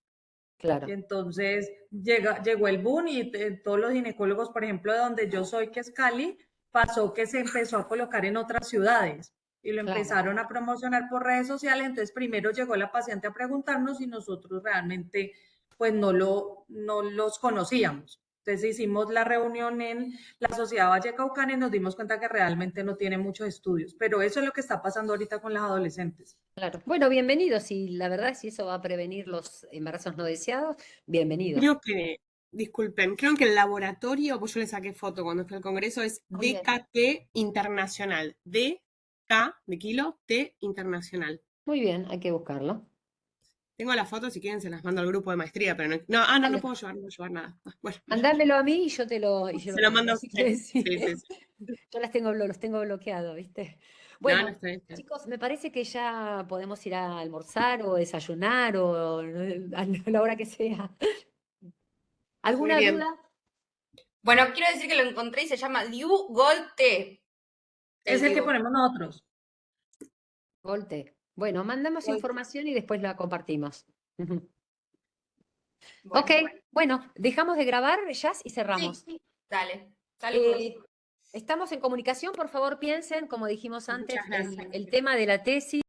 Claro.
Y entonces llegó el boom y todos los ginecólogos, por ejemplo, de donde yo soy, que es Cali, pasó que se empezó a colocar en otras ciudades y lo
Claro.
empezaron a promocionar por redes sociales. Entonces primero llegó la paciente a preguntarnos y nosotros realmente pues no los conocíamos. Entonces hicimos la reunión en la Sociedad Vallecaucana y nos dimos cuenta que realmente no tiene muchos estudios, pero eso es lo que está pasando ahorita con las adolescentes.
Claro. Bueno, bienvenidos. Y la verdad, si eso va a prevenir los embarazos no deseados, bienvenidos.
Creo que, disculpen, creo que el laboratorio, pues yo le saqué foto cuando fui al congreso, es
Muy bien.
DKT Internacional. DK de kilo, T Internacional.
Muy bien, hay que buscarlo.
Tengo las fotos, si quieren se las mando al grupo de maestría, pero no
Dale.
lo puedo llevar, no puedo llevar nada. Bueno,
Mandámelo a mí y yo te lo
se lo mando a
si
usted.
querés, sí.
Sí, sí, sí.
Yo los tengo bloqueados, ¿viste?
No,
Bueno,
no, está bien, está bien.
chicos, me parece que ya podemos ir a almorzar o desayunar o a la hora que sea. ¿Alguna
Muy bien.
duda?
Bueno, quiero decir que lo encontré y se llama Diu Gold T.
Es el que
Diu.
ponemos nosotros.
Volte. Bueno, mandamos
Volte.
información y después la compartimos.
Bueno,
Ok, bueno, dejamos de grabar, Jazz, y cerramos.
sí, dale. Saludos.
Estamos en comunicación, por favor piensen, como dijimos antes,
Muchas gracias.
el tema de la tesis.